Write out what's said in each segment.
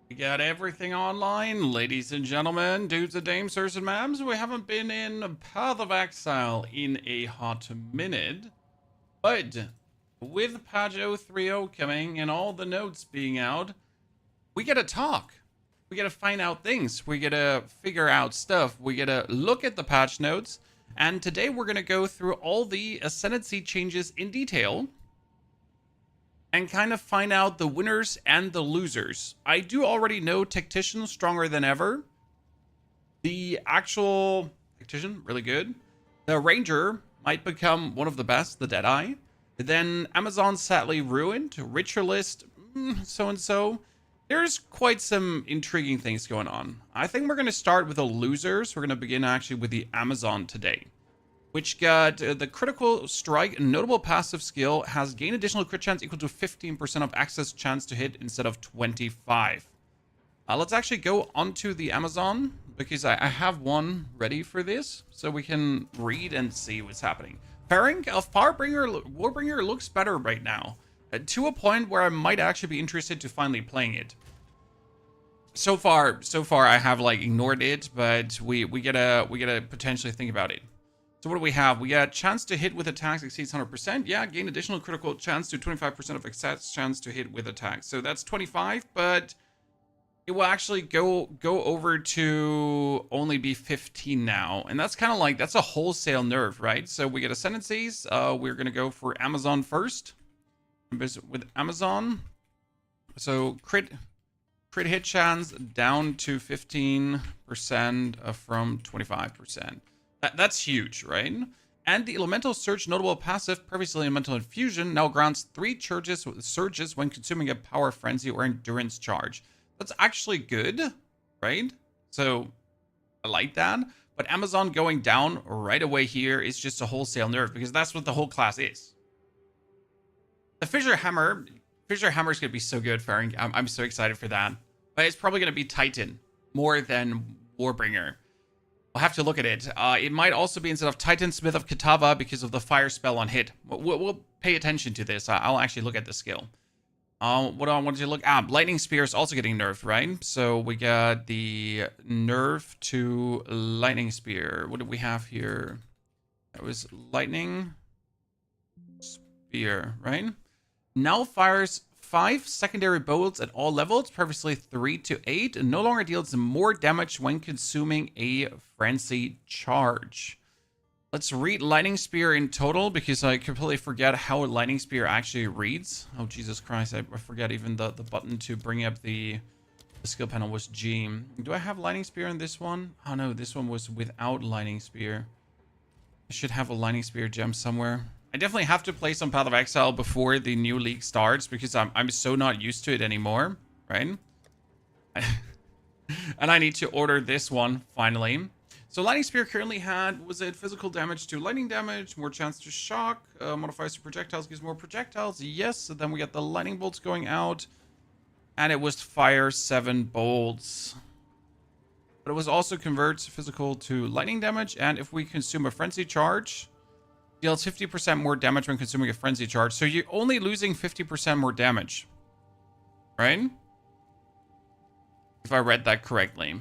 We got everything online, ladies and gentlemen, dudes and dames, sirs and ma'ams. We haven't been in Path of Exile in a hot minute, but with patch 030 coming and all the notes being out, we gotta talk. We gotta find out things. We gotta figure out stuff. We gotta look at the patch notes. And today we're gonna go through all the Ascendancy changes in detail and kind of find out the winners and the losers. I do already know Tactician stronger than ever. The actual Tactician, really good. The Ranger might become one of the best, the Deadeye. Then Amazon sadly ruined. Ritualist, so-and-so. There's quite some intriguing things going on. I think we're going to start with the losers. We're going to begin actually with the Amazon today, which got the critical strike. Notable passive skill has gain additional crit chance equal to 15% of access chance to hit instead of 25. Let's actually go onto the Amazon because I have one ready for this so we can read and see what's happening. Pairing of Warbringer looks better right now, to a point where I might actually be interested to finally playing it. So far I have like ignored it, but we gotta potentially think about it. So what do we have? We got chance to hit with attacks exceeds 100%. Yeah, gain additional critical chance to 25% of success chance to hit with attacks. So that's 25, but it will actually go over to only be 15 now. And that's kind of like, that's a wholesale nerf, right? So we get Ascendancies. We're going to go for Amazon first. With Amazon. So crit hit chance down to 15% from 25%. That's huge, right? And the Elemental Surge notable passive, previously Elemental Infusion, now grants 3 surges when consuming a Power Frenzy or Endurance charge. That's actually good, right? So I like that. But Amazon going down right away here is just a wholesale nerf because that's what the whole class is. The Fissure Hammer is going to be so good, Faring. I'm so excited for that. But it's probably going to be Titan more than Warbringer. We'll have to look at it. It might also be instead of Titan Smith of Kitava because of the fire spell on hit. We'll pay attention to this. I'll actually look at the skill. What do I want to look at? Lightning Spear is also getting nerfed, right? So we got the nerf to Lightning Spear. What do we have here? That was Lightning Spear, right? Now fires 5 secondary bolts at all levels, previously 3 to 8, and no longer deals more damage when consuming a frenzy charge. Let's read Lightning Spear in total because I completely forget how Lightning Spear actually reads. Oh, Jesus Christ, I forget even the button to bring up the skill panel was G. Do I have Lightning Spear in this one? Oh no, this one was without Lightning Spear. I should have a Lightning Spear gem somewhere. I definitely have to play some Path of Exile before the new league starts because I'm so not used to it anymore, right? And I need to order this one finally. So Lightning Spear currently had, was it physical damage to lightning damage, more chance to shock, modifies to projectiles, gives more projectiles, yes. So then we got the lightning bolts going out, and it was fire 7 bolts. But it was also converts physical to lightning damage, and if we consume a frenzy charge, deals 50% more damage when consuming a frenzy charge. So you're only losing 50% more damage, right? If I read that correctly.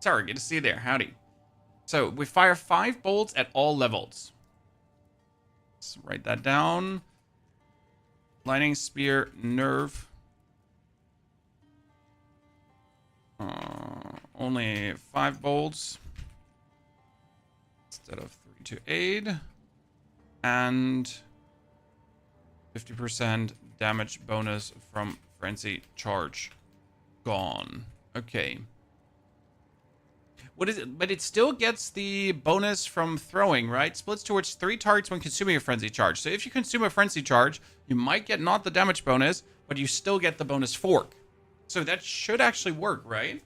Sorry, good to see you there. Howdy. So we fire 5 bolts at all levels. Let's write that down. Lightning Spear nerf. Only 5 bolts instead of 3 to 8. And 50% damage bonus from frenzy charge. Gone. Okay. What is it? But it still gets the bonus from throwing, right? Splits towards 3 targets when consuming a frenzy charge. So if you consume a frenzy charge, you might get not the damage bonus, but you still get the bonus fork. So that should actually work, right?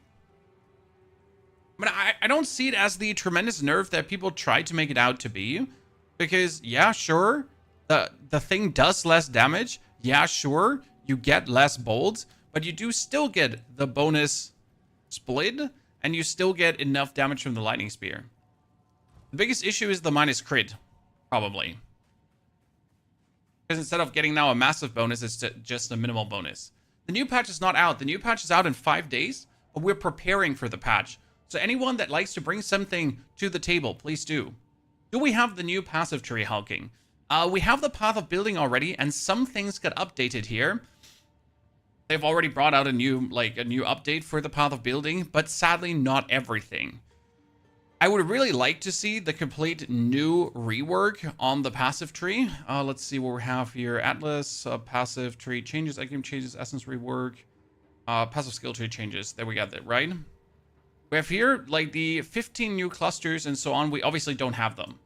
But I don't see it as the tremendous nerf that people try to make it out to be. Because, yeah, sure, the thing does less damage. Yeah, sure, you get less bolts, but you do still get the bonus split, and you still get enough damage from the Lightning Spear. The biggest issue is the minus crit, probably. Because instead of getting now a massive bonus, it's just a minimal bonus. The new patch is not out. The new patch is out in 5 days, but we're preparing for the patch. So anyone that likes to bring something to the table, please do. Do we have the new passive tree hulking? We have the path of building already, and some things got updated here. They've already brought out a new update for the path of building, but sadly not everything. I would really like to see the complete new rework on the passive tree. Let's see what we have here. Atlas, passive tree changes, item changes, essence rework, passive skill tree changes. There we got that, right? We have here like the 15 new clusters and so on. We obviously don't have them.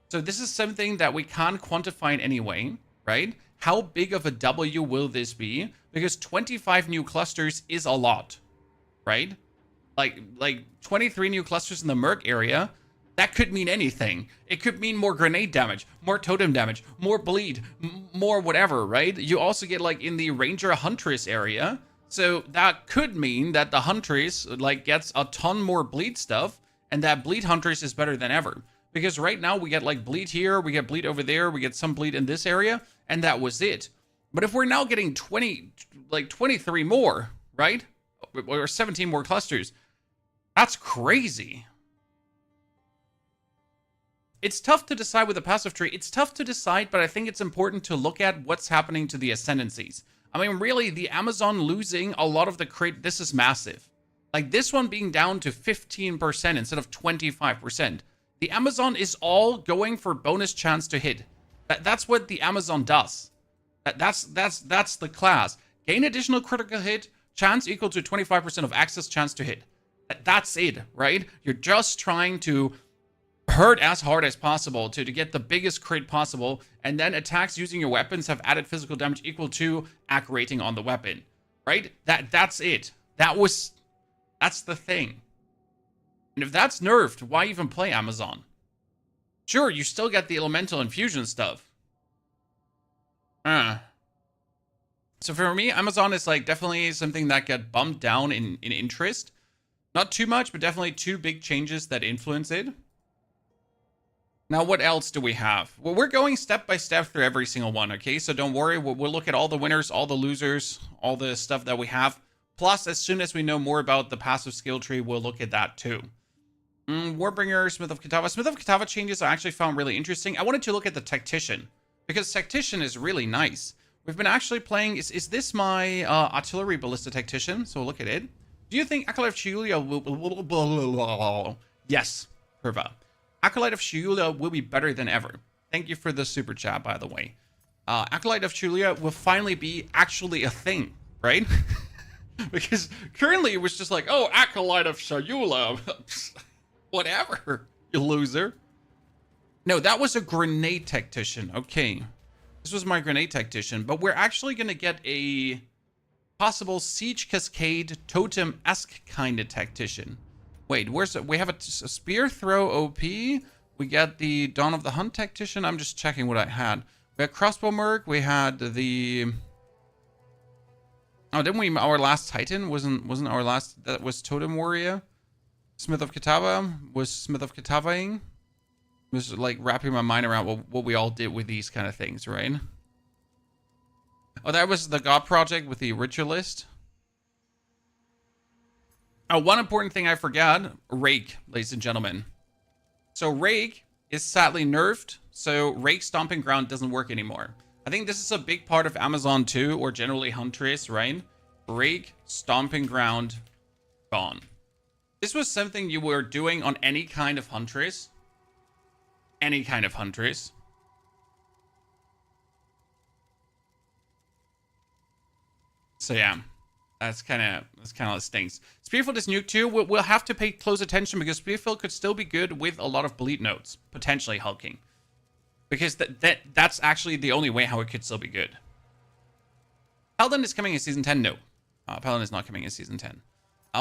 So this is something that we can't quantify in any way, right? How big of a W will this be? Because 25 new clusters is a lot, right? Like 23 new clusters in the Merc area, that could mean anything. It could mean more grenade damage, more totem damage, more bleed, more whatever, right? You also get like in the Ranger Huntress area. So that could mean that the Huntress like gets a ton more bleed stuff, and that bleed Huntress is better than ever. Because right now we get like bleed here, we get bleed over there, we get some bleed in this area, and that was it. But if we're now getting 23 more, right? Or 17 more clusters, that's crazy. It's tough to decide with the passive tree. It's tough to decide, but I think it's important to look at what's happening to the Ascendancies. I mean, really, the Amazon losing a lot of the crit, this is massive. Like this one being down to 15% instead of 25%. The Amazon is all going for bonus chance to hit. That's what the Amazon does. That's the class. Gain additional critical hit, chance equal to 25% of access chance to hit. That's it, right? You're just trying to hurt as hard as possible to get the biggest crit possible, and then attacks using your weapons have added physical damage equal to AC rating on the weapon, right? That's it. That's the thing. And if that's nerfed, why even play Amazon? Sure, you still get the elemental infusion stuff. So for me, Amazon is like definitely something that got bumped down in interest. Not too much, but definitely two big changes that influence it. Now, what else do we have? Well, we're going step by step through every single one, okay? So don't worry, we'll look at all the winners, all the losers, all the stuff that we have. Plus, as soon as we know more about the passive skill tree, we'll look at that too. Warbringer, Smith of Kitava. Smith of Kitava changes I actually found really interesting. I wanted to look at the Tactician, because Tactician is really nice. We've been actually playing... Is this my artillery ballista Tactician? So look at it. Do you think Acolyte of Chayula will... Yes, Perva. Acolyte of Chayula will be better than ever. Thank you for the super chat, by the way. Acolyte of Chayula will finally be actually a thing, right? Because currently it was just like, oh, Acolyte of Chayula. Whatever, you loser. No, that was a grenade Tactician. Okay. This was my grenade Tactician, but we're actually going to get a possible Siege Cascade Totem-esque kind of Tactician. Wait, where's it? We have a Spear Throw OP. We got the Dawn of the Hunt Tactician. I'm just checking what I had. We had Crossbow Merc. We had the... Oh, didn't we? Our last Titan wasn't our last... That was Totem Warrior. Smith of Kitava was Smith of Kitavaing. Just like wrapping my mind around what we all did with these kind of things, right? Oh, that was the God Project with the Ritualist. Oh, one important thing I forgot. Rake, ladies and gentlemen. So Rake is sadly nerfed. So Rake Stomping Ground doesn't work anymore. I think this is a big part of Amazon too, or generally Huntress, right? Rake Stomping Ground gone. This was something you were doing on any kind of Huntress. Any kind of Huntress. So yeah, that's kind of what stinks. Spearfield is new too. We'll have to pay close attention because Spearfield could still be good with a lot of bleed notes, potentially hulking. Because that's actually the only way how it could still be good. Paladin is coming in Season 10? No. Paladin is not coming in Season 10.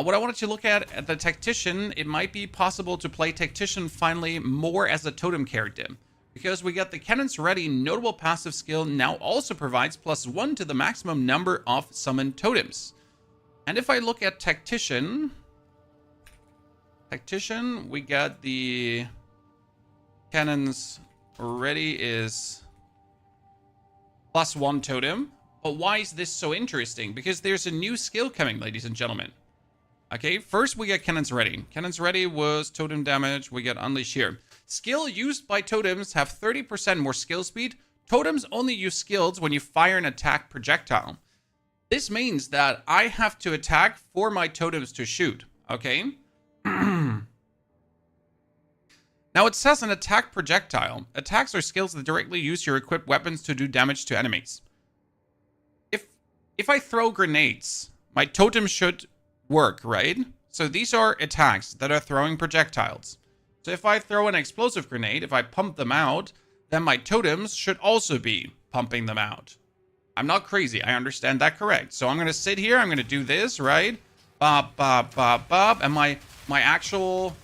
What I wanted to look at the Tactician, it might be possible to play Tactician finally more as a totem character. Because we got the Cannons Ready notable passive skill now also provides +1 to the maximum number of summoned totems. And if I look at Tactician, we got the Cannons Ready is +1 totem. But why is this so interesting? Because there's a new skill coming, ladies and gentlemen. Okay, first we get Cannons Ready. Cannons Ready was totem damage. We get Unleash here. Skill used by totems have 30% more skill speed. Totems only use skills when you fire an attack projectile. This means that I have to attack for my totems to shoot. Okay? Now it says an attack projectile. Attacks are skills that directly use your equipped weapons to do damage to enemies. If I throw grenades, my totem should work, right? So these are attacks that are throwing projectiles. So if I throw an explosive grenade, if I pump them out, then my totems should also be pumping them out. I'm not crazy. I understand that correct. So I'm going to sit here. I'm going to do this, right? Bop, bop, bop, bop. And my actual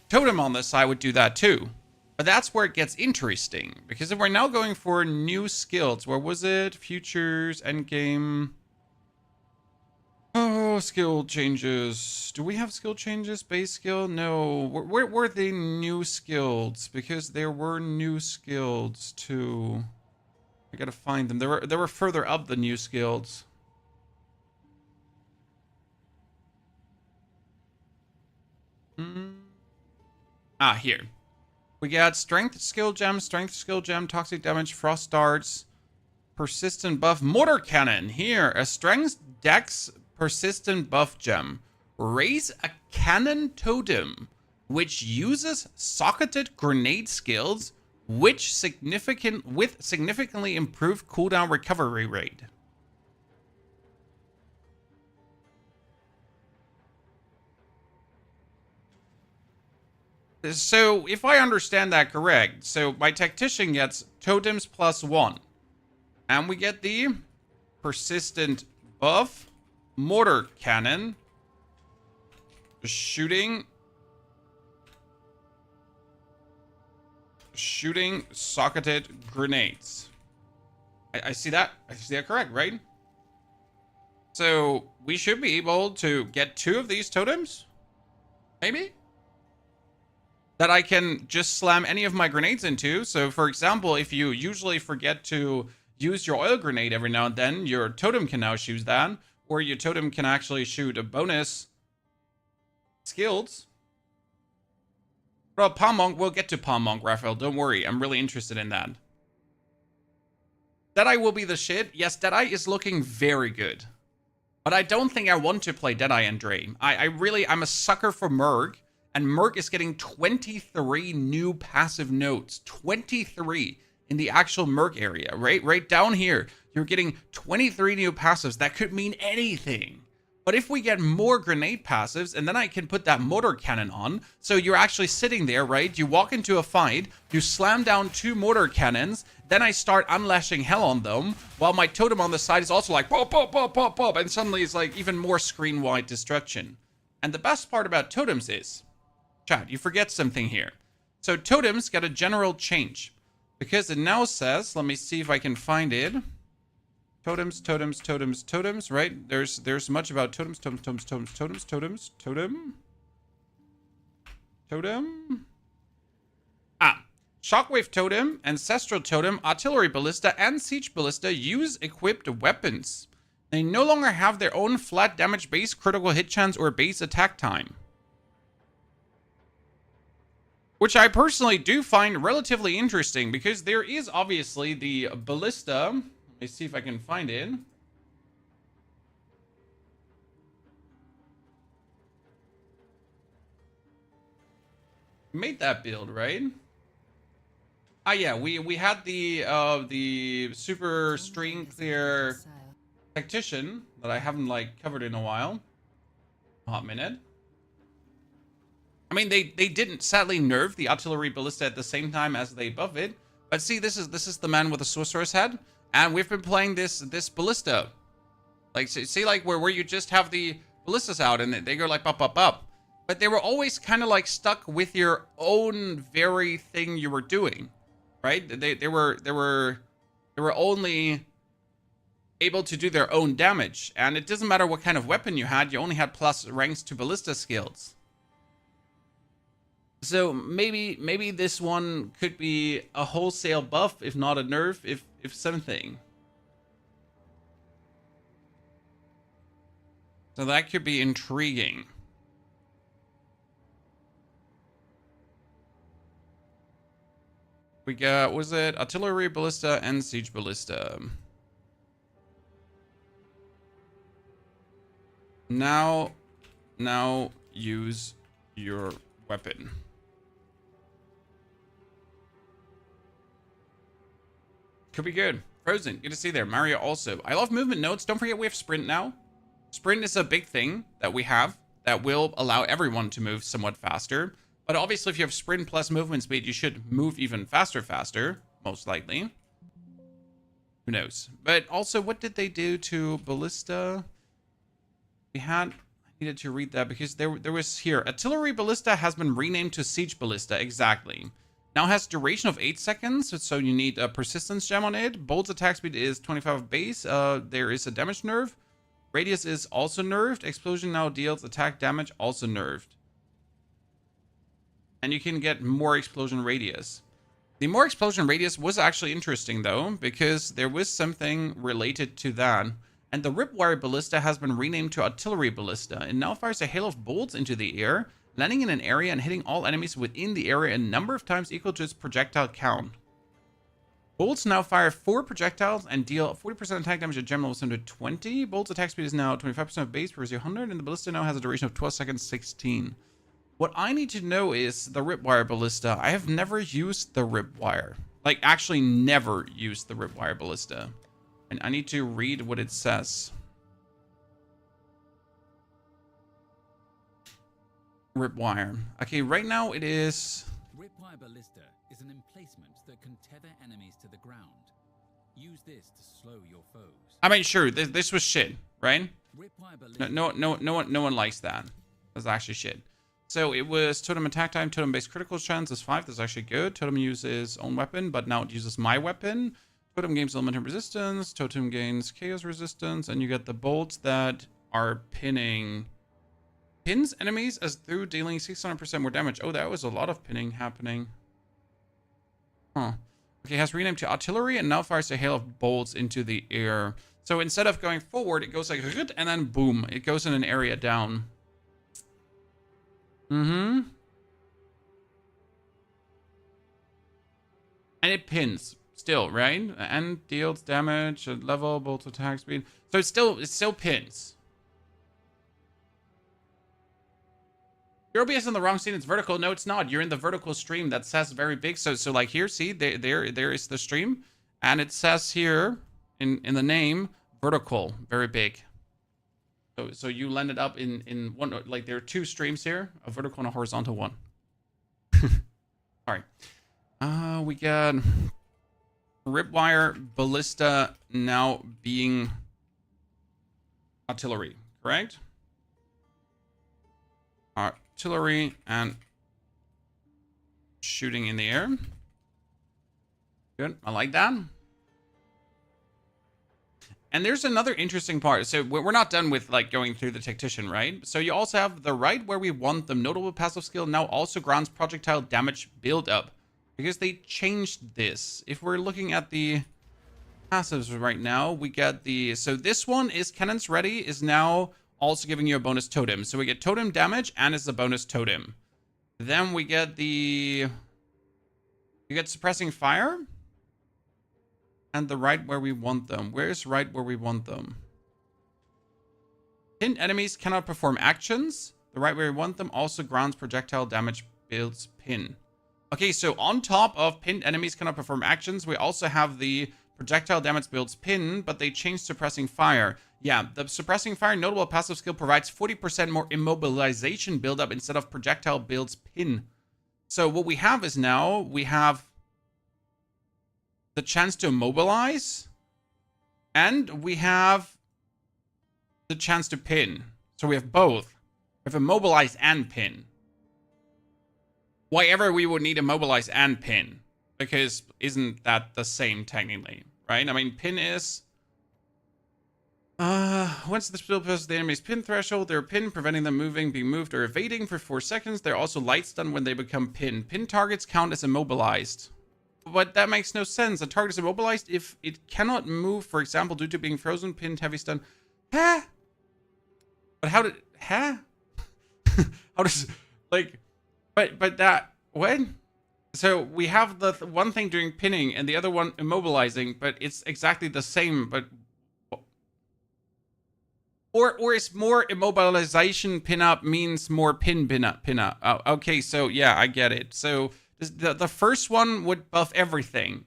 totem on this side would do that too. But that's where it gets interesting. Because if we're now going for new skills, where was it? Futures, endgame. Oh, skill changes. Do we have skill changes? Base skill? No. Where were the new skills? Because there were new skills too. I gotta find them. They were further up the new skills. Ah, here. We got strength skill gem, toxic damage, frost darts, persistent buff, mortar cannon. Here, a strength dex persistent buff gem. Raise a cannon totem, which uses socketed grenade skills, with significantly improved cooldown recovery rate. So, if I understand that correct, so my Tactician gets totems +1. And we get the persistent buff, mortar cannon, shooting socketed grenades. I see that. I see that correct, right? So, we should be able to get 2 of these totems? Maybe? That I can just slam any of my grenades into. So, for example, if you usually forget to use your oil grenade every now and then, your totem can now shoot that. Or your totem can actually shoot a bonus skills. Well, Palm Monk, we'll get to Palm Monk, Raphael. Don't worry. I'm really interested in that. Deadeye will be the shit. Yes, Deadeye is looking very good. But I don't think I want to play Deadeye and Dre. I'm a sucker for Merg. And Merc is getting 23 new passive nodes. 23 in the actual Merc area, right? Right down here, you're getting 23 new passives. That could mean anything. But if we get more grenade passives, and then I can put that mortar cannon on, so you're actually sitting there, right? You walk into a fight, you slam down 2 mortar cannons, then I start unlashing hell on them, while my totem on the side is also like, pop, pop, pop, pop, pop, and suddenly it's like even more screen-wide destruction. And the best part about totems is, chat, you forget something here. So totems get a general change. Because it now says, let me see if I can find it. Totems, totems, totems, totems, right? There's much about totems, totem. Ah, Shockwave Totem, Ancestral Totem, Artillery Ballista, and Siege Ballista use equipped weapons. They no longer have their own flat damage base, critical hit chance, or base attack time. Which I personally do find relatively interesting, because there is obviously the Ballista. Let me see if I can find it. Made that build, right? Ah, yeah, we had the super string clear Tactician that I haven't like covered in a while. A hot minute. I mean, they didn't sadly nerf the Artillery Ballista at the same time as they buff it. But see, this is the man with the sorcerer's head, and we've been playing this Ballista. Like, see, like where you just have the ballistas out and they go like up. But they were always kind of like stuck with your own very thing you were doing, right? They were only able to do their own damage, and it doesn't matter what kind of weapon you had. You only had plus ranks to ballista skills. So maybe this one could be a wholesale buff, if not a nerf, if something. So that could be intriguing. We got, was it artillery ballista and siege ballista? Now use your weapon. Could be good. Frozen, good to see there. Mario also. I love movement nodes. Don't forget we have sprint now. Sprint is a big thing that we have that will allow everyone to move somewhat faster. But obviously if you have sprint plus movement speed, you should move even faster, most likely. Who knows? But also, what did they do to Ballista? I needed to read that because there was here. Artillery Ballista has been renamed to Siege Ballista. Exactly. Now has duration of 8 seconds, so you need a persistence gem on it. Bolt's attack speed is 25 base. There is a damage nerf. Radius is also nerfed. Explosion now deals attack damage, also nerfed. And you can get more explosion radius. The more explosion radius was actually interesting though, because there was something related to that. And the Ripwire Ballista has been renamed to Artillery Ballista. It now fires a hail of bolts into the air, landing in an area and hitting all enemies within the area a number of times equal to its projectile count. Bolts now fire 4 projectiles and deal 40% attack damage at gem level 120. Bolt's attack speed is now 25% of base versus 100, and the Ballista now has a duration of 12 seconds, 16. What I need to know is the Ripwire Ballista. I have never used the Ripwire. Like, actually never used the Ripwire Ballista. And I need to read what it says. Ripwire. Okay, right now it is... Ripwire Ballista is an emplacement that can tether enemies to the ground. Use this to slow your foes. I mean, sure, this was shit, right? Ripwire Ballista No one likes that. That's actually shit. So it was totem attack time, totem based critical chance is 5. That's actually good. Totem uses own weapon, but now it uses my weapon. Totem gains elemental resistance. Totem gains chaos resistance, and you get the bolts that are pins enemies as through dealing 600% more damage. Oh, that was a lot of pinning happening. Huh. Okay, has renamed to artillery and now fires a hail of bolts into the air. So instead of going forward, it goes like and then boom, it goes in an area down. And it pins still, right? And deals damage at level, bolt attack speed. So it still pins. Your OBS is in the wrong scene. It's vertical. No, it's not. You're in the vertical stream that says very big. So like here, see, there is the stream, and it says here in the name vertical, very big. So you landed up in one, like there are 2 streams here, a vertical and a horizontal one. All right. We got Ripwire Ballista now being artillery, correct? Artillery and shooting in the air. Good. I like that. And there's another interesting part. So we're not done with like going through the Tactician, right? So you also have the right where we want the notable passive skill now also grants projectile damage build up, because they changed this. If we're looking at the passives right now, we get the, so this one is Cannons Ready is now also giving you a bonus totem. So we get totem damage and it's a bonus totem. Then we get you get suppressing fire. And the right where we want them. Where's right where we want them? Pinned enemies cannot perform actions. The right where we want them also grants projectile damage builds pin. Okay, so on top of pinned enemies cannot perform actions, we also have the projectile damage builds pin, but they changed suppressing fire. Yeah, the suppressing fire notable passive skill provides 40% more immobilization buildup instead of projectile builds pin. So what we have is now we have the chance to immobilize, and we have the chance to pin. So we have both. We have immobilize and pin. Why ever we would need immobilize and pin? Because isn't that the same technically, right? I mean, pin is... once the spell passes the enemy's pin threshold, they're pinned, preventing them moving, being moved, or evading for 4 seconds. They're also light stunned when they become pinned. Pin targets count as immobilized. But that makes no sense. A target is immobilized if it cannot move, for example, due to being frozen, pinned, heavy stun. Huh? But how did, huh? How does, like, but that, what? So we have the one thing doing pinning and the other one immobilizing, but it's exactly the same, but, or is more immobilization pin up means more pin up. Oh, okay, so yeah, I get it. So the first one would buff everything,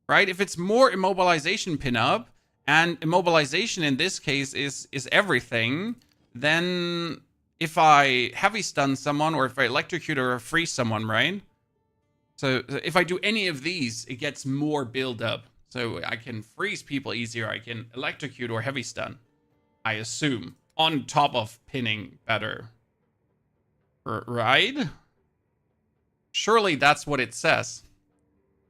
right? If it's more immobilization pin up, and immobilization in this case is everything, then if I heavy stun someone or if I electrocute or freeze someone, right? So if I do any of these, it gets more build up. So I can freeze people easier. I can electrocute or heavy stun, I assume, on top of pinning better. Right? Surely that's what it says.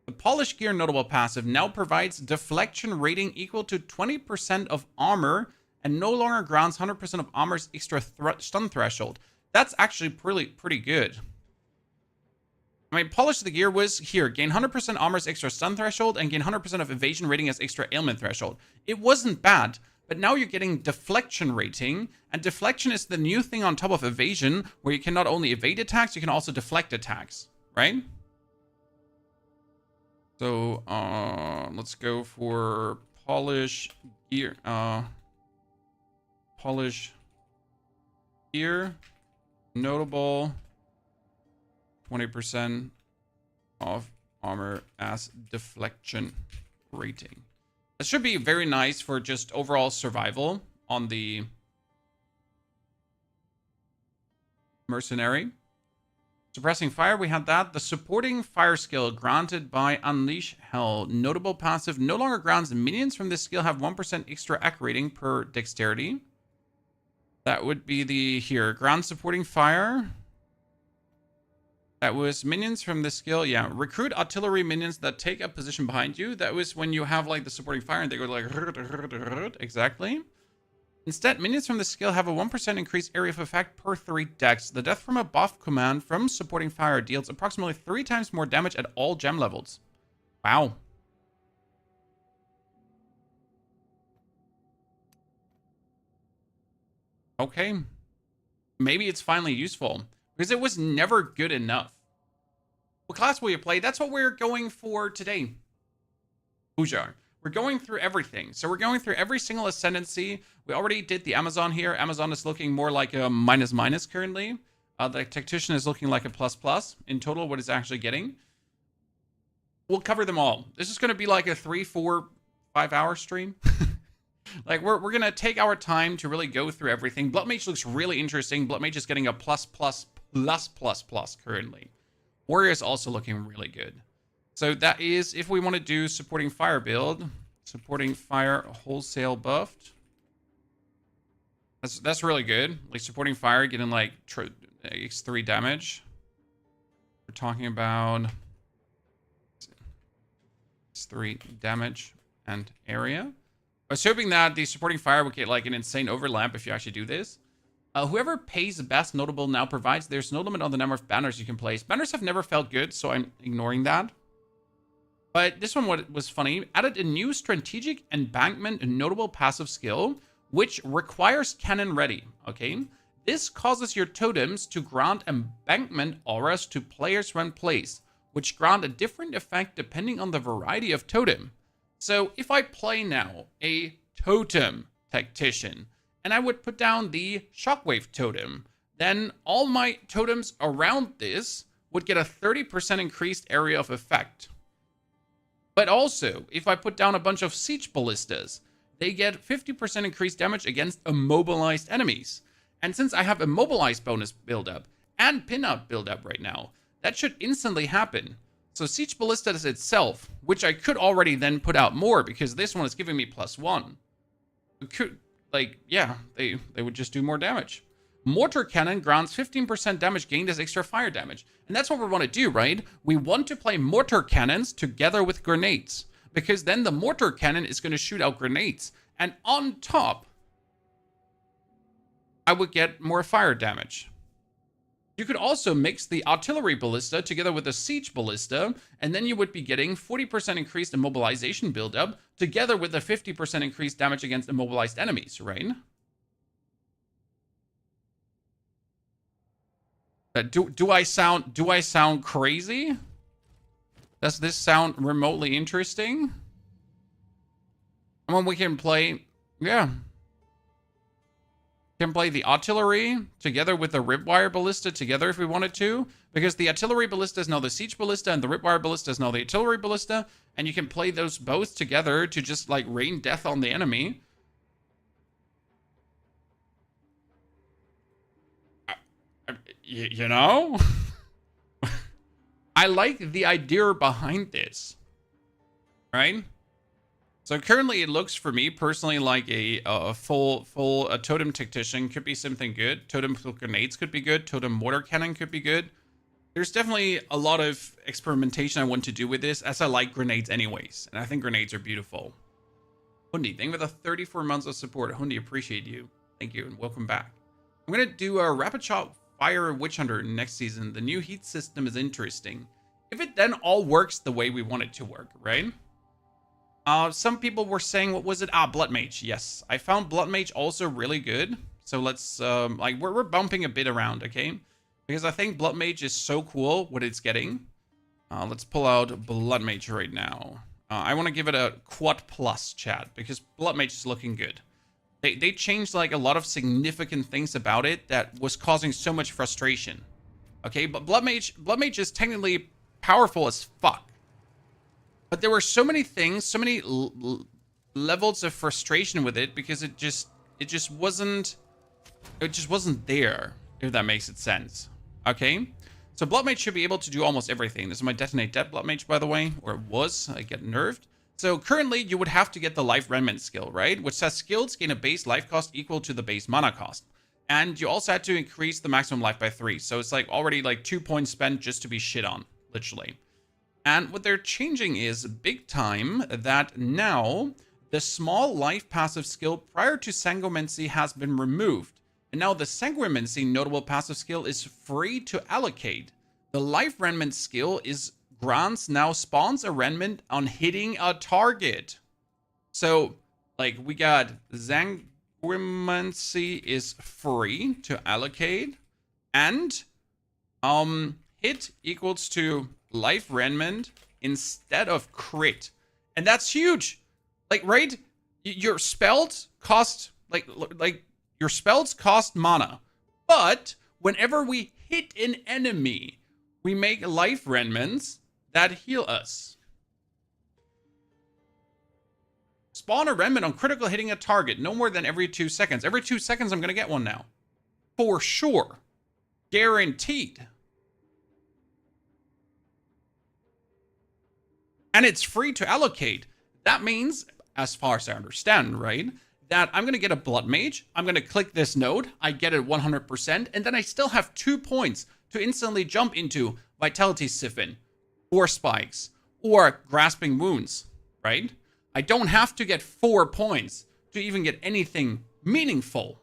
The Polished Gear notable passive now provides deflection rating equal to 20% of armor and no longer grants 100% of armor's extra stun threshold. That's actually pretty good. I mean, Polish the Gear was here. Gain 100% armor's extra stun threshold and gain 100% of evasion rating as extra ailment threshold. It wasn't bad, but now you're getting deflection rating, and deflection is the new thing on top of evasion, where you can not only evade attacks, you can also deflect attacks, right? So, let's go for Polish Gear. Polish Gear. Notable. 20% of armor as deflection rating. That should be very nice for just overall survival on the mercenary. Suppressing fire, we had that. The supporting fire skill granted by Unleash Hell. Notable passive no longer grants minions from this skill have 1% extra AC rating per dexterity. That would be the here. Grant supporting fire. That was minions from this skill. Yeah. Recruit artillery minions that take up position behind you. That was when you have like the supporting fire and they go like exactly. Instead, minions from the skill have a 1% increased area of effect per 3 dex. The death from a buff command from supporting fire deals approximately 3 times more damage at all gem levels. Wow. Okay. Maybe it's finally useful, because it was never good enough. What class will you play? That's what we're going for today. Ujar. We're going through everything. So we're going through every single Ascendancy. We already did the Amazon here. Amazon is looking more like a minus currently. The Tactician is looking like a plus. In total, what it's actually getting. We'll cover them all. This is going to be like a 3, 4, 5 hour stream. Like, we're going to take our time to really go through everything. Blood Mage looks really interesting. Blood Mage is getting a plus currently. Warrior is also looking really good. So that is if we want to do supporting fire build. Supporting fire wholesale buffed. That's really good. Like supporting fire getting like x3 damage. We're talking about x3 damage and area. I was hoping that the supporting fire would get like an insane overlap if you actually do this. Whoever pays the best notable now provides. There's no limit on the number of banners you can place. Banners have never felt good, so I'm ignoring that. But this one was funny. Added a new strategic embankment notable passive skill, which requires cannon ready. Okay, this causes your totems to grant embankment auras to players when placed, which grant a different effect depending on the variety of totem. So if I play now a totem tactician, and I would put down the shockwave totem, then all my totems around this would get a 30% increased area of effect. But also, if I put down a bunch of siege ballistas, they get 50% increased damage against immobilized enemies. And since I have immobilized bonus buildup and pin-up buildup right now, that should instantly happen. So siege ballistas itself, which I could already then put out more because this one is giving me +1. Could, like, yeah, they would just do more damage. Mortar Cannon grants 15% damage gained as extra fire damage. And that's what we want to do, right? We want to play Mortar Cannons together with grenades. Because then the Mortar Cannon is going to shoot out grenades. And on top, I would get more fire damage. You could also mix the Artillery Ballista together with the Siege Ballista. And then you would be getting 40% increased immobilization buildup together with a 50% increased damage against immobilized enemies, right? Do I sound crazy? Does this sound remotely interesting? I mean, we can play, yeah. Can play the artillery together with the ripwire ballista together if we wanted to, because the artillery ballista is now the siege ballista and the ripwire ballista is now the artillery ballista, and you can play those both together to just like rain death on the enemy. You know? I like the idea behind this, right? So currently it looks for me personally like a full totem tactician could be something good. Totem grenades could be good. Totem mortar cannon could be good. There's definitely a lot of experimentation I want to do with this, as I like grenades anyways. And I think grenades are beautiful. Hundi, thank you for the 34 months of support. Hundi, appreciate you. Thank you and welcome back. I'm going to do a rapid shot fire witch hunter next season. The new heat system is interesting. If it then all works the way we want it to work, right? Some people were saying, what was it? Blood Mage. Yes, I found Blood Mage also really good. So let's, like, we're bumping a bit around, okay? Because I think Blood Mage is so cool what it's getting. Let's pull out Blood Mage right now. I want to give it a quad plus, chat, because Blood Mage is looking good. They changed, like, a lot of significant things about it that was causing so much frustration. Okay, but Blood Mage is technically powerful as fuck. But there were so many things, so many levels of frustration with it because it just wasn't there, if that makes it sense. Okay? So Blood Mage should be able to do almost everything. This is my Detonate Dead Blood Mage, by the way, or it was. I get nerfed. So currently you would have to get the Life Remnant skill, right? Which says skills gain a base life cost equal to the base mana cost. And you also had to increase the maximum life by 3. So it's like already like 2 points spent just to be shit on, literally. And what they're changing is big time that now the small life passive skill prior to Sanguinency has been removed. And now the Sanguinency notable passive skill is free to allocate. The life remnant skill is grants now spawns a remnant on hitting a target. So like we got Sanguinency is free to allocate and hit equals to life remnant instead of crit, and that's huge. Like, right, your spells cost like your spells cost mana, but whenever we hit an enemy we make life remnants that heal us. Spawn a remnant on critical hitting a target no more than every 2 seconds. Every 2 seconds I'm gonna get one now, for sure, guaranteed. And it's free to allocate. That means, as far as I understand, right, that I'm going to get a Blood Mage. I'm going to click this node. I get it 100%. And then I still have 2 points to instantly jump into Vitality Siphon, or Spikes, or Grasping Wounds, right? I don't have to get 4 points to even get anything meaningful.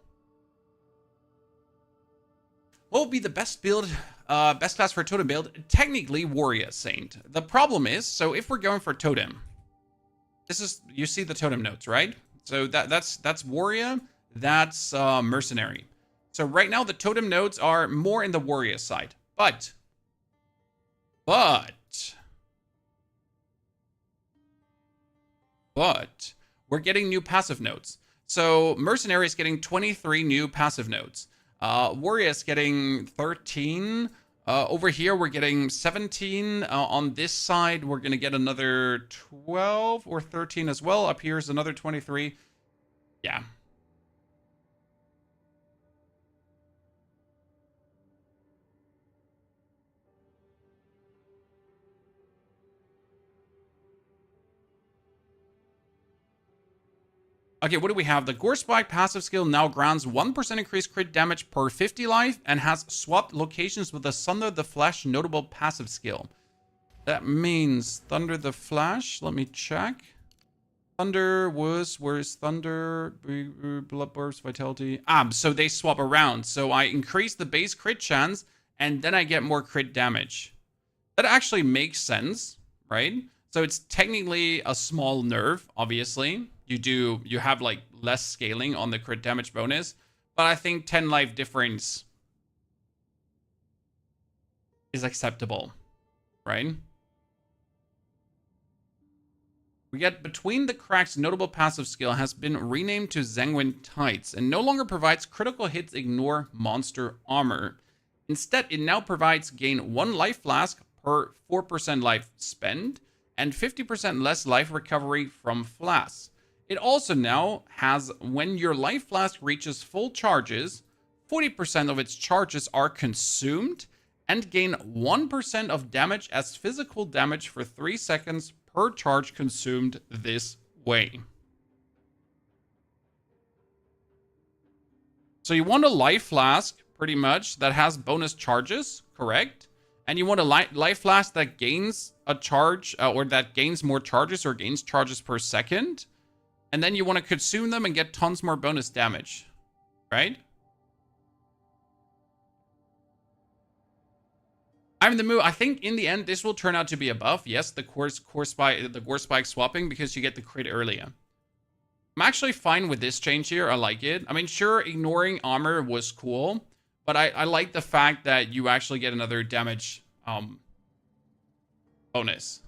What would be the best build? Best class for a totem build? Technically, Warrior Saint. The problem is, so if we're going for totem, this is, you see the totem notes, right? So that's Warrior, that's Mercenary. So right now the totem nodes are more in the Warrior side, but we're getting new passive nodes. So Mercenary is getting 23 new passive nodes. Warrior is getting 13. Over here, we're getting 17. On this side, we're going to get another 12 or 13 as well. Up here is another 23. Yeah. Okay, what do we have? The Gore Spike passive skill now grants 1% increased crit damage per 50 life and has swapped locations with the Thunder the Flash notable passive skill. That means Thunder the Flash. Let me check. Thunder was, where's Thunder? Blood Burst, Vitality. So they swap around. So I increase the base crit chance and then I get more crit damage. That actually makes sense, right? So it's technically a small nerf, obviously. You have like less scaling on the crit damage bonus, but I think 10 life difference is acceptable, right? We get Between the Cracks notable passive skill has been renamed to Sanguine Tides and no longer provides critical hits ignore monster armor. Instead, it now provides gain 1 life flask per 4% life spend and 50% less life recovery from flasks. It also now has when your life flask reaches full charges, 40% of its charges are consumed and gain 1% of damage as physical damage for 3 seconds per charge consumed this way. So you want a life flask, pretty much, that has bonus charges, correct? And you want a life flask that gains a charge, or that gains more charges, or gains charges per second. And then you want to consume them and get tons more bonus damage, right? I'm in the mood. I think in the end, this will turn out to be a buff. Yes, the core spike swapping because you get the crit earlier. I'm actually fine with this change here. I like it. I mean, sure, ignoring armor was cool, but I like the fact that you actually get another damage bonus.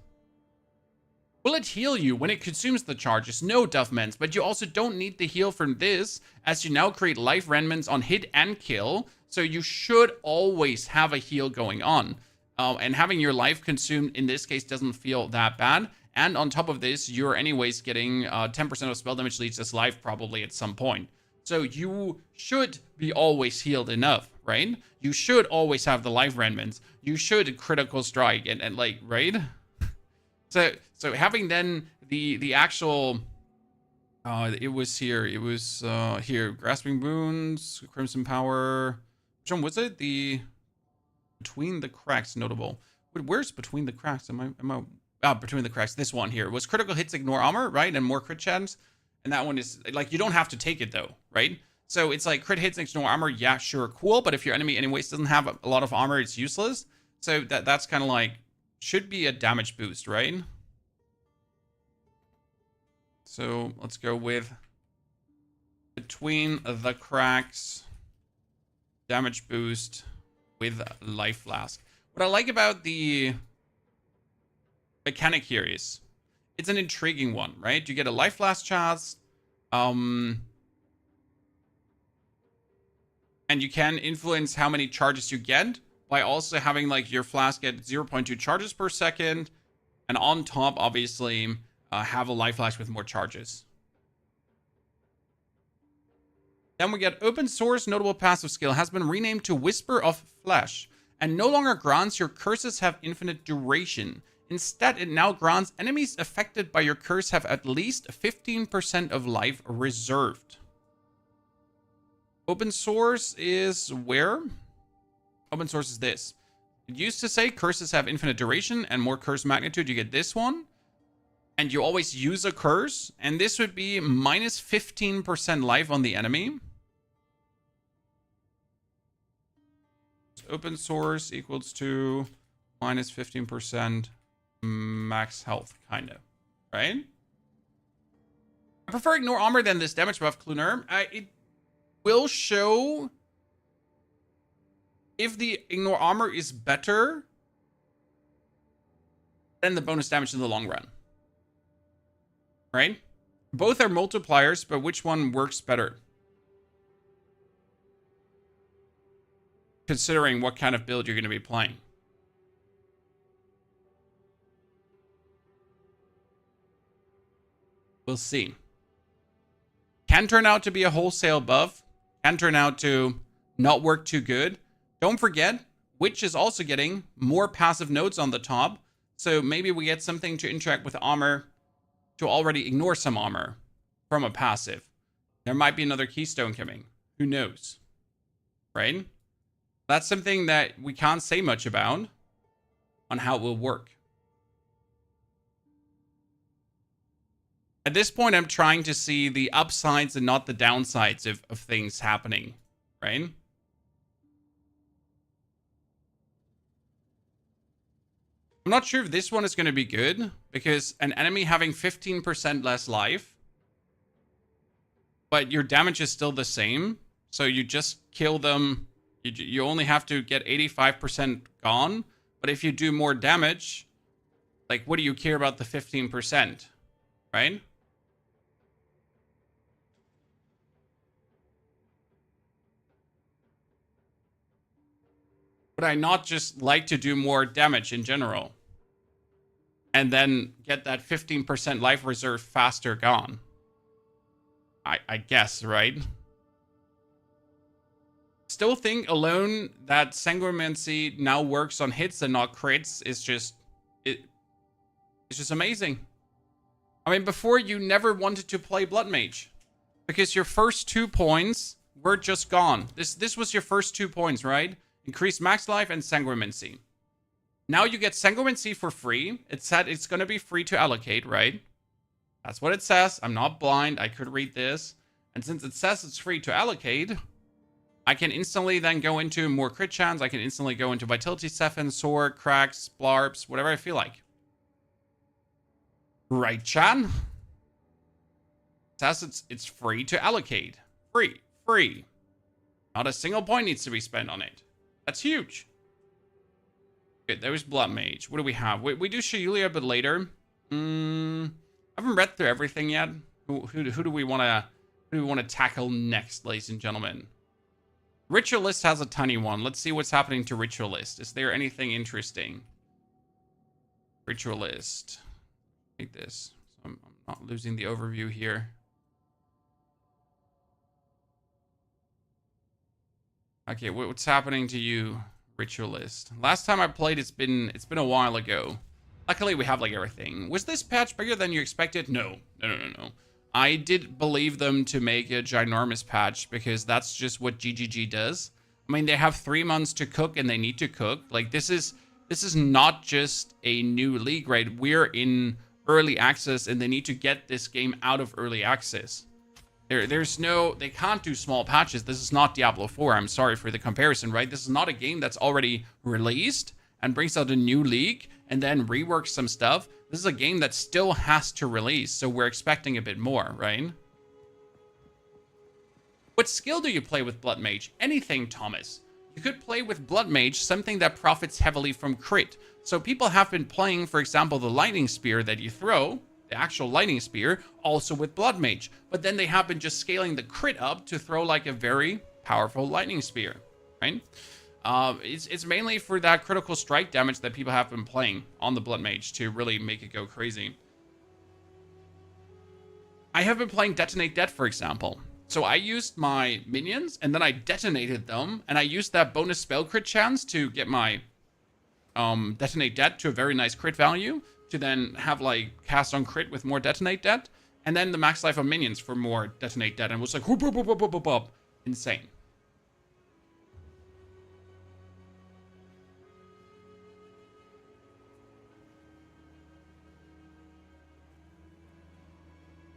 Will it heal you when it consumes the charges? No, Duffmans, but you also don't need the heal from this, as you now create life remnants on hit and kill, so you should always have a heal going on. And having your life consumed in this case doesn't feel that bad. And on top of this, you're anyways getting 10% of spell damage leads as life probably at some point. So you should be always healed enough, right? You should always have the life remnants. You should critical strike and like, right? So having then the actual, it was here, Grasping Boons, Crimson Power. Which one was it? The Between the Cracks notable. Where's Between the Cracks? Between the Cracks. This one here was critical hits ignore armor, right? And more crit chance. And that one is like, you don't have to take it though, right? So it's like crit hits ignore armor. Yeah, sure, cool. But if your enemy anyways doesn't have a lot of armor, it's useless. So that's kind of like, should be a damage boost, right? So let's go with Between the Cracks damage boost with life flask. What I like about the mechanic here is it's an intriguing one, right? You get a life flask chance, and you can influence how many charges you get by also having like your flask get 0.2 charges per second, and on top, obviously, have a life flask with more charges. Then we get Open Source notable passive skill has been renamed to Whisper of Flesh and no longer grants your curses have infinite duration. Instead, it now grants enemies affected by your curse have at least 15% of life reserved. Open source is where? Open source is this. It used to say curses have infinite duration and more curse magnitude. You get this one. And you always use a curse. And this would be minus 15% life on the enemy. Open source equals to minus 15% max health, kind of. Right? I prefer ignore armor than this damage buff, Cluner. It will show if the ignore armor is better than the bonus damage in the long run. Right? Both are multipliers, but which one works better? Considering what kind of build you're going to be playing. We'll see. Can turn out to be a wholesale buff. Can turn out to not work too good. Don't forget, Witch is also getting more passive nodes on the top. So maybe we get something to interact with armor to already ignore some armor from a passive. There might be another keystone coming. Who knows? Right? That's something that we can't say much about on how it will work. At this point, I'm trying to see the upsides and not the downsides of things happening, right? I'm not sure if this one is going to be good, because an enemy having 15% less life, but your damage is still the same, so you just kill them. You only have to get 85% gone, But if you do more damage, like, what do you care about the 15%? Right? Would I not just like to do more damage in general? And then get that 15% life reserve faster gone? I guess, right? Still think alone that Sanguinency now works on hits and not crits is just... It's just amazing. I mean, before you never wanted to play Blood Mage. Because your first 2 points were just gone. This was your first 2 points, right? Increased max life and Sanguinency. Now you get Sanguinency for free. It said it's going to be free to allocate, right? That's what it says. I'm not blind. I could read this. And since it says it's free to allocate, I can instantly then go into more crit chance. I can instantly go into Vitality 7, Sword, Cracks, Blarps, whatever I feel like. Right, Chan? It says it's free to allocate. Free. Not a single point needs to be spent on it. That's huge. Good, there's Blood Mage. What do we have? We do Chayula a bit later. I haven't read through everything yet. Who do we want to tackle next, ladies and gentlemen? Ritualist has a tiny one. Let's see what's happening to Ritualist. Is there anything interesting? Ritualist. Take this. So I'm not losing the overview here. Okay, what's happening to you, Ritualist? Last time I played, it's been a while ago. Luckily, we have like everything. Was this patch bigger than you expected? No. I did believe them to make a ginormous patch because that's just what GGG does. I mean, they have 3 months to cook and they need to cook. Like, this is not just a new league, right? We're in early access and they need to get this game out of early access. They can't do small patches. This is not Diablo 4. I'm sorry for the comparison, right? This is not a game that's already released and brings out a new league and then reworks some stuff. This is a game that still has to release, so we're expecting a bit more, right? What skill do you play with Blood Mage? Anything, Thomas. You could play with Blood Mage something that profits heavily from crit. So people have been playing, for example, the Lightning Spear that you throw, the actual Lightning Spear, also with Blood Mage. But then they have been just scaling the crit up to throw like a very powerful Lightning Spear, right? It's mainly for that critical strike damage that people have been playing on the Blood Mage to really make it go crazy. I have been playing Detonate Dead, for example. So I used my minions, and then I detonated them, and I used that bonus spell crit chance to get my Detonate Dead to a very nice crit value, to then have, like, cast on crit with more Detonate Dead, and then the max life of minions for more Detonate Dead, and it was like, whoop, whoop, whoop, whoop, whoop, whoop, whoop. Insane.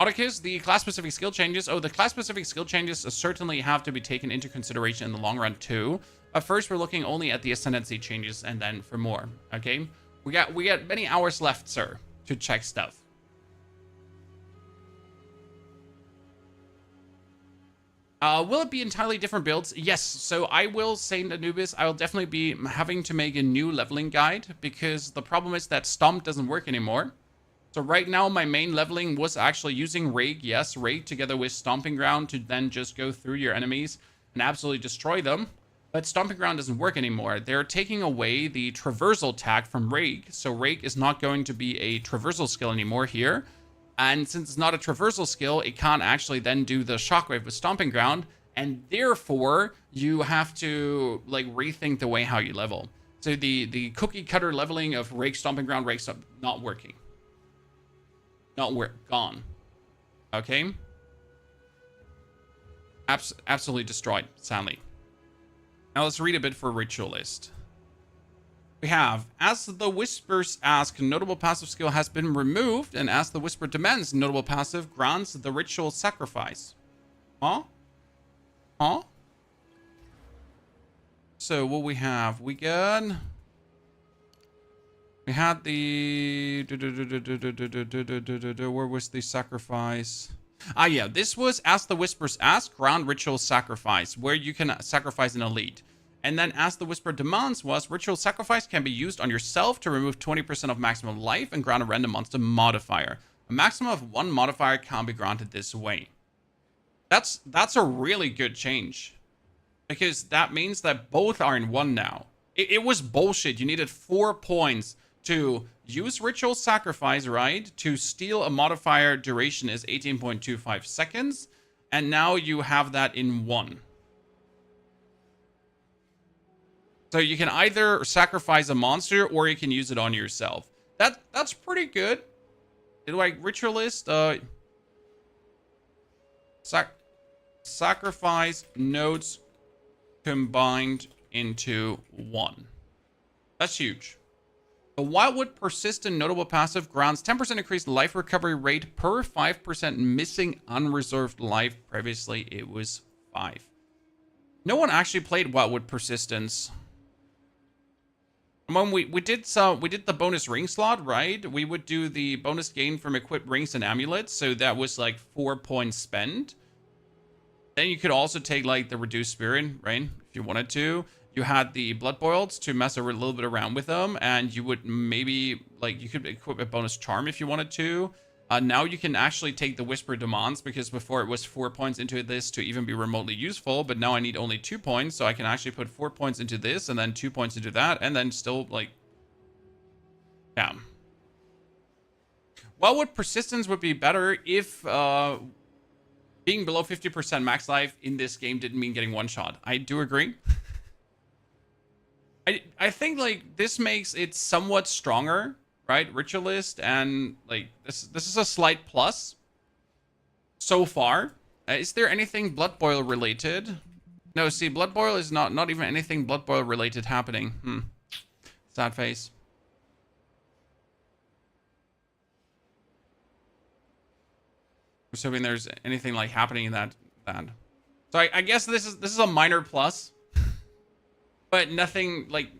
Oticus, the class-specific skill changes. Oh, the class-specific skill changes certainly have to be taken into consideration in the long run, too. But first, we're looking only at the Ascendancy changes, and then for more, okay? We got many hours left, sir, to check stuff. Will it be entirely different builds? Yes, so I will say, Anubis, I will definitely be having to make a new leveling guide, because the problem is that Stomp doesn't work anymore. So right now, my main leveling was actually using Rage. Yes, Rage together with Stomping Ground to then just go through your enemies and absolutely destroy them. But Stomping Ground doesn't work anymore. They're taking away the traversal tag from Rage. So Rage is not going to be a traversal skill anymore here. And since it's not a traversal skill, it can't actually then do the Shockwave with Stomping Ground. And therefore, you have to like rethink the way how you level. So the cookie cutter leveling of Rage, Stomping Ground, Rage, not working. Gone. Okay? Absolutely destroyed, sadly. Now let's read a bit for Ritualist. We have, as the Whispers ask, notable passive skill has been removed, and as the Whisper demands, notable passive grants the ritual sacrifice. Huh? So what we have? We had the... Where was the sacrifice? Ah, yeah. This was, as the Whispers ask, ground ritual sacrifice, where you can sacrifice an elite. And then as the Whisper demands was, Ritual Sacrifice can be used on yourself to remove 20% of maximum life and grant a random monster modifier. A maximum of 1 modifier can be granted this way. That's a really good change. Because that means that both are in 1 now. It was bullshit. You needed 4 points to use Ritual Sacrifice, right? To steal a modifier duration is 18.25 seconds. And now you have that in 1. So you can either sacrifice a monster or you can use it on yourself. That's pretty good. Like Ritualist, sacrifice nodes combined into 1. That's huge. The Wildwood Persistent Notable Passive grants 10% increased life recovery rate per 5% missing unreserved life. Previously, it was 5. No one actually played Wildwood Persistence. When we did the bonus ring slot, right? We would do the bonus gain from equipped rings and amulets, so that was like 4 points spent. Then you could also take like the reduced spirit, right? If you wanted to. You had the blood boils to mess a little bit around with them, and you would maybe like you could equip a bonus charm if you wanted to. Now you can actually take the Whisper Demands, because before it was 4 points into this to even be remotely useful, but now I need only 2 points, so I can actually put 4 points into this and then 2 points into that, and then still like, yeah. Wildwood Persistence would be better if being below 50% max life in this game didn't mean getting one shot. I do agree. I think like this makes it somewhat stronger. Right, Ritualist, and like this is a slight plus so far. Is there anything Blood Boil related? No, see, Blood Boil is not even anything Blood Boil related happening. Sad face. Assuming there's anything like happening in that. So I guess this is a minor plus, but nothing like.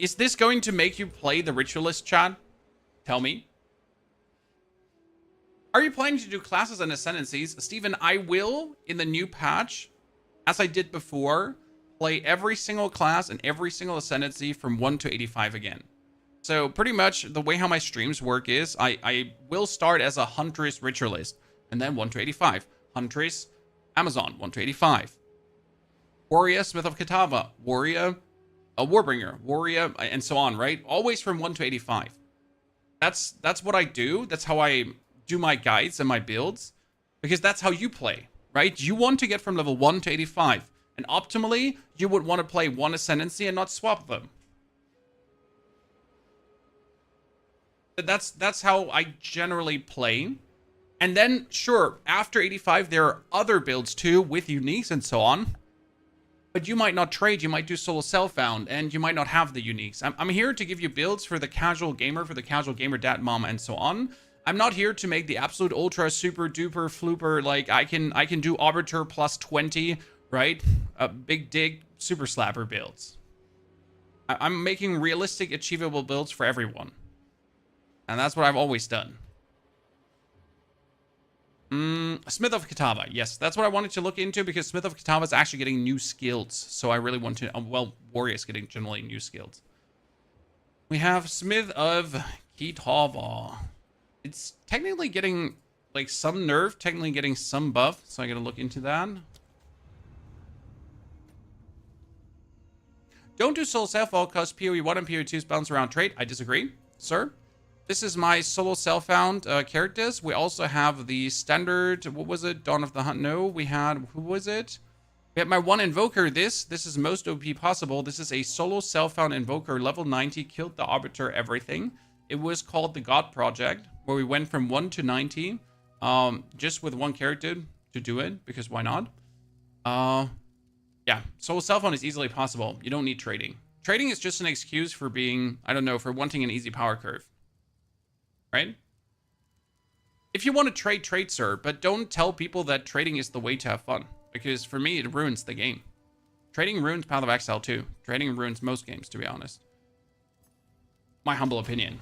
Is this going to make you play the Ritualist, chat? Tell me. Are you planning to do classes and ascendancies? Steven, I will, in the new patch, as I did before, play every single class and every single ascendancy from 1 to 85 again. So pretty much the way how my streams work is I will start as a Huntress Ritualist, and then 1 to 85. Huntress Amazon, 1 to 85. Warrior Smith of Kitava. Warrior Warbringer. Warrior, and so on, right? Always from 1 to 85. That's what I do. That's how I do my guides and my builds, because that's how you play, right? You want to get from level 1 to 85, and optimally you would want to play one ascendancy and not swap them. That's how I generally play. And then sure, after 85 there are other builds too with uniques and so on. But you might not trade, you might do solo self-found, and you might not have the uniques. I'm here to give you builds for the casual gamer, for the casual gamer dad, mom, and so on. I'm not here to make the absolute ultra super duper flooper, like I can do Arbiter plus 20, right? Big dig super slapper builds. I'm making realistic, achievable builds for everyone. And that's what I've always done. Smith of Kitava. Yes, that's what I wanted to look into, because Smith of Kitava is actually getting new skills. So I really want to... well, Warrior is getting generally new skills. We have Smith of Kitava. It's technically getting, like, some nerf. Technically getting some buff. So I gotta look into that. Don't do solo self-found because POE 1 and POE 2's bounce around trait. I disagree, sir. This is my solo self-found characters. We also have the standard, what was it? Dawn of the Hunt. No, we had, who was it? We had my one Invoker. This is most OP possible. This is a solo self-found Invoker, level 90, killed the Arbiter, everything. It was called the God Project, where we went from 1 to 90, just with one character to do it, because why not? Yeah, solo self-found is easily possible. You don't need trading. Trading is just an excuse for being, I don't know, for wanting an easy power curve. Right? If you want to trade, sir, but don't tell people that trading is the way to have fun, because for me, it ruins the game. Trading ruins Path of Exile too. Trading ruins most games, to be honest. My humble opinion.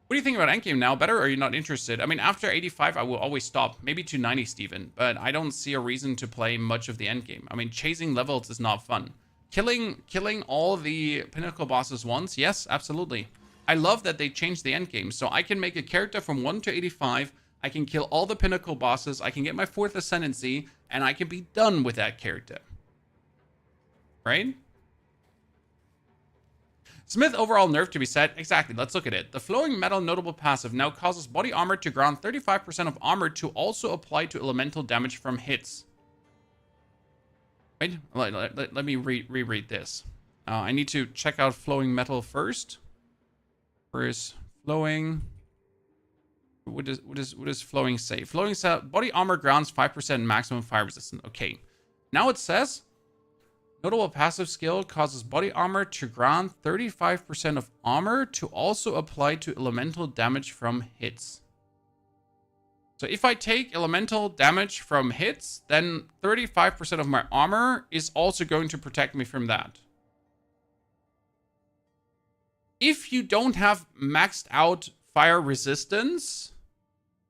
What do you think about endgame now? Better or are you not interested? I mean, after 85, I will always stop. Maybe to 90, Steven. But I don't see a reason to play much of the endgame. I mean, chasing levels is not fun. Killing all the pinnacle bosses once? Yes, absolutely. I love that they changed the endgame. So I can make a character from 1 to 85. I can kill all the pinnacle bosses. I can get my 4th Ascendancy. And I can be done with that character. Right? Smith overall nerf to be set. Exactly, let's look at it. The flowing metal notable passive now causes body armor to grant 35% of armor to also apply to elemental damage from hits. Right? Let me reread this. I need to check out flowing metal first. Where is flowing? What does flowing say? Flowing says body armor grants 5% maximum fire resistance. Okay. Now it says notable passive skill causes body armor to grant 35% of armor to also apply to elemental damage from hits. So if I take elemental damage from hits, then 35% of my armor is also going to protect me from that. If you don't have maxed out fire resistance,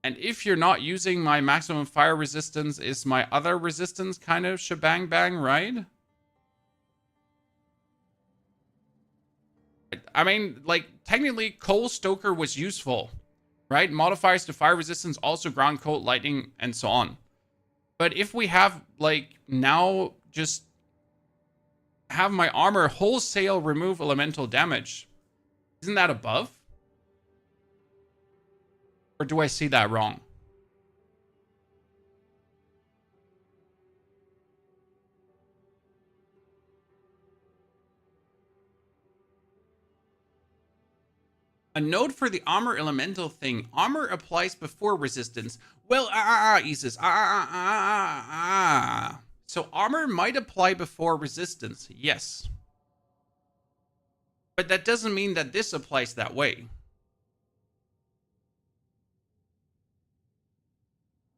and if you're not using my maximum fire resistance is my other resistance kind of shebang bang, right? I mean, like, technically, Coal Stoker was useful, right? Modifiers to fire resistance, also ground, cold, lightning, and so on. But if we have, like, now just have my armor wholesale remove elemental damage, isn't that above? Or do I see that wrong? A note for the armor elemental thing. Armor applies before resistance. Well, Isis. So armor might apply before resistance. Yes. But that doesn't mean that this applies that way.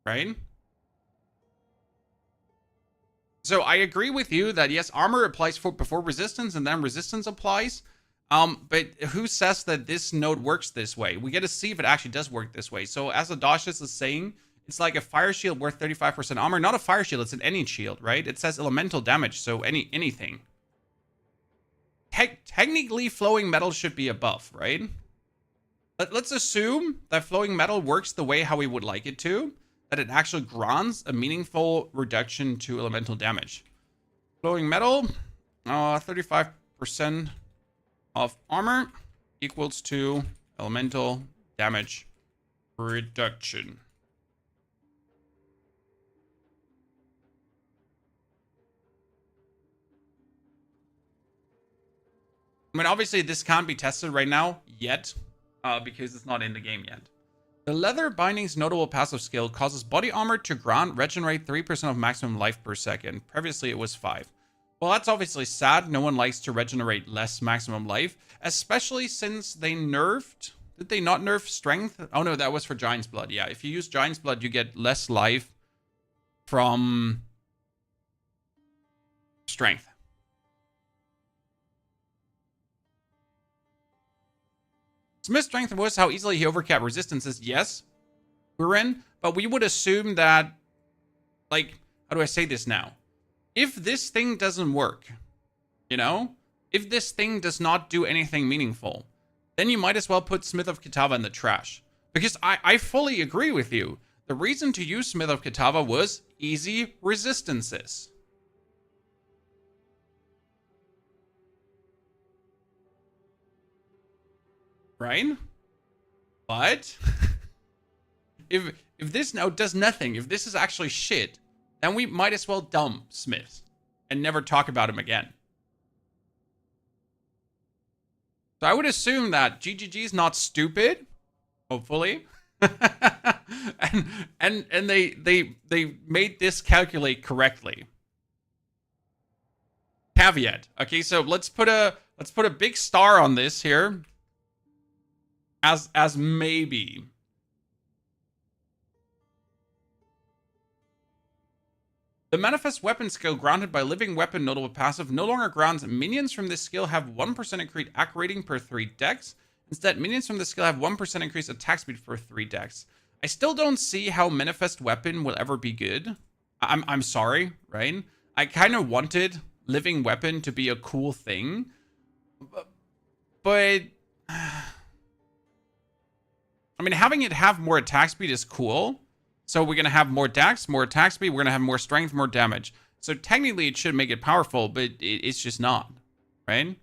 Right? So I agree with you that yes, armor applies before resistance and then resistance applies. But who says that this node works this way? We get to see if it actually does work this way. So as Adashis is saying, it's like a fire shield worth 35% armor. Not a fire shield, it's an any shield, right? It says elemental damage, so anything. Technically, flowing metal should be above, right? Let's assume that flowing metal works the way how we would like it to. That it actually grants a meaningful reduction to elemental damage. Flowing metal, 35% of armor equals to elemental damage reduction. I mean, obviously this can't be tested right now yet, because it's not in the game yet. The leather binding's notable passive skill causes body armor to grant regenerate 3% of maximum life per second. Previously it was 5. Well, that's obviously sad. No one likes to regenerate less maximum life, especially since they nerfed. Did they not nerf strength? Oh no, that was for Giant's Blood. Yeah, if you use Giant's Blood, you get less life from strength. Smith's strength was how easily he overcap resistances. Yes, we're in, but we would assume that, like, how do I say this now? If this thing doesn't work, you know, if this thing does not do anything meaningful, then you might as well put Smith of Kitava in the trash. Because I fully agree with you. The reason to use Smith of Kitava was easy resistances. Right? But if this now does nothing, if this is actually shit, then we might as well dump Smith and never talk about him again. So I would assume that GGG is not stupid, hopefully. and they made this calculate correctly. Caveat. Okay, so let's put a big star on this here. As maybe. The manifest weapon skill granted by living weapon notable passive no longer grants minions from this skill have 1% increased accurating per 3 decks Instead, minions from the skill have 1% increased attack speed for 3 decks. I still don't see how Manifest Weapon will ever be good. I'm sorry, right? I kind of wanted Living Weapon to be a cool thing. But I mean, having it have more attack speed is cool. So we're going to have more dex, more attack speed. We're going to have more strength, more damage. So technically it should make it powerful, but it's just not, right?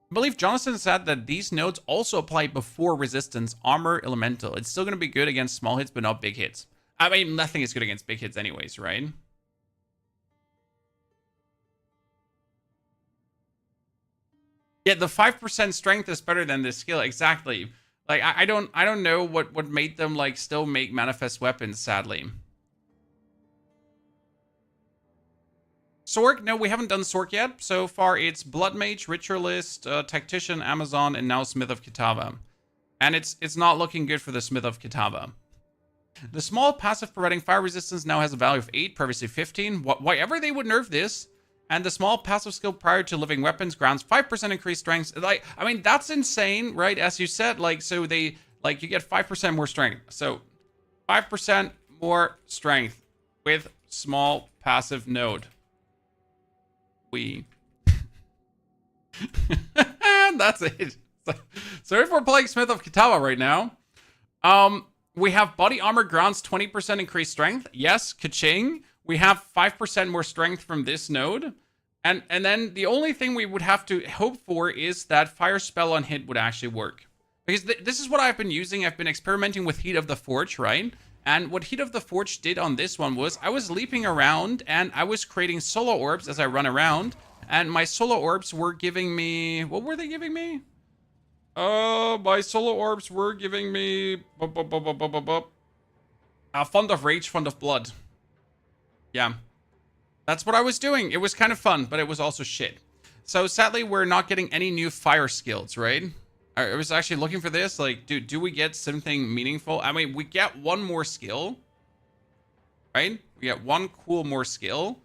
I believe Jonathan said that these nodes also apply before resistance, armor, elemental. It's still going to be good against small hits, but not big hits. I mean, nothing is good against big hits anyways, right? Yeah, the 5% strength is better than this skill. Exactly. Like, I don't know what made them, like, still make Manifest Weapons, sadly. Sork? No, we haven't done Sork yet. So far, it's Blood Mage, Ritualist, Tactician, Amazon, and now Smith of Kitava. And it's not looking good for the Smith of Kitava. The small passive providing fire resistance now has a value of 8, previously 15. Why ever they would nerf this? And the small passive skill prior to living weapons grounds 5% increased strength. Like, I mean, that's insane, right? As you said, like, so they, like, you get 5% more strength. So 5% more strength with small passive node. That's it. So if we're playing Smith of Kitava right now, we have body armor grounds 20% increased strength. Yes, ka-ching. We have 5% more strength from this node. And then the only thing we would have to hope for is that fire spell on hit would actually work. Because this is what I've been using. I've been experimenting with Heat of the Forge, right? And what Heat of the Forge did on this one was I was leaping around and I was creating solo orbs as I run around. And my solo orbs were giving me... What were they giving me? My solo orbs were giving me... Font of Rage, Font of Blood. Yeah. That's what I was doing. It was kind of fun, but it was also shit. So sadly, we're not getting any new fire skills, right? I was actually looking for this. Like, do we get something meaningful? I mean, we get one more skill, right? We get one cool more skill.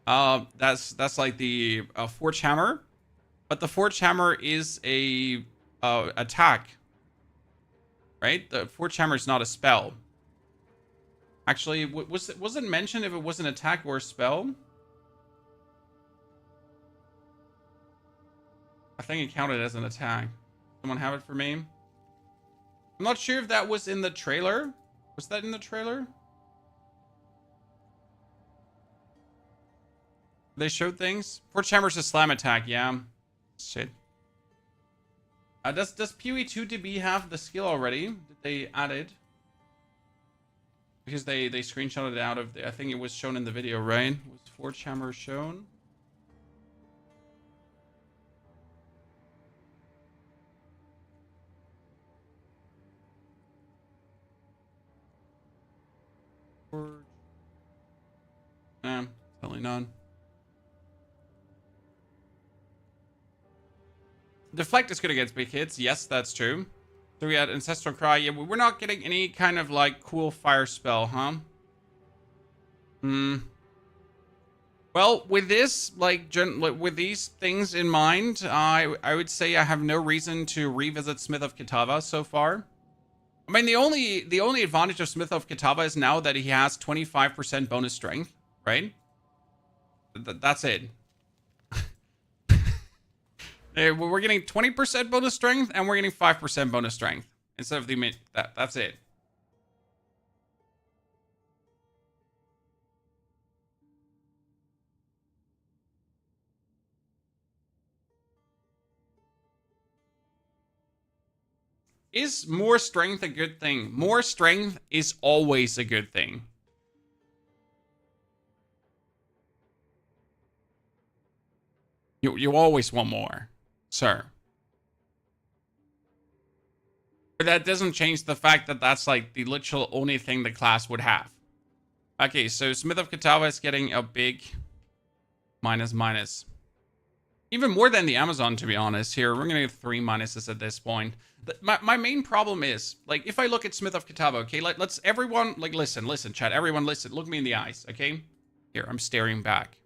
That's like the Forge Hammer, but the Forge Hammer is a attack, right? The Forge Hammer is not a spell. Actually, was it mentioned if it was an attack or a spell? I think it counted as an attack. Someone have it for me? I'm not sure if that was in the trailer. Was that in the trailer? They showed things. Forge Hammer's a slam attack, yeah. Shit. Does POE 2DB have the skill already? Did they add it? Because they screenshotted it out of the, I think it was shown in the video, right? Was Forge Hammer shown? Totally none. Deflect is good against big hits. Yes, that's true. So we had Ancestral Cry. Yeah, we're not getting any kind of like cool fire spell, huh? Well, with this, like, with these things in mind, I would say I have no reason to revisit Smith of Kitava so far. I mean, the only advantage of Smith of Kitava is now that he has 25% bonus strength, right? That's it. We're getting 20% bonus strength, and we're getting 5% bonus strength instead of the that's it. Is more strength a good thing? More strength is always a good thing. You always want more, sir. But that doesn't change the fact that that's like the literal only thing the class would have. Okay, so Smith of Kitava is getting a big minus. Even more than the Amazon, to be honest. Here, we're gonna get 3 minuses at this point. My main problem is, like, if I look at Smith of Kitava, okay, let's everyone, like, listen, chat, everyone listen, look me in the eyes, okay? Here, I'm staring back.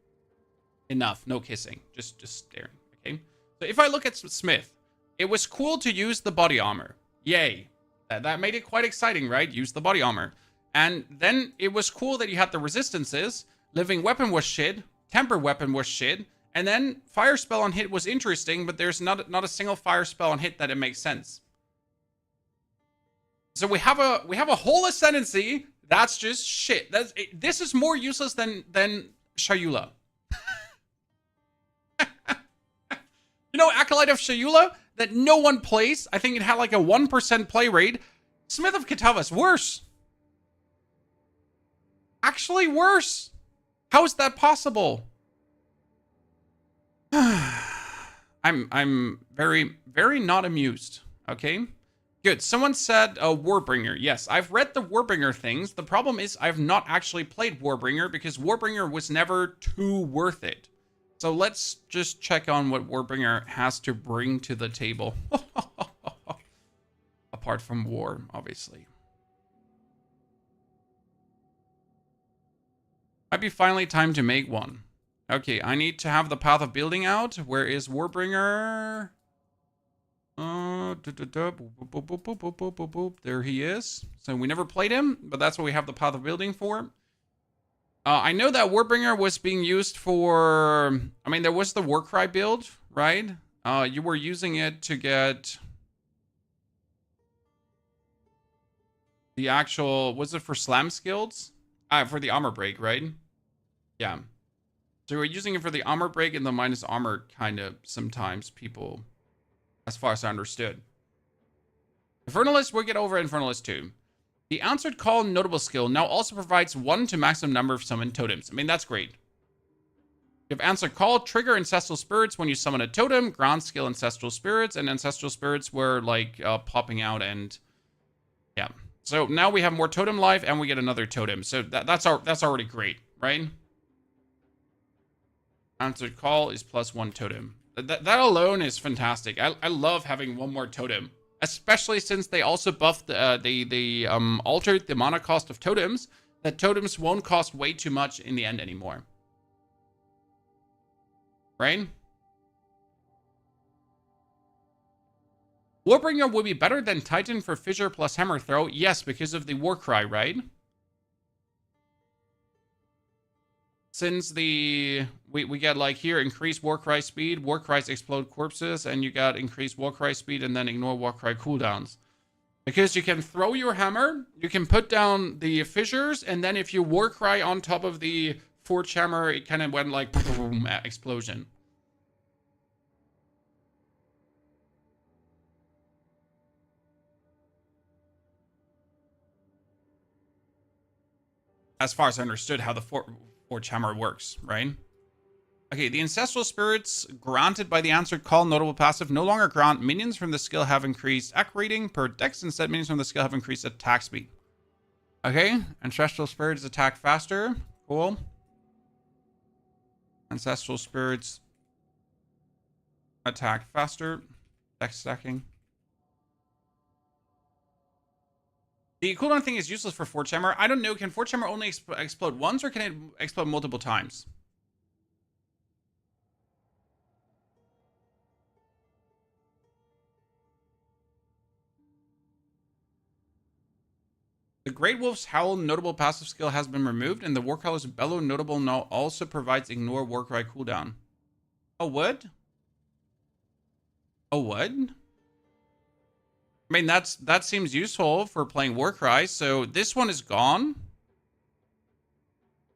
Enough, no kissing, just staring, okay? So if I look at Smith, it was cool to use the body armor. Yay. That made it quite exciting, right? Use the body armor. And then it was cool that you had the resistances. Living weapon was shit. Temper weapon was shit. And then fire spell on hit was interesting, but there's not a single fire spell on hit that it makes sense. So we have a whole Ascendancy that's just shit. This is more useless than Chayula. You know, Acolyte of Chayula that no one plays. I think it had like a 1% play rate. Smith of Kitava is worse. Actually worse. How is that possible? I'm very, very not amused. Okay. Good. Someone said Warbringer. Yes, I've read the Warbringer things. The problem is I've not actually played Warbringer because Warbringer was never too worth it. So let's just check on what Warbringer has to bring to the table. Apart from war, obviously. Might be finally time to make one. Okay, I need to have the path of building out. Where is Warbringer? There he is. So we never played him, but that's what we have the path of building for. I know that Warbringer was being used for... I mean, there was the Warcry build, right? You were using it to get... the actual... Was it for slam skills? For the armor break, right? Yeah. So we're using it for the armor break and the minus armor kind of sometimes people... As far as I understood. Infernalist, we'll get over Infernalist too. The Answered Call notable skill now also provides 1 to maximum number of summoned totems. I mean, that's great. You have Answered Call, trigger Ancestral Spirits when you summon a totem, ground skill Ancestral Spirits, and Ancestral Spirits were like popping out and... Yeah. So now we have more totem life and we get another totem. So that's already great, right? Answered Call is +1 totem. That alone is fantastic. I love having one more totem, especially since they also buffed the altered the mana cost of totems. That totems won't cost way too much in the end anymore, right? Warbringer will be better than Titan for Fissure plus Hammer Throw. Yes, because of the Warcry, right? Since we get like here increased Warcry speed, Warcries explode corpses, and you got increased Warcry speed and then ignore Warcry cooldowns. Because you can throw your hammer, you can put down the fissures, and then if you Warcry on top of the Forge Hammer, it kind of went like boom, explosion. As far as I understood how the Forge Hammer works, right? Okay, the Ancestral Spirits granted by the Answered Call notable passive no longer grant minions from the skill have increased AC rating per dex. Instead, minions from the skill have increased attack speed. Okay, Ancestral Spirits attack faster. Cool. Ancestral Spirits attack faster. Dex stacking. The cooldown thing is useless for Forge Hammer. I don't know. Can Forge Hammer only explode once, or can it explode multiple times? The Great Wolf's Howl notable passive skill has been removed, and the Warcrawler's Bellow notable now also provides ignore Warcry cooldown. Oh, what? Oh, what? I mean, that seems useful for playing Warcry. So this one is gone,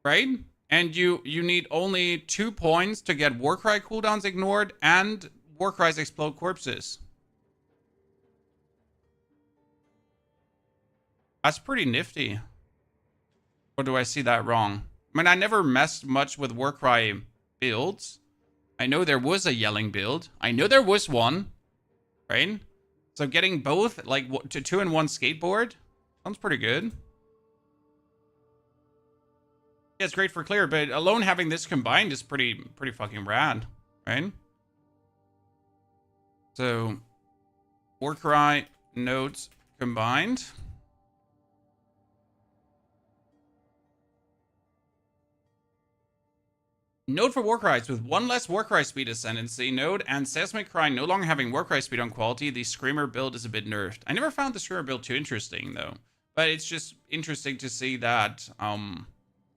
right? And you need only 2 points to get Warcry cooldowns ignored and Warcries explode corpses. That's pretty nifty. Or do I see that wrong? I mean, I never messed much with Warcry builds. I know there was a yelling build. I know there was one, right? So getting both, like, to 2-in-1 skateboard sounds pretty good. Yeah, it's great for clear, but alone having this combined is pretty fucking rad, right? So, Warcry nodes combined. Node for Warcries with one less Warcry speed Ascendancy node and Seismic Cry no longer having Warcry speed on quality. The Screamer build is a bit nerfed. I never found the Screamer build too interesting though, but it's just interesting to see that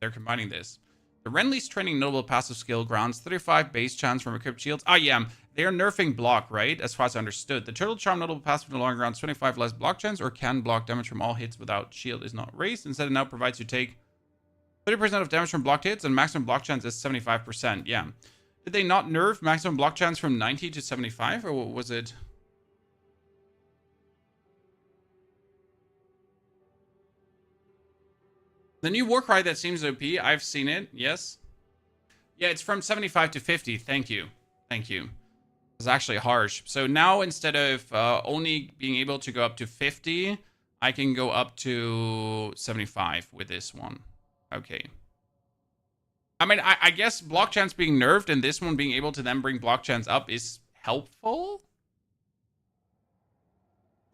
they're combining this. The Renly's training notable passive skill grounds 35 base chance from equipped shields. Ah, yeah, they are nerfing block, right? As far as I understood. The Turtle Charm notable passive no longer grounds 25 less block chance or can block damage from all hits without shield is not raised. Instead, it now provides you take 30% of damage from blocked hits and maximum block chance is 75%. Yeah. Did they not nerf maximum block chance from 90 to 75 or what was it? The new Warcry that seems OP, I've seen it, yes. Yeah, it's from 75 to 50. Thank you. Thank you. It's actually harsh. So now instead of only being able to go up to 50, I can go up to 75 with this one. Okay. I mean, I guess block chance being nerfed and this one being able to then bring block chance up is helpful.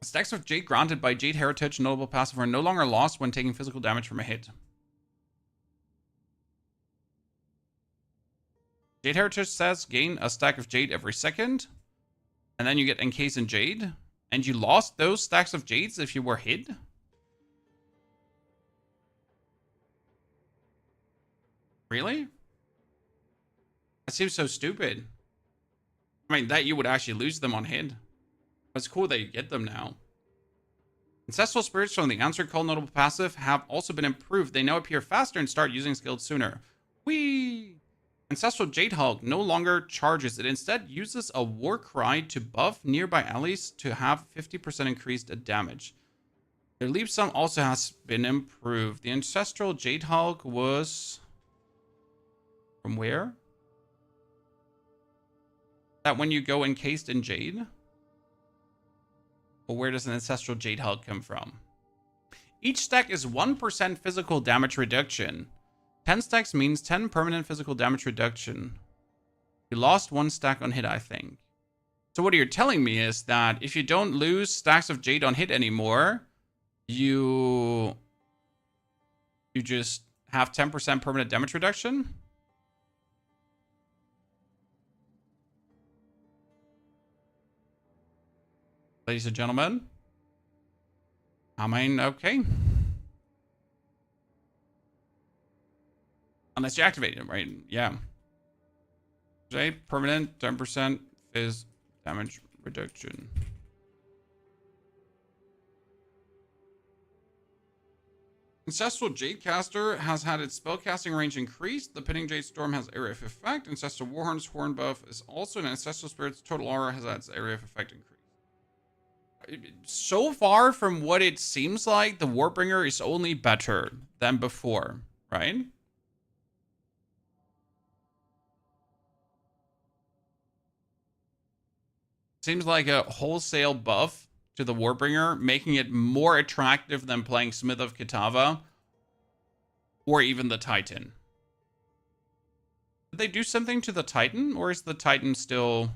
Stacks of Jade granted by Jade Heritage notable passive are no longer lost when taking physical damage from a hit. Jade Heritage says gain a stack of Jade every second. And then you get Encased in Jade. And you lost those stacks of Jades if you were hit. Really? That seems so stupid. I mean, that you would actually lose them on hit. But it's cool that you get them now. Ancestral spirits from the Answer Call notable passive have also been improved. They now appear faster and start using skills sooner. Whee! Ancestral Jade Hulk no longer charges. It instead uses a war cry to buff nearby allies to have 50% increased damage. Their leap sum also has been improved. The Ancestral Jade Hulk was... from where? That when you go encased in Jade? Or where does an Ancestral Jade Hulk come from? Each stack is 1% physical damage reduction. 10 stacks means 10 permanent physical damage reduction. You lost one stack on hit, I think. So what you're telling me is that if you don't lose stacks of Jade on hit anymore, you just have 10% permanent damage reduction? Ladies and gentlemen. I mean, okay. Unless you activate it, right? Yeah. Okay, permanent 10% is damage reduction. Ancestral Jadecaster has had its spellcasting range increased. The Pinning Jade Storm has area of effect. Ancestral Warhorn's Horn buff is also an Ancestral Spirit's total aura has had its area of effect increased. So far from what it seems like, the Warbringer is only better than before, right? Seems like a wholesale buff to the Warbringer, making it more attractive than playing Smith of Kitava or even the Titan. Did they do something to the Titan, or is the Titan still...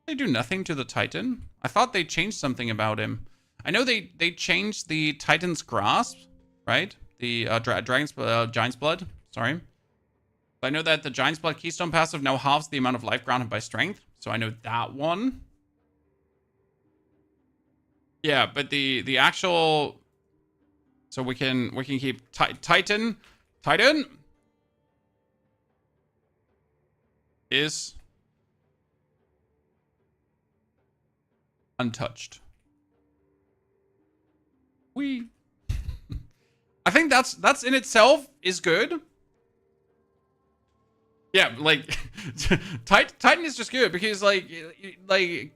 They do nothing to the Titan? I thought they changed something about him. I know they changed the Titan's Grasp, right? The Giant's Blood, sorry. I know that the Giant's Blood Keystone passive now halves the amount of life granted by strength. So I know that one. Yeah, but the actual... So we can keep Titan is untouched. I think that's in itself is good. Yeah, like Titan is just good because like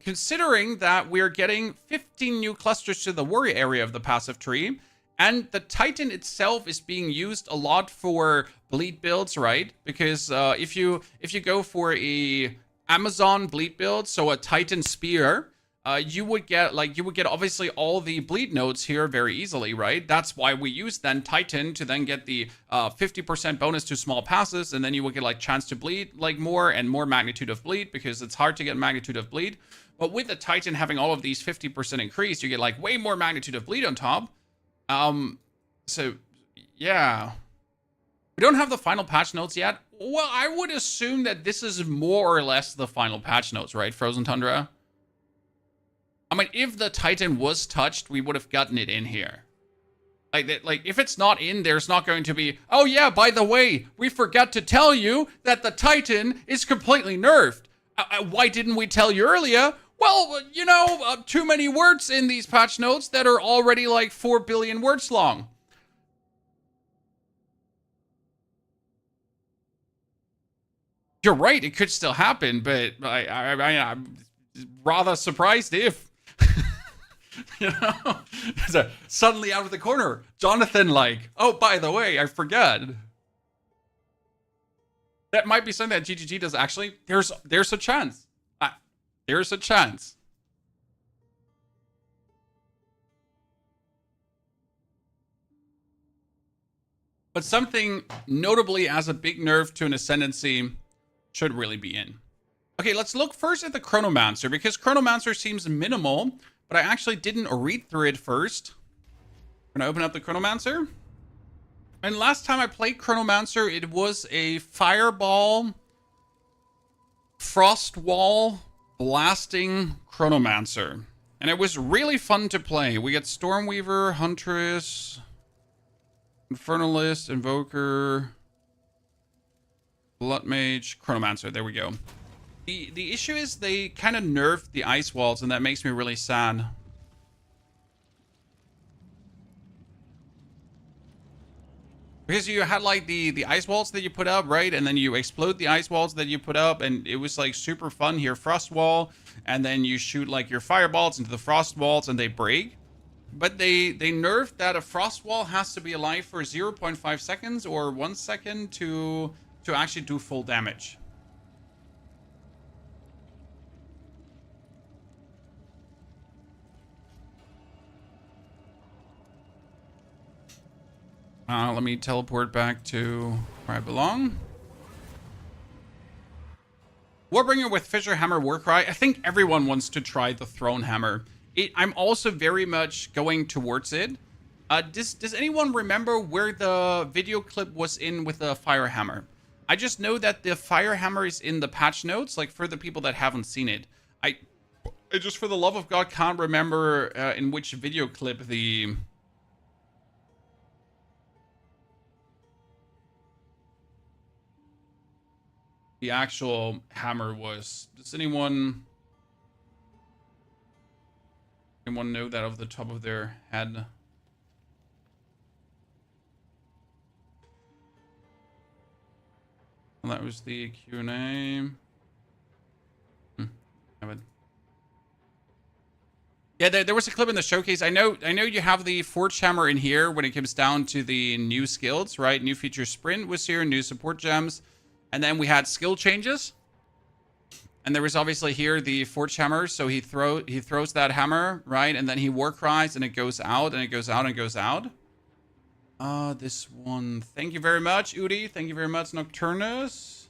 considering that we're getting 15 new clusters to the warrior area of the passive tree, and the Titan itself is being used a lot for bleed builds, right? Because if you go for a Amazon bleed build, so a Titan spear, you would get obviously all the bleed nodes here very easily, right? That's why we use then Titan to then get the 50% bonus to small passes, and then you would get like chance to bleed like more and more magnitude of bleed, because it's hard to get magnitude of bleed. But with the Titan having all of these 50% increase, you get like way more magnitude of bleed on top. So yeah. We don't have the final patch notes yet. Well, I would assume that this is more or less the final patch notes, right, Frozen Tundra? I mean, if the Titan was touched, we would have gotten it in here. Like, if it's not in, there's not going to be, oh yeah, by the way, we forgot to tell you that the Titan is completely nerfed. Why didn't we tell you earlier? Well, you know, too many words in these patch notes that are already like 4 billion words long. You're right, it could still happen, but I'm rather surprised if. You know? So suddenly out of the corner, Jonathan like, oh, by the way, I forgot. That might be something that GGG does actually. There's a chance. There's a chance. But something notably as a big nerf to an Ascendancy should really be in. Okay, let's look first at the Chronommancer, because Chronommancer seems minimal, but I actually didn't read through it first. I'm gonna open up the Chronommancer. And last time I played Chronommancer, it was a Fireball, Frost Wall, blasting Chronommancer. And it was really fun to play. We get Stormweaver, Huntress, Infernalist, Invoker, Blood Mage, Chronommancer. There we go. The issue is they kind of nerfed the ice walls, and that makes me really sad. Because you had like the ice walls that you put up, right? And then you explode the ice walls that you put up, and it was like super fun here. Frost wall, and then you shoot like your fireballs into the frost walls and they break. But they nerfed that a frost wall has to be alive for 0.5 seconds or 1 second to actually do full damage. Let me teleport back to where I belong. Warbringer with Fissure Hammer Warcry. I think everyone wants to try the Throne Hammer. I'm also very much going towards it. Does anyone remember where the video clip was in with the Fire Hammer? I just know that the Fire Hammer is in the patch notes, like for the people that haven't seen it. I just, for the love of God, can't remember in which video clip the actual hammer was. Does anyone know that off the top of their head? Well, that was the Q&A. Yeah, there was a clip in the showcase. I know you have the Forge Hammer in here when it comes down to the new skills, right? New feature Sprint was here, new support gems. And then we had skill changes. And there was obviously here the Forge Hammer. So he throws that hammer, right? And then he war cries and it goes out and it goes out and goes out. This one. Thank you very much, Udi. Thank you very much, Nocturnus.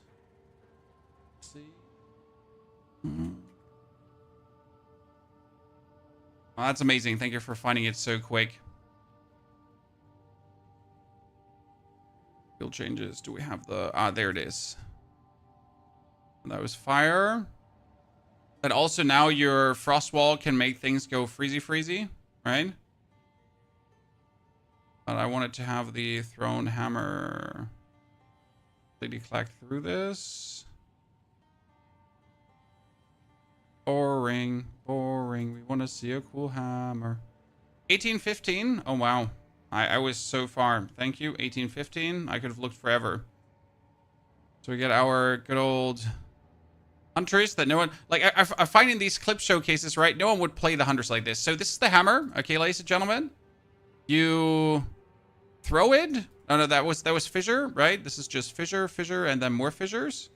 Let's see. Oh, that's amazing. Thank you for finding it so quick. Skill changes. Do we have the... there it is. And that was fire. And also now your Frost Wall can make things go freezy, right? But I wanted to have the Throne Hammer completely clack through this. Boring. We want to see a cool hammer. 1815. Oh, wow. I was so far. Thank you. 1815. I could have looked forever. So we get our good old Huntress that no one... Like, I find in these clip showcases, right? No one would play the Huntress like this. So this is the hammer. Okay, ladies and gentlemen. You throw it. Oh, no, that was fissure, right? This is just fissure, and then more fissures.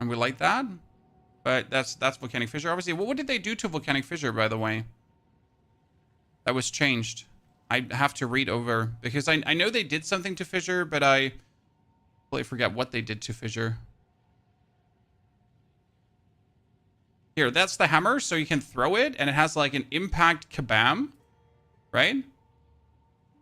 And we like that. But that's Volcanic Fissure. Obviously, what did they do to Volcanic Fissure, by the way? That was changed. I have to read over. Because I know they did something to Fissure, but I completely forget what they did to Fissure. Here, that's the hammer, so you can throw it, and it has like an impact kabam, right?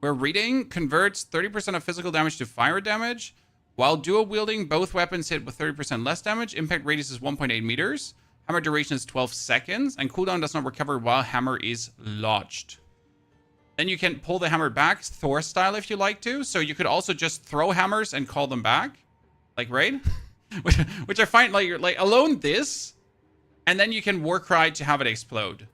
Where reading converts 30% of physical damage to fire damage. While dual wielding, both weapons hit with 30% less damage. Impact radius is 1.8 meters. Hammer duration is 12 seconds, and cooldown does not recover while hammer is lodged. Then you can pull the hammer back, Thor style, if you like to. So you could also just throw hammers and call them back, like, right? which I find like alone this. And then you can Warcry to have it explode.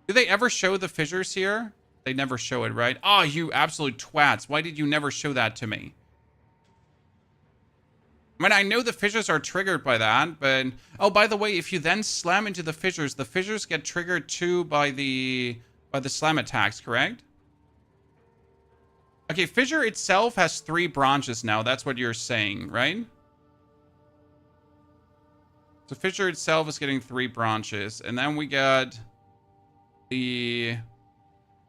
Do they ever show the fissures here? They never show it, right? Oh, you absolute twats. Why did you never show that to me? I mean, I know the fissures are triggered by that, but... Oh, by the way, if you then slam into the fissures get triggered too by the slam attacks, correct? Okay, fissure itself has 3 branches now. That's what you're saying, right? So fissure itself is getting 3 branches. And then we got the...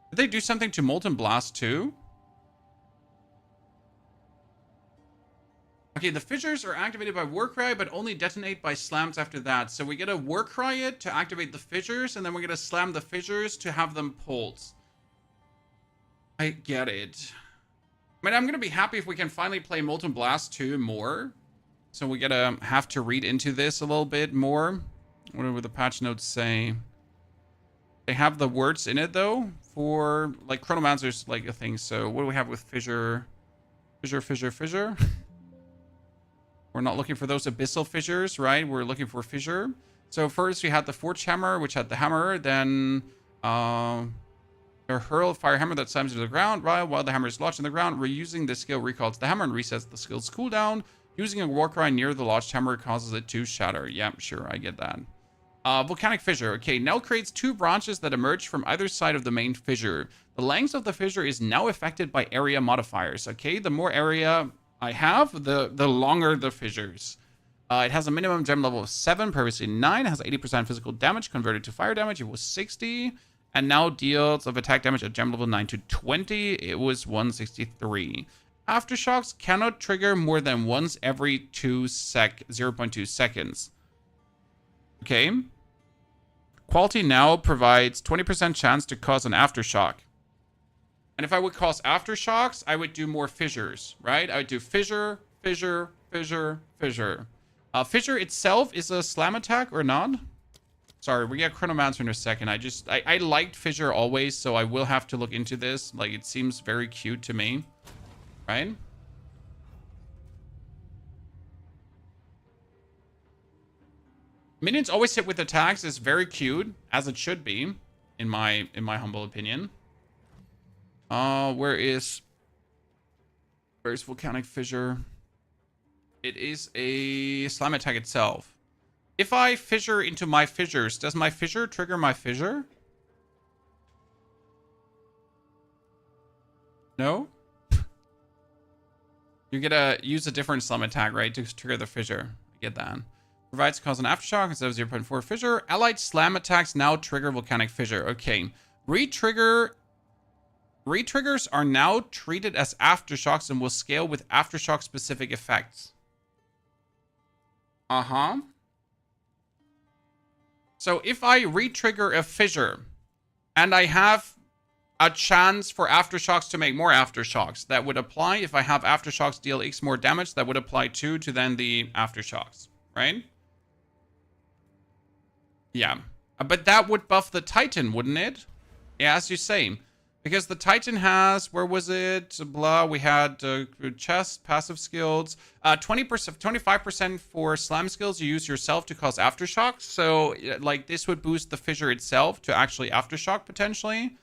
Did they do something to Molten Blast too? Okay, the fissures are activated by Warcry, but only detonate by slams after that. So we get a Warcry it to activate the fissures, and then we're going to slam the fissures to have them pulse. I get it. I mean, I'm going to be happy if we can finally play Molten Blast 2 more. So we gotta have to read into this a little bit more. What do the patch notes say? They have the words in it though for like Chronommancer's like a thing. So what do we have with fissure? Fissure. We're not looking for those abyssal fissures, right? We're looking for fissure. So first we had the Forge Hammer, which had the hammer. Then a hurl fire hammer that slams into the ground. Right while the hammer is lodged in the ground, reusing the skill recalls the hammer and resets the skill's cooldown. Using a Warcry near the lodged hammer causes it to shatter. Yeah, sure, I get that. Volcanic Fissure. Okay, now creates 2 branches that emerge from either side of the main fissure. The length of the fissure is now affected by area modifiers. Okay, the more area I have, the longer the fissures. It has a minimum gem level of 7, previously 9. It has 80% physical damage converted to fire damage. It was 60. And now deals of attack damage at gem level 9 to 20. It was 163. Aftershocks cannot trigger more than once every 0.2 seconds. Okay. Quality now provides 20% chance to cause an aftershock. And if I would cause aftershocks, I would do more fissures, right? I would do fissure. Fissure itself is a slam attack or not? Sorry, we get Chronomancer in a second. I liked fissure always, so I will have to look into this. Like, it seems very cute to me. Right? Minions always hit with attacks is very cute, as it should be, in my humble opinion. Where's Volcanic Fissure? It is a slam attack itself. If I fissure into my fissures, does my fissure trigger my fissure? No? You get to use a different slam attack, right, to trigger the fissure. I get that. Provides cause an aftershock instead of 0.4 fissure. Allied slam attacks now trigger Volcanic Fissure. Okay. Retriggers are now treated as aftershocks and will scale with aftershock specific effects. Uh-huh. So if I retrigger a fissure and I have a chance for aftershocks to make more aftershocks, that would apply. If I have aftershocks deal X more damage, that would apply to then the aftershocks, right? Yeah. But that would buff the Titan, wouldn't it? Yeah, as you say. Because the Titan has, where was it? Blah, we had chest, passive skills. 20%, 25% for slam skills you use yourself to cause aftershocks. So, like, this would boost the fissure itself to actually aftershock, potentially.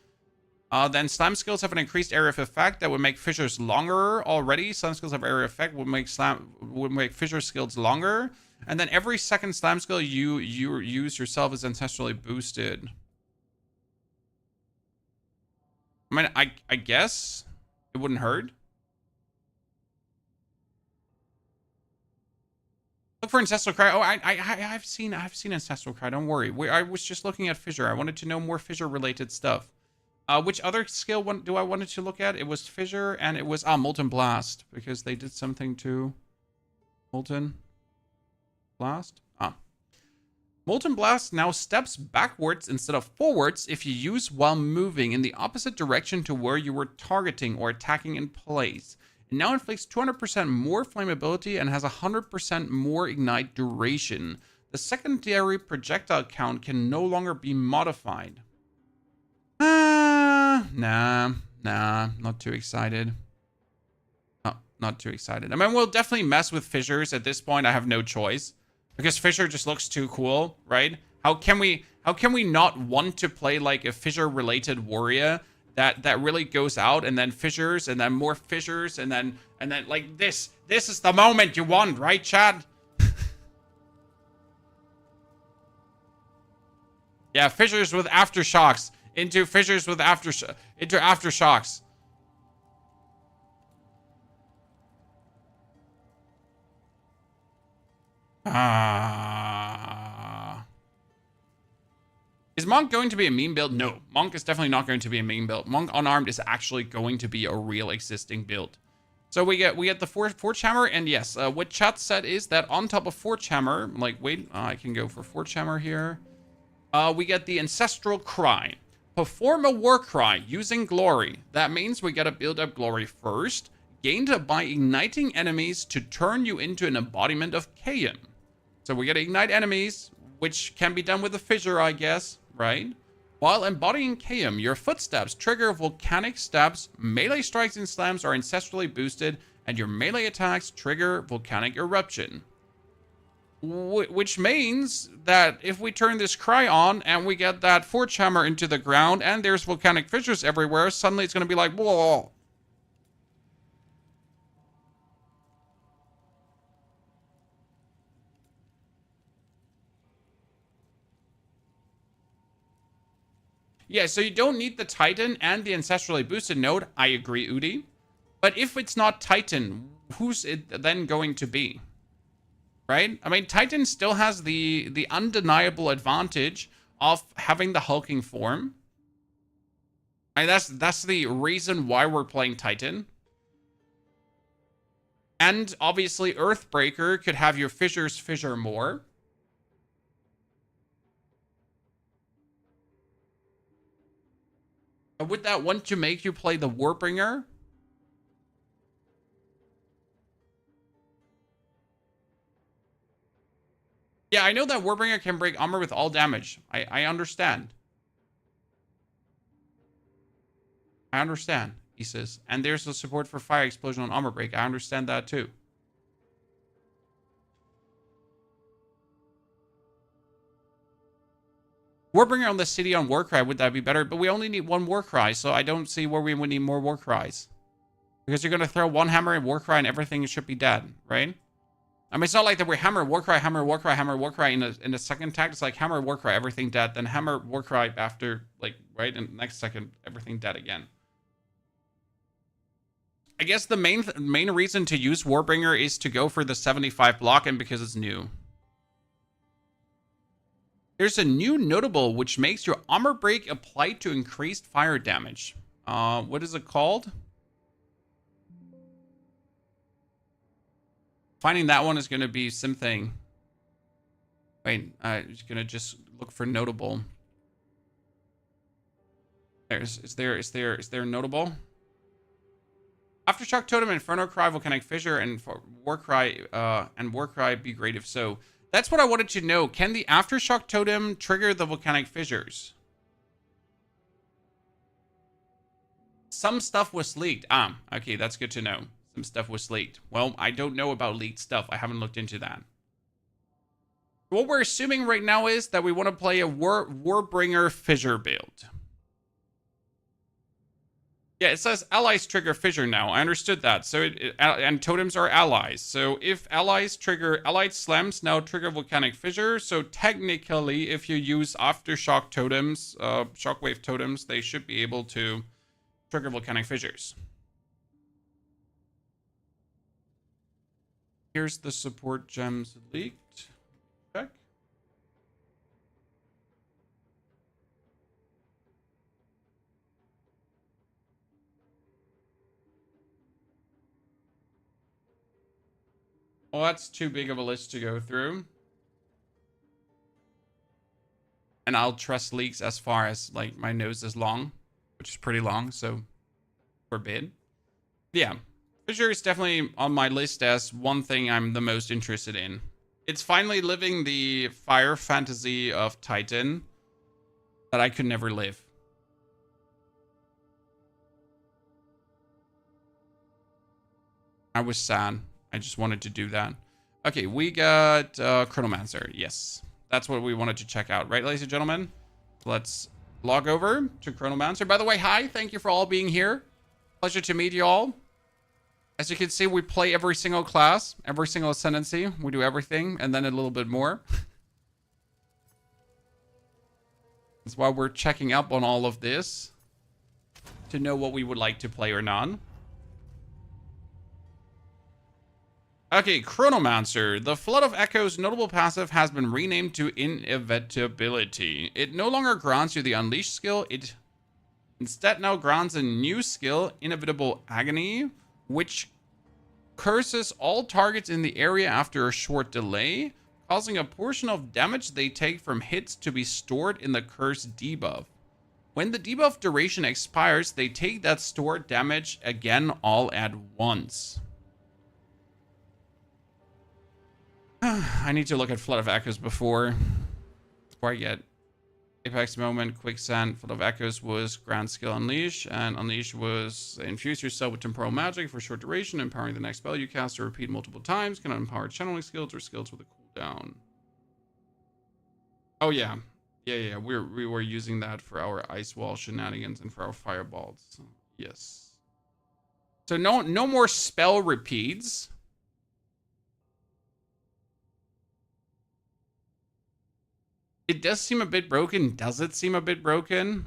Then slam skills have an increased area of effect that would make fissures longer already. Slam skills have area of effect would make fissure skills longer. And then every second slam skill you use yourself is ancestrally boosted. I mean, I guess it wouldn't hurt. Look for Ancestral Cry. Oh, I've seen Ancestral Cry. Don't worry. I was just looking at Fissure. I wanted to know more Fissure-related stuff. Which other skill do I wanted to look at? It was Fissure, and it was Molten Blast, because they did something to Molten Blast. Molten Blast now steps backwards instead of forwards if you use while moving in the opposite direction to where you were targeting or attacking in place. It now inflicts 200% more flammability and has 100% more ignite duration. The secondary projectile count can no longer be modified. Nah, not too excited. Not too excited. I mean, we'll definitely mess with fissures. At this point, I have no choice. Because Fissure just looks too cool, right? How can we not want to play like a Fissure-related warrior that really goes out and then fissures and then more fissures and then like this is the moment you want, right, Chad? Yeah, fissures with aftershocks into fissures with aftershocks. Is Monk going to be a meme build? No, Monk is definitely not going to be a meme build. Monk Unarmed is actually going to be a real existing build. So we get the Forge Hammer, and yes, what chat said is that on top of Forge Hammer, like wait, I can go for Forge Hammer here. We get the Ancestral Cry. Perform a war cry using glory. That means we gotta build up glory first, gained by igniting enemies to turn you into an embodiment of Kayan. So we gotta ignite enemies, which can be done with a fissure, I guess, right? While embodying Kayan, your footsteps trigger volcanic steps, melee strikes and slams are ancestrally boosted, and your melee attacks trigger volcanic eruption. Which means that if we turn this cry on and we get that Forge Hammer into the ground and there's volcanic fissures everywhere, suddenly it's gonna be like, whoa. Yeah, so you don't need the Titan and the ancestrally boosted node. I agree, Udi. But if it's not Titan, who's it then going to be? Right? I mean, Titan still has the undeniable advantage of having the hulking form. I mean, that's the reason why we're playing Titan. And obviously, Earthbreaker could have your fissures fissure more. Would that want to make you play the Warbringer? Yeah, I know that Warbringer can break armor with all damage. I understand. I understand, he says. And there's the support for fire explosion on armor break. I understand that too. Warbringer on the city on Warcry, would that be better? But we only need one Warcry, so I don't see where we would need more Warcries. Because you're going to throw one hammer in Warcry and everything should be dead, right? I mean, it's not like that we hammer Warcry, hammer Warcry, hammer Warcry in the second tag. It's like hammer Warcry, everything dead. Then hammer Warcry after, like, right? And next second, everything dead again. I guess the main reason to use Warbringer is to go for the 75 block and because it's new. There's a new notable which makes your armor break apply to increased fire damage. What is it called? Finding that one is going to be something. Wait, I'm just going to just look for notable. Is there notable? Aftershock Totem, Inferno Cry, Volcanic Fissure, and Warcry be great if so. That's what I wanted to know. Can the Aftershock Totem trigger the Volcanic Fissures? Some stuff was leaked. Okay, that's good to know. Some stuff was leaked. Well, I don't know about leaked stuff. I haven't looked into that. What we're assuming right now is that we want to play a Warbringer Fissure build. Yeah, it says allies trigger fissure now. I understood that. So and totems are allies. So if allies trigger allied slams now trigger volcanic fissure. So technically, if you use aftershock totems, shockwave totems, they should be able to trigger volcanic fissures. Here's the support gems leaked. Check. Well, that's too big of a list to go through. And I'll trust leaks as far as, like, my nose is long, which is pretty long, so forbid. Yeah, fissure is definitely on my list as one thing I'm the most interested in. It's finally living the fire fantasy of Titan that I could never live. I was sad. I just wanted to do that. Okay, we got Chronommancer. Yes, that's what we wanted to check out, right, ladies and gentlemen? Let's log over to Chronommancer. By the way, hi, thank you for all being here. Pleasure to meet you all. As you can see, we play every single class, every single Ascendancy. We do everything, and then a little bit more. That's why we're checking up on all of this, to know what we would like to play or not. Okay, Chronomancer. The Flood of Echoes notable passive has been renamed to Inevitability. It no longer grants you the Unleash skill. It instead now grants a new skill, Inevitable Agony, which curses all targets in the area after a short delay, causing a portion of damage they take from hits to be stored in the curse debuff. When the debuff duration expires, they take that stored damage again all at once. I need to look at Flood of Echoes before I get Apex Moment. Quicksand, Flood of Echoes was Grand Skill Unleash, and Unleash was infuse yourself with temporal magic for short duration, empowering the next spell you cast to repeat multiple times. Can empower channeling skills or skills with a cooldown. Oh yeah, yeah. We were using that for our ice wall shenanigans and for our fireballs. Yes. So no more spell repeats. It does seem a bit broken. Does it seem a bit broken?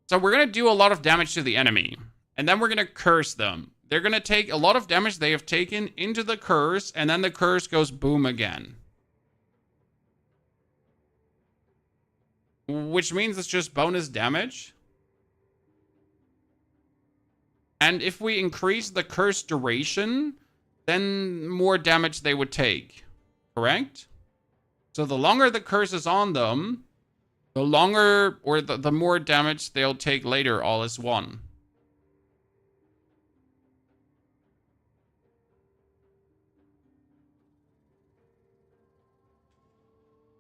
So we're going to do a lot of damage to the enemy. And then we're going to curse them. They're going to take a lot of damage they have taken into the curse. And then the curse goes boom again. Which means it's just bonus damage. And if we increase the curse duration, then more damage they would take. Correct? So the longer the curse is on them, the longer or the more damage they'll take later, all is one.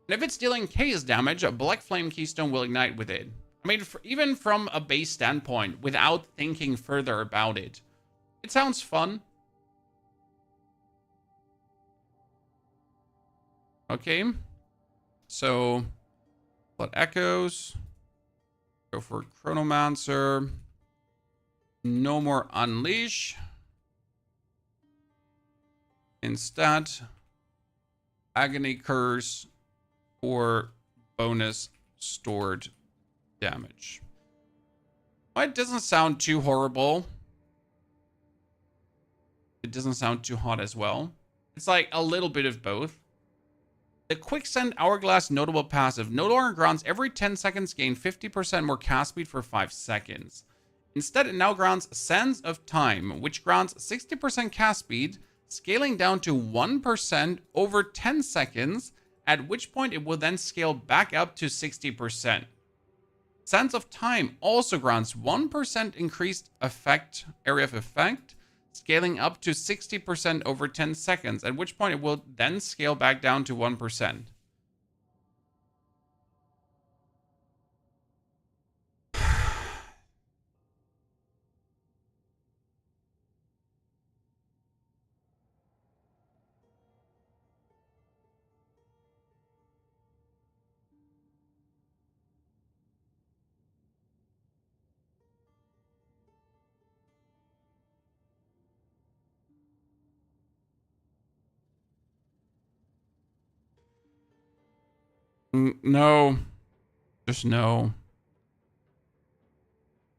And if it's dealing chaos damage, a Black Flame Keystone will ignite with it. I mean, even from a base standpoint, without thinking further about it, it sounds fun. Okay. So, Blood Echoes. Go for Chronomancer. No more Unleash. Instead, Agony Curse or bonus stored damage. Well, it doesn't sound too horrible. It doesn't sound too hot as well. It's like a little bit of both. The Quicksand Hourglass notable passive no longer grants every 10 seconds gain 50% more cast speed for 5 seconds. Instead, it now grants Sands of Time, which grants 60% cast speed, scaling down to 1% over 10 seconds, at which point it will then scale back up to 60%. Sands of Time also grants 1% increased area of effect, scaling up to 60% over 10 seconds, at which point it will then scale back down to 1%. No. Just no.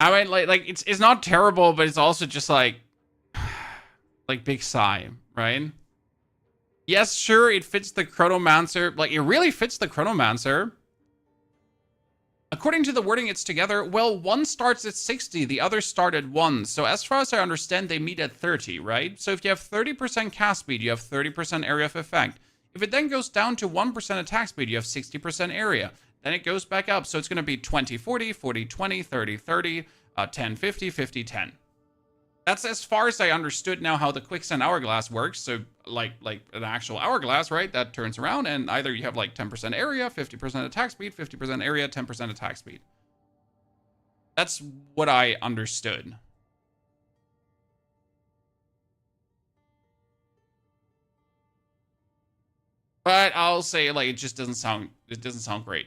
I mean, like it's not terrible, but it's also just like big sigh, right? Yes, sure, it fits the Chronommancer. Like, it really fits the Chronommancer. According to the wording it's together, well, one starts at 60, the other start at 1. So as far as I understand, they meet at 30, right? So if you have 30% cast speed, you have 30% area of effect. If it then goes down to 1% attack speed, you have 60% area. Then it goes back up, so it's going to be 20-40, 40-20, 30-30, 10-50, 50-10. That's as far as I understood now how the Quicksand Hourglass works. So like an actual hourglass, right? That turns around and either you have like 10% area, 50% attack speed, 50% area, 10% attack speed. That's what I understood. But I'll say, like, it just doesn't sound great.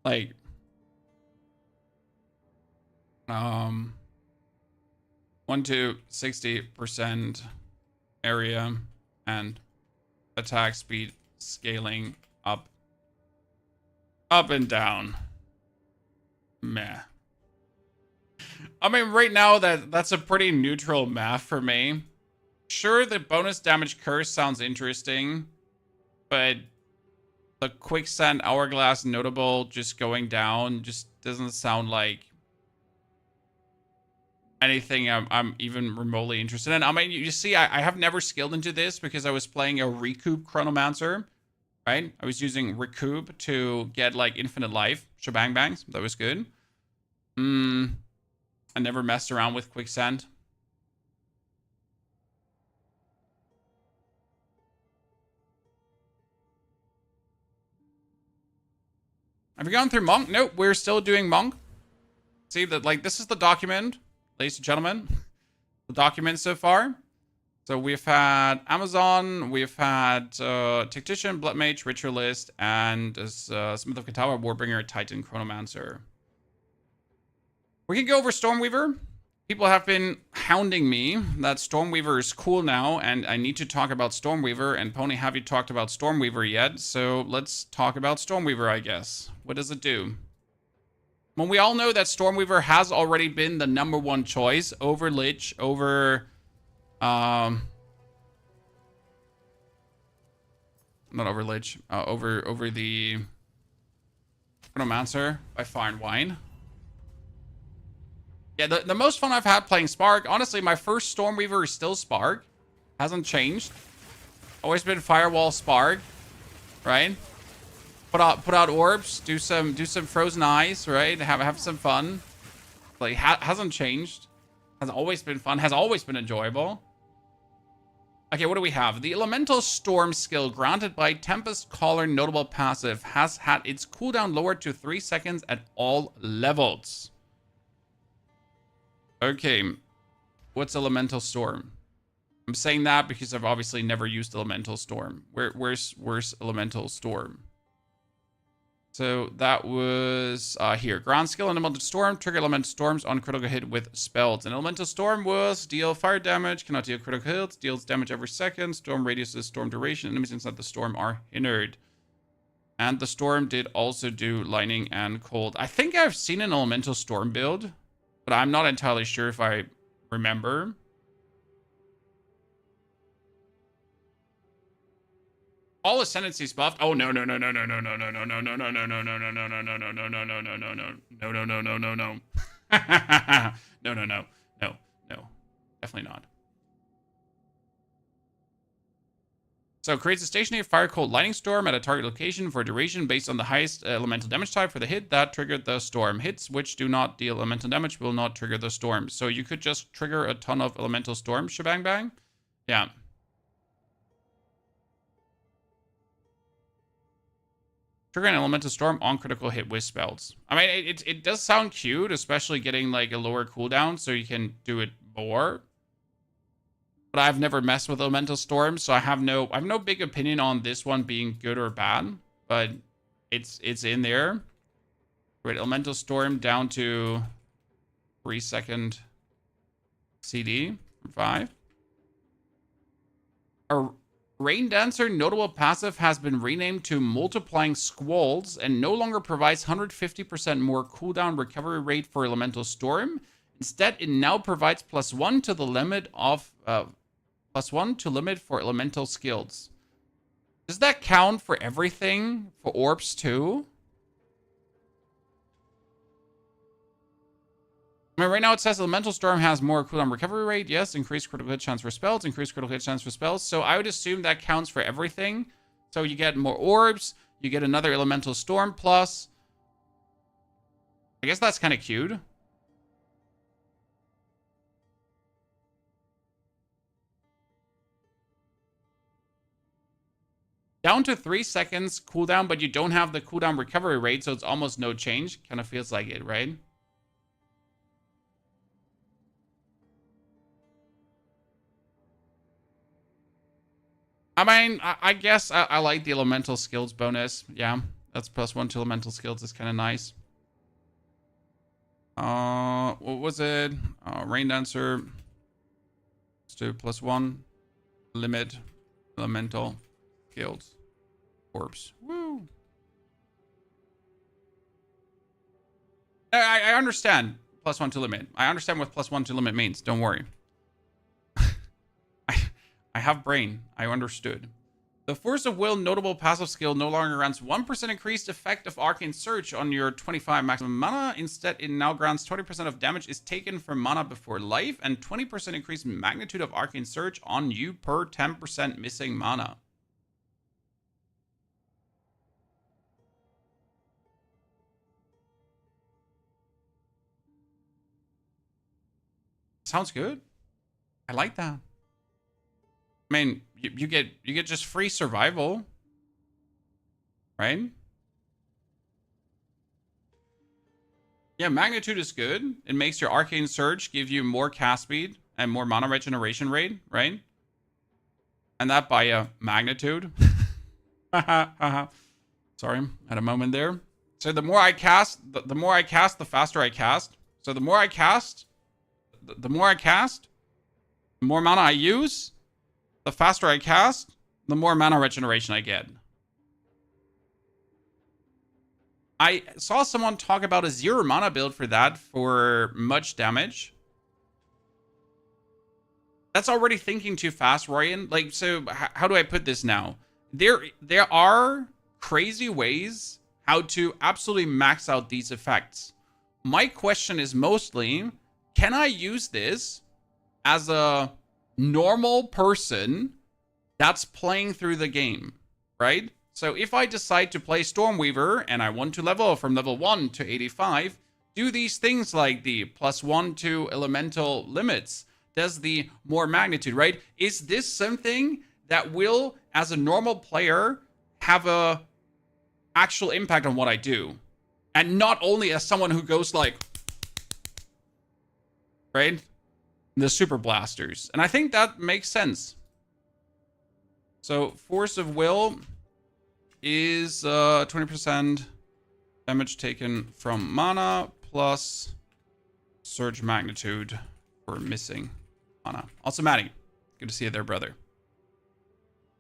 Like, 1 to 60% area and attack speed scaling up and down. Meh. I mean, right now that's a pretty neutral math for me. Sure, the bonus damage curse sounds interesting, but the Quicksand Hourglass notable just going down just doesn't sound like anything I'm even remotely interested in. I mean, you see, I have never skilled into this because I was playing a recoup Chronomancer, right? I was using recoup to get like infinite life, shebang bangs. That was good. I never messed around with Quicksand. Have you gone through Monk? Nope, we're still doing Monk. See that, like, this is the document, ladies and gentlemen. The document so far. So we've had Amazon, we've had Tactician, Blood Mage, Ritualist, and Smith of Kitava, Warbringer, Titan, Chronommancer. We can go over Stormweaver. People have been hounding me that Stormweaver is cool now, and I need to talk about Stormweaver, and Pony, have you talked about Stormweaver yet? So let's talk about Stormweaver, I guess. What does it do? Well, we all know that Stormweaver has already been the #1 choice over Lich, over... not over Lich, over the Chronommancer by far and wide. Yeah, the most fun I've had playing Spark, honestly, my first Stormweaver is still Spark. Hasn't changed. Always been Firewall Spark, right? Put out orbs, do some frozen eyes, right? Have some fun. Like, hasn't changed. Has always been fun, has always been enjoyable. Okay, what do we have? The Elemental Storm skill granted by Tempest Caller notable passive has had its cooldown lowered to 3 seconds at all levels. Okay, what's Elemental Storm? I'm saying that because I've obviously never used Elemental Storm. Where's Elemental Storm? So that was here. Ground skill, Elemental Storm. Trigger Elemental Storms on critical hit with spells. And Elemental Storm was deal fire damage, cannot deal critical hits, deals damage every second. Storm radius is storm duration. Enemies inside the storm are hindered. And the storm did also do lightning and cold. I think I've seen an Elemental Storm build, but I'm not entirely sure if I remember. All Ascendancies buffed. Oh no. No. Definitely not. So creates a stationary fire cold lightning storm at a target location for a duration based on the highest elemental damage type for the hit that triggered the storm. Hits which do not deal elemental damage will not trigger the storm. So you could just trigger a ton of elemental storm shebang bang. Yeah. Trigger an elemental storm on critical hit with spells. I mean, it does sound cute, especially getting like a lower cooldown so you can do it more. But I've never messed with elemental storm, so I have no big opinion on this one being good or bad. But it's in there. Right, elemental storm down to 3 second CD from 5. A Rain Dancer notable passive has been renamed to Multiplying Squalls and no longer provides 150% more cooldown recovery rate for Elemental Storm. Instead, it now provides +1 to the limit of +1 to limit for elemental skills. Does that count for everything? For orbs too? I mean, right now it says Elemental Storm has more cooldown recovery rate. Yes, increased critical hit chance for spells, increased critical hit chance for spells. So I would assume that counts for everything. So you get more orbs, you get another Elemental Storm plus. I guess that's kind of cute. Down to 3 seconds cooldown, but you don't have the cooldown recovery rate, so it's almost no change. Kind of feels like it, right? I mean, I guess I like the elemental skills bonus. Yeah, that's +1 to elemental skills is kind of nice. What was it? Rain Dancer. Let's do +1 limit elemental skills. Orbs. Woo. I understand +1 to limit. I understand what +1 to limit means. Don't worry. I have brain. I understood. The Force of Will notable passive skill no longer grants 1% increased effect of Arcane Surge on your 25 maximum mana. Instead, it now grants 20% of damage is taken from mana before life and 20% increased magnitude of Arcane Surge on you per 10% missing mana. Sounds good. I like that. I mean, you get just free survival, right? Yeah, magnitude is good. It makes your Arcane Surge give you more cast speed and more mana regeneration rate, right? And that by a magnitude. Sorry, had a moment there. So the more I cast, the more I cast, the faster I cast. So the more I cast, the more mana I use, the faster I cast, the more mana regeneration I get. I saw someone talk about a 0 mana build for that for much damage. That's already thinking too fast, Ryan. Like, so how do I put this now? There are crazy ways how to absolutely max out these effects. My question is mostly, can I use this as a normal person that's playing through the game, right? So if I decide to play Stormweaver and I want to level from level 1 to 85, do these things like the +1 to elemental limits, does the more magnitude, right? Is this something that will, as a normal player, have a actual impact on what I do? And not only as someone who goes like, right? The super blasters. And I think that makes sense. So Force of Will is 20% damage taken from mana plus Surge magnitude for missing mana. Also, Maddie, good to see you there, brother.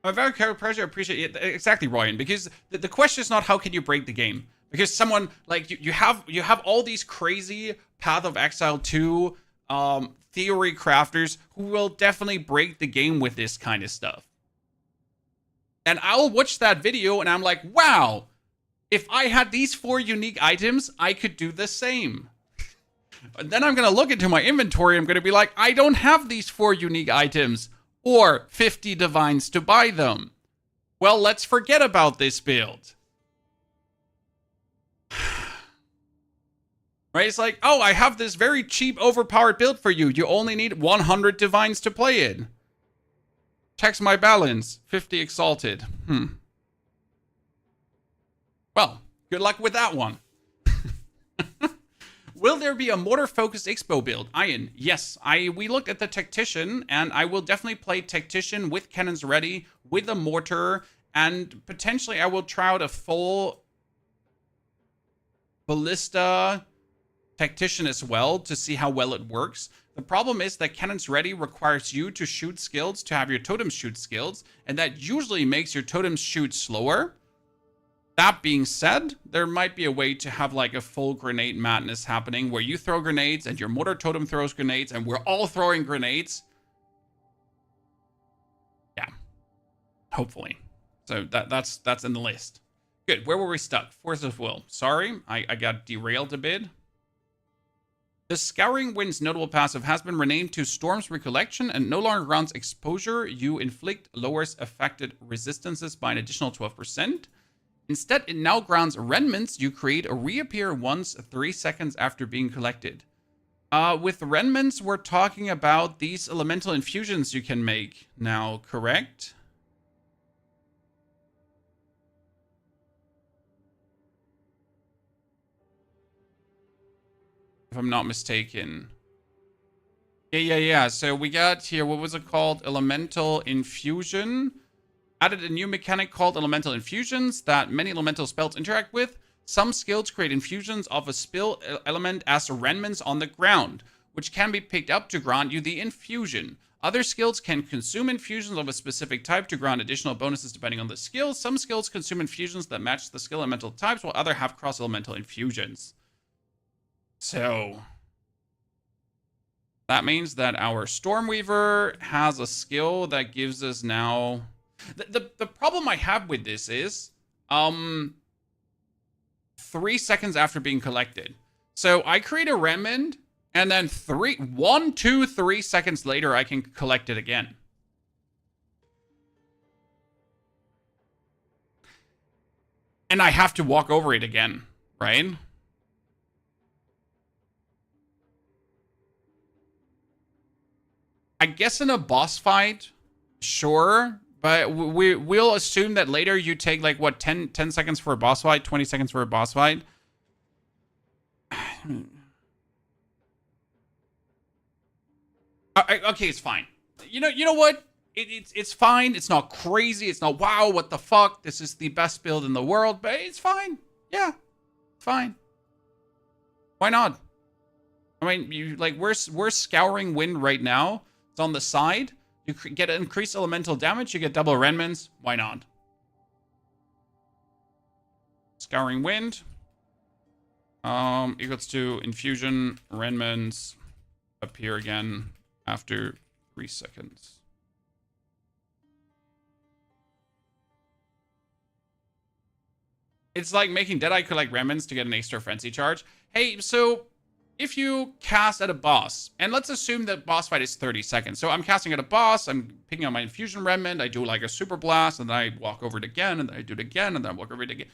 I'm very pressure. Appreciate it. Exactly, Ryan. Because the question is not how can you break the game. Because someone like you have all these crazy Path of Exile 2 theory crafters who will definitely break the game with this kind of stuff. And I'll watch that video and I'm like, wow, if I had these 4 unique items, I could do the same. And then I'm going to look into my inventory. I'm going to be like, I don't have these 4 unique items or 50 divines to buy them. Well, let's forget about this build. Right? It's like, oh, I have this very cheap, overpowered build for you. You only need 100 divines to play it. Checks my balance. 50 exalted. Well, good luck with that one. Will there be a mortar-focused Expo build? Ian, yes. We looked at the Tactician, and I will definitely play Tactician with cannons ready, with a mortar, and potentially I will try out a full Ballista Tactician as well to see how well it works. The problem is that Cannons Ready requires you to shoot skills to have your totems shoot skills, and that usually makes your totems shoot slower. That being said, there might be a way to have like a full grenade madness happening where you throw grenades and your mortar totem throws grenades and we're all throwing grenades. Yeah. Hopefully. So that's in the list. Good. Where were we stuck? Force of Will. Sorry, I got derailed a bit. The Scouring Wind's notable passive has been renamed to Storm's Recollection and no longer grants exposure you inflict lowers affected resistances by an additional 12%. Instead, it now grants remnants you create reappear once 3 seconds after being collected. With remnants, we're talking about these elemental infusions you can make now, correct? If I'm not mistaken. Yeah. So we got here, what was it called? Elemental Infusion. Added a new mechanic called Elemental Infusions that many elemental spells interact with. Some skills create infusions of a spell element as remnants on the ground, which can be picked up to grant you the infusion. Other skills can consume infusions of a specific type to grant additional bonuses depending on the skill. Some skills consume infusions that match the skill elemental types, while others have cross-elemental infusions. So that means that our Stormweaver has a skill that gives us now... The problem I have with this is 3 seconds after being collected. So I create a remnant, and then 1, 2, 3 seconds later I can collect it again. And I have to walk over it again, right? I guess in a boss fight, sure. But we'll assume that later you take, like, what, 10 seconds for a boss fight, 20 seconds for a boss fight? Okay, it's fine. You know what? It's fine. It's not crazy. It's not, wow, what the fuck? This is the best build in the world. But it's fine. Yeah, fine. Why not? I mean, we're Scouring Wind right now. It's on the side. You get increased elemental damage, you get double remnants. Why not? Scouring Wind. Equals to infusion, remnants appear again after 3 seconds. It's like making Deadeye collect remnants to get an extra frenzy charge. Hey, so... if you cast at a boss, and let's assume that boss fight is 30 seconds. So I'm casting at a boss, I'm picking up my infusion remnant, I do like a super blast, and then I walk over it again, and then I do it again, and then I walk over it again.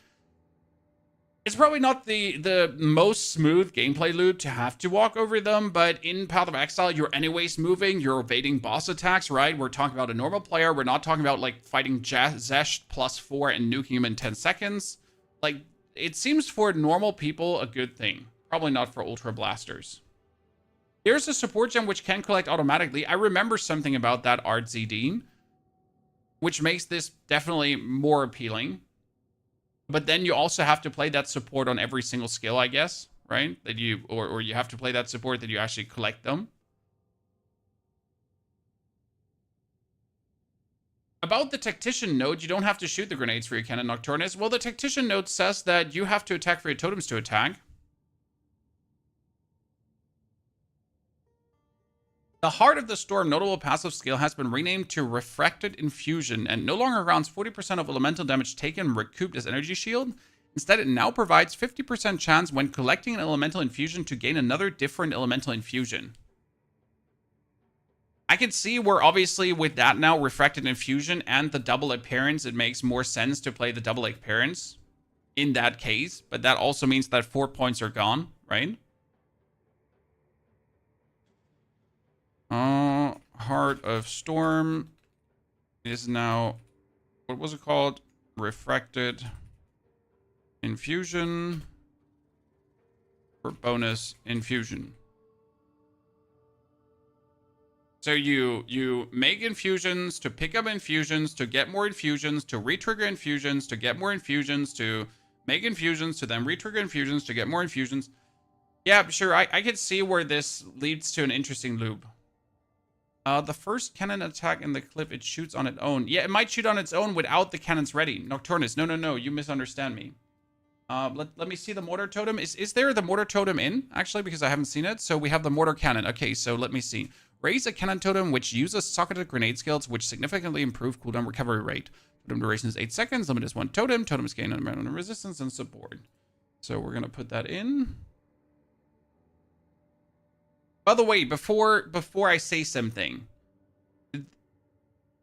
It's probably not the most smooth gameplay loop to have to walk over them, but in Path of Exile, you're anyways moving, you're evading boss attacks, right? We're talking about a normal player, we're not talking about, like, fighting Zesh +4 and nuking him in 10 seconds. Like, it seems for normal people a good thing. Probably not for Ultra Blasters. Here's a support gem which can collect automatically. I remember something about that Art ZD, which makes this definitely more appealing. But then you also have to play that support on every single skill, I guess, right? That you or you have to play that support that you actually collect them. About the Tactician node, you don't have to shoot the grenades for your Cannon Nocturnus. Well, the Tactician node says that you have to attack for your totems to attack. The Heart of the Storm notable passive skill has been renamed to Refracted Infusion and no longer grants 40% of elemental damage taken recouped as energy shield. Instead, it now provides 50% chance when collecting an elemental infusion to gain another different elemental infusion. I can see where obviously with that now, Refracted Infusion and the double appearance, it makes more sense to play the double appearance in that case. But that also means that 4 points are gone, right? Heart of Storm is now, what was it called? Refracted Infusion for bonus infusion. So you make infusions to pick up infusions, to get more infusions, to retrigger infusions, to get more infusions, to make infusions, to then retrigger infusions, to get more infusions. Yeah, sure. I could see where this leads to an interesting loop. The first cannon attack in the clip, it shoots on its own. Yeah, it might shoot on its own without the cannons ready. Nocturnus, no, you misunderstand me. Let me see the mortar totem. Is there the mortar totem in, actually, because I haven't seen it? So we have the mortar cannon. Okay, so let me see. Raise a cannon totem which uses socketed grenade skills, which significantly improve cooldown recovery rate. Totem duration is 8 seconds. Limit is 1 totem. Totems gain amount of resistance and support. So we're going to put that in. By the way, before I say something,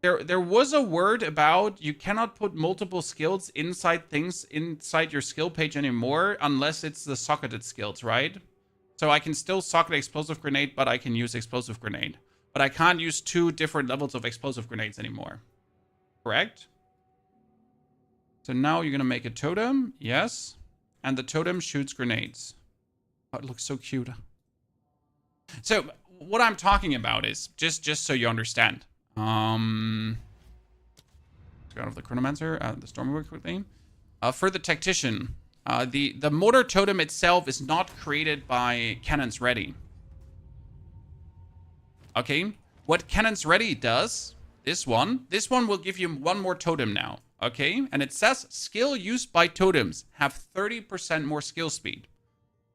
there was a word about you cannot put multiple skills inside things inside your skill page anymore unless it's the socketed skills, right? So I can still socket explosive grenade, but I can use explosive grenade. But I can't use 2 different levels of explosive grenades anymore. Correct? So now you're going to make a totem. Yes. And the totem shoots grenades. Oh, it looks so cute. So what I'm talking about is, just so you understand. Let's go out of the Chronommancer, the Stormweaver quickly. For the Tactician, the mortar totem itself is not created by Cannons Ready. Okay? What Cannons Ready does, this one will give you 1 more totem now. Okay? And it says skill used by totems have 30% more skill speed.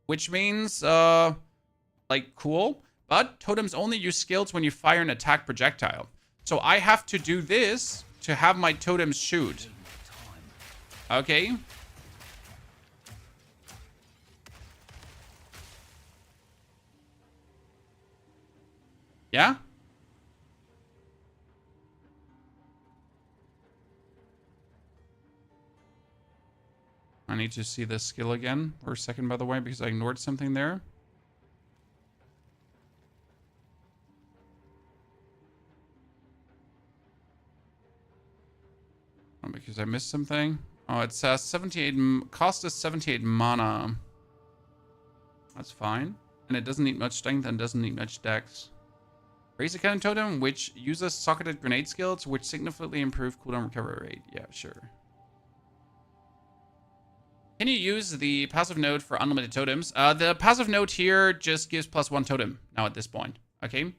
Which means, like, cool. But totems only use skills when you fire an attack projectile. So I have to do this to have my totems shoot. Okay? Yeah? I need to see this skill again for a second, by the way, because I ignored something there. Oh, because I missed something. Oh, it says 78, cost is 78 mana. That's fine. And it doesn't need much strength and doesn't need much dex. Raise a cannon totem, which uses socketed grenade skills, which significantly improve cooldown recovery rate. Yeah, sure. Can you use the passive node for unlimited totems? The passive node here just gives +1 totem now at this point. Okay?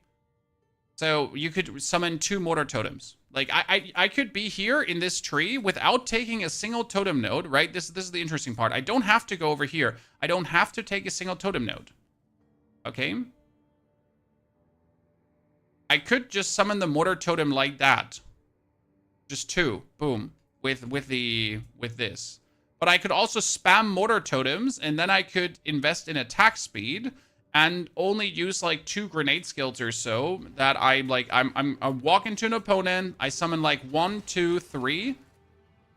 So you could summon 2 mortar totems. Like, I could be here in this tree without taking a single totem node, right? This is the interesting part. I don't have to go over here. I don't have to take a single totem node. Okay? I could just summon the mortar totem like that. Just 2. Boom. With this. But I could also spam mortar totems, and then I could invest in attack speed and only use like 2 grenade skills or so that I walk into an opponent, I summon like 1, 2, 3,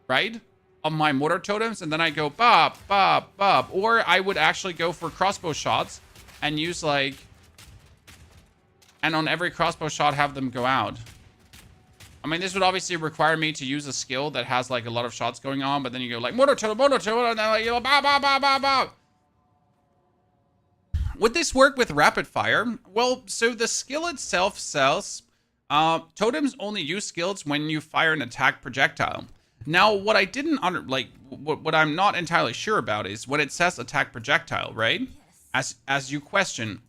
right? Of my mortar totems, and then I go bop, bop, bop. Or I would actually go for crossbow shots and use like, and on every crossbow shot have them go out. I mean, this would obviously require me to use a skill that has like a lot of shots going on, but then you go like mortar totem, and then like, you know, bop, bop, bop, bop, bop. Would this work with rapid fire? Well, so the skill itself says totems only use skills when you fire an attack projectile. Now, what I didn't what I'm not entirely sure about is when it says attack projectile, right? As you question,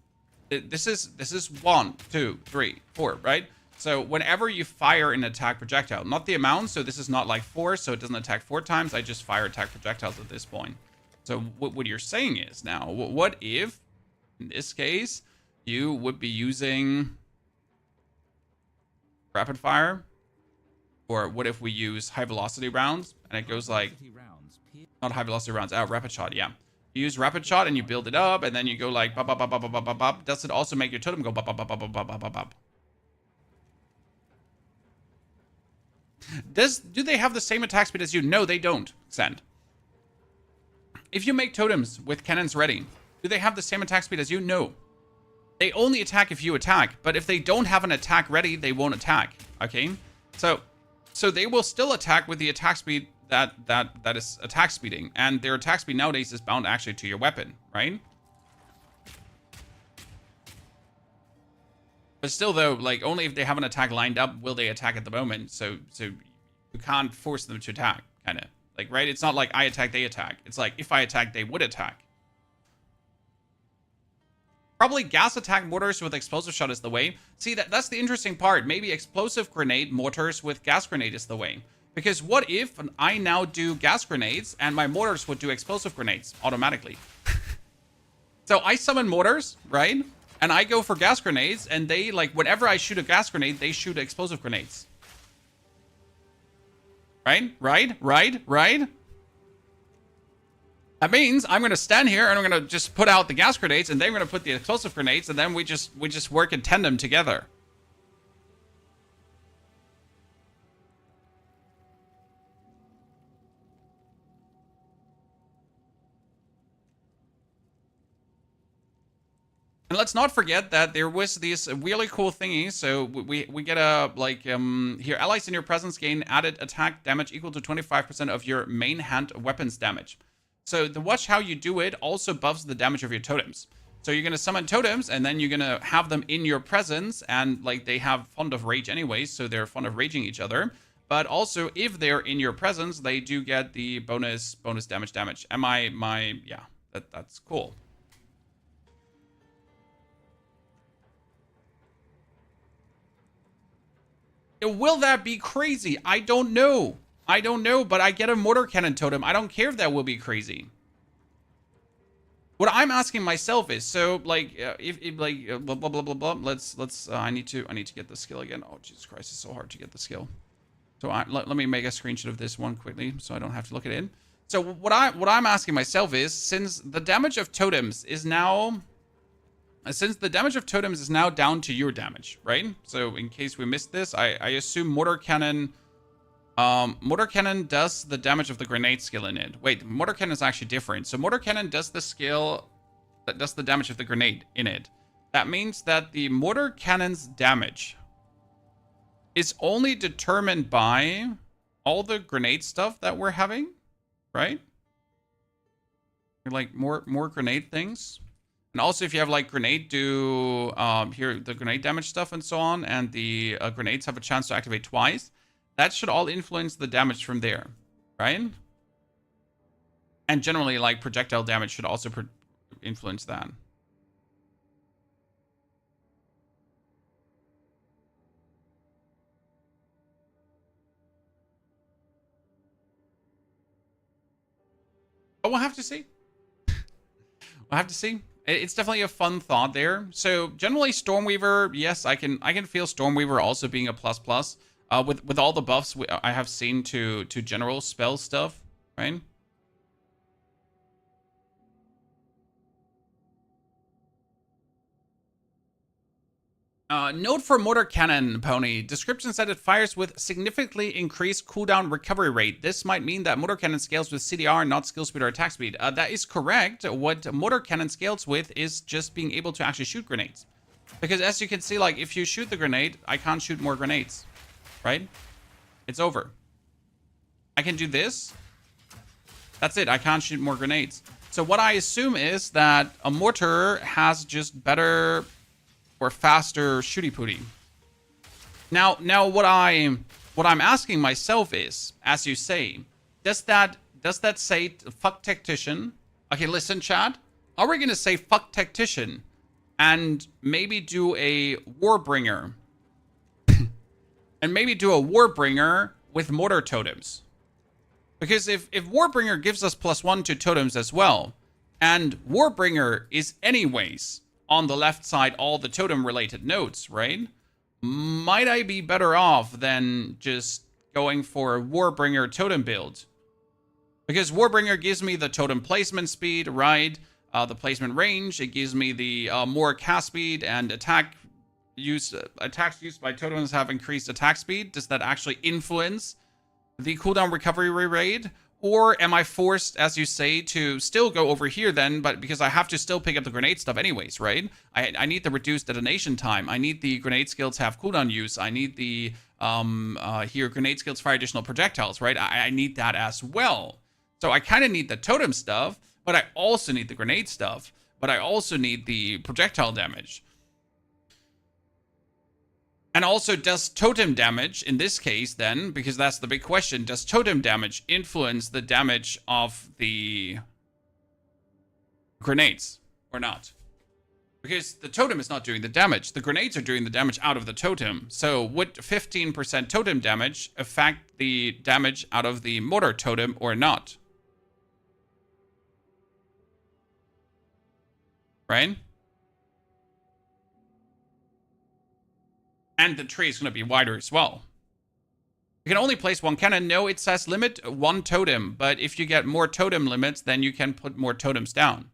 this is 1, 2, 3, 4, right? So whenever you fire an attack projectile, not the amount, so this is not like 4, so it doesn't attack 4 times. I just fire attack projectiles at this point. So what you're saying is now, what if in this case, you would be using rapid fire? Or what if we use high velocity rounds and it goes like, not high velocity rounds, rapid shot, yeah. You use rapid shot and you build it up and then you go like, bop, bop, bop, bop, bop, bop, bop. Does it also make your totem go bop, bop, bop, bop, bop, bop, bop, bop? Do they have the same attack speed as you? No, they don't, Send. If you make totems with cannons ready, do they have the same attack speed as you? No. They only attack if you attack, but if they don't have an attack ready, they won't attack. Okay? So they will still attack with the attack speed that is attack speeding, and their attack speed nowadays is bound actually to your weapon, right? But still though, like only if they have an attack lined up will they attack at the moment. So you can't force them to attack, kind of. Like, right? It's not like I attack, they attack. It's like if I attack, they would attack. Probably gas attack mortars with explosive shot is the way. See, that's the interesting part. Maybe explosive grenade mortars with gas grenade is the way. Because what if I now do gas grenades and my mortars would do explosive grenades automatically? So I summon mortars, right? And I go for gas grenades, and they, like, whenever I shoot a gas grenade, they shoot explosive grenades. Right? That means I'm going to stand here and I'm going to just put out the gas grenades and they're going to put the explosive grenades and then we just work in tandem together. And let's not forget that there was these really cool thingies. So we get a, like, here, allies in your presence gain added attack damage equal to 25% of your main hand weapons damage. So the watch how you do it also buffs the damage of your totems. So you're going to summon totems and then you're going to have them in your presence, and like they have fond of rage anyways, so they're fond of raging each other. But also if they're in your presence, they do get the bonus damage. And yeah, that's cool. Will that be crazy? I don't know. But I get a mortar cannon totem. I don't care if that will be crazy. What I'm asking myself is, so like, if like blah blah blah blah blah. Let's. I need to get the skill again. Oh Jesus Christ, it's so hard to get the skill. So let me make a screenshot of this one quickly, so I don't have to look it in. So what I'm asking myself is, since the damage of totems is now down to your damage, right? So in case we missed this, I assume mortar cannon does the damage of the grenade skill in it. Wait, mortar cannon is actually different. So mortar cannon does the skill that does the damage of the grenade in it. That means that the mortar cannon's damage is only determined by all the grenade stuff that we're having, right? Like more grenade things. And also if you have like grenade do here the grenade damage stuff and so on, and the grenades have a chance to activate twice, that should all influence the damage from there, right? And generally, like, projectile damage should also influence that. But we'll have to see. We'll have to see. It's definitely a fun thought there. So generally, Stormweaver, yes, I can feel Stormweaver also being a plus. With all the buffs I have seen to general spell stuff, right? Note for mortar cannon, Pony. Description said it fires with significantly increased cooldown recovery rate. This might mean that mortar cannon scales with CDR, not skill speed or attack speed. That is correct. What mortar cannon scales with is just being able to actually shoot grenades. Because as you can see, like, if you shoot the grenade, I can't shoot more grenades. Right? It's over. I can do this. That's it. I can't shoot more grenades. So what I assume is that a mortar has just better or faster shooty pooty. Now what I'm asking myself is, as you say, does that say fuck Tactician? Okay, listen, chat. Are we gonna say fuck Tactician and maybe do a Warbringer? And maybe do a Warbringer with mortar totems. Because if Warbringer gives us +1 to totems as well, and Warbringer is anyways on the left side all the totem related nodes, right? Might I be better off than just going for a Warbringer totem build? Because Warbringer gives me the totem placement speed, right? The placement range. It gives me the more cast speed and attacks used by totems have increased attack speed. Does that actually influence the cooldown recovery rate? Or am I forced, as you say, to still go over here then, but because I have to still pick up the grenade stuff anyways, right? I need the reduced detonation time. I need the grenade skills to have cooldown use. I need the here grenade skills fire additional projectiles, right? I need that as well. So I kind of need the totem stuff, but I also need the grenade stuff, but I also need the projectile damage. And also, does totem damage, in this case then, because that's the big question, does totem damage influence the damage of the grenades or not? Because the totem is not doing the damage. The grenades are doing the damage out of the totem. So would 15% totem damage affect the damage out of the mortar totem or not? Right? And the tree is going to be wider as well. You can only place one cannon. No, it says limit one totem. But if you get more totem limits, then you can put more totems down.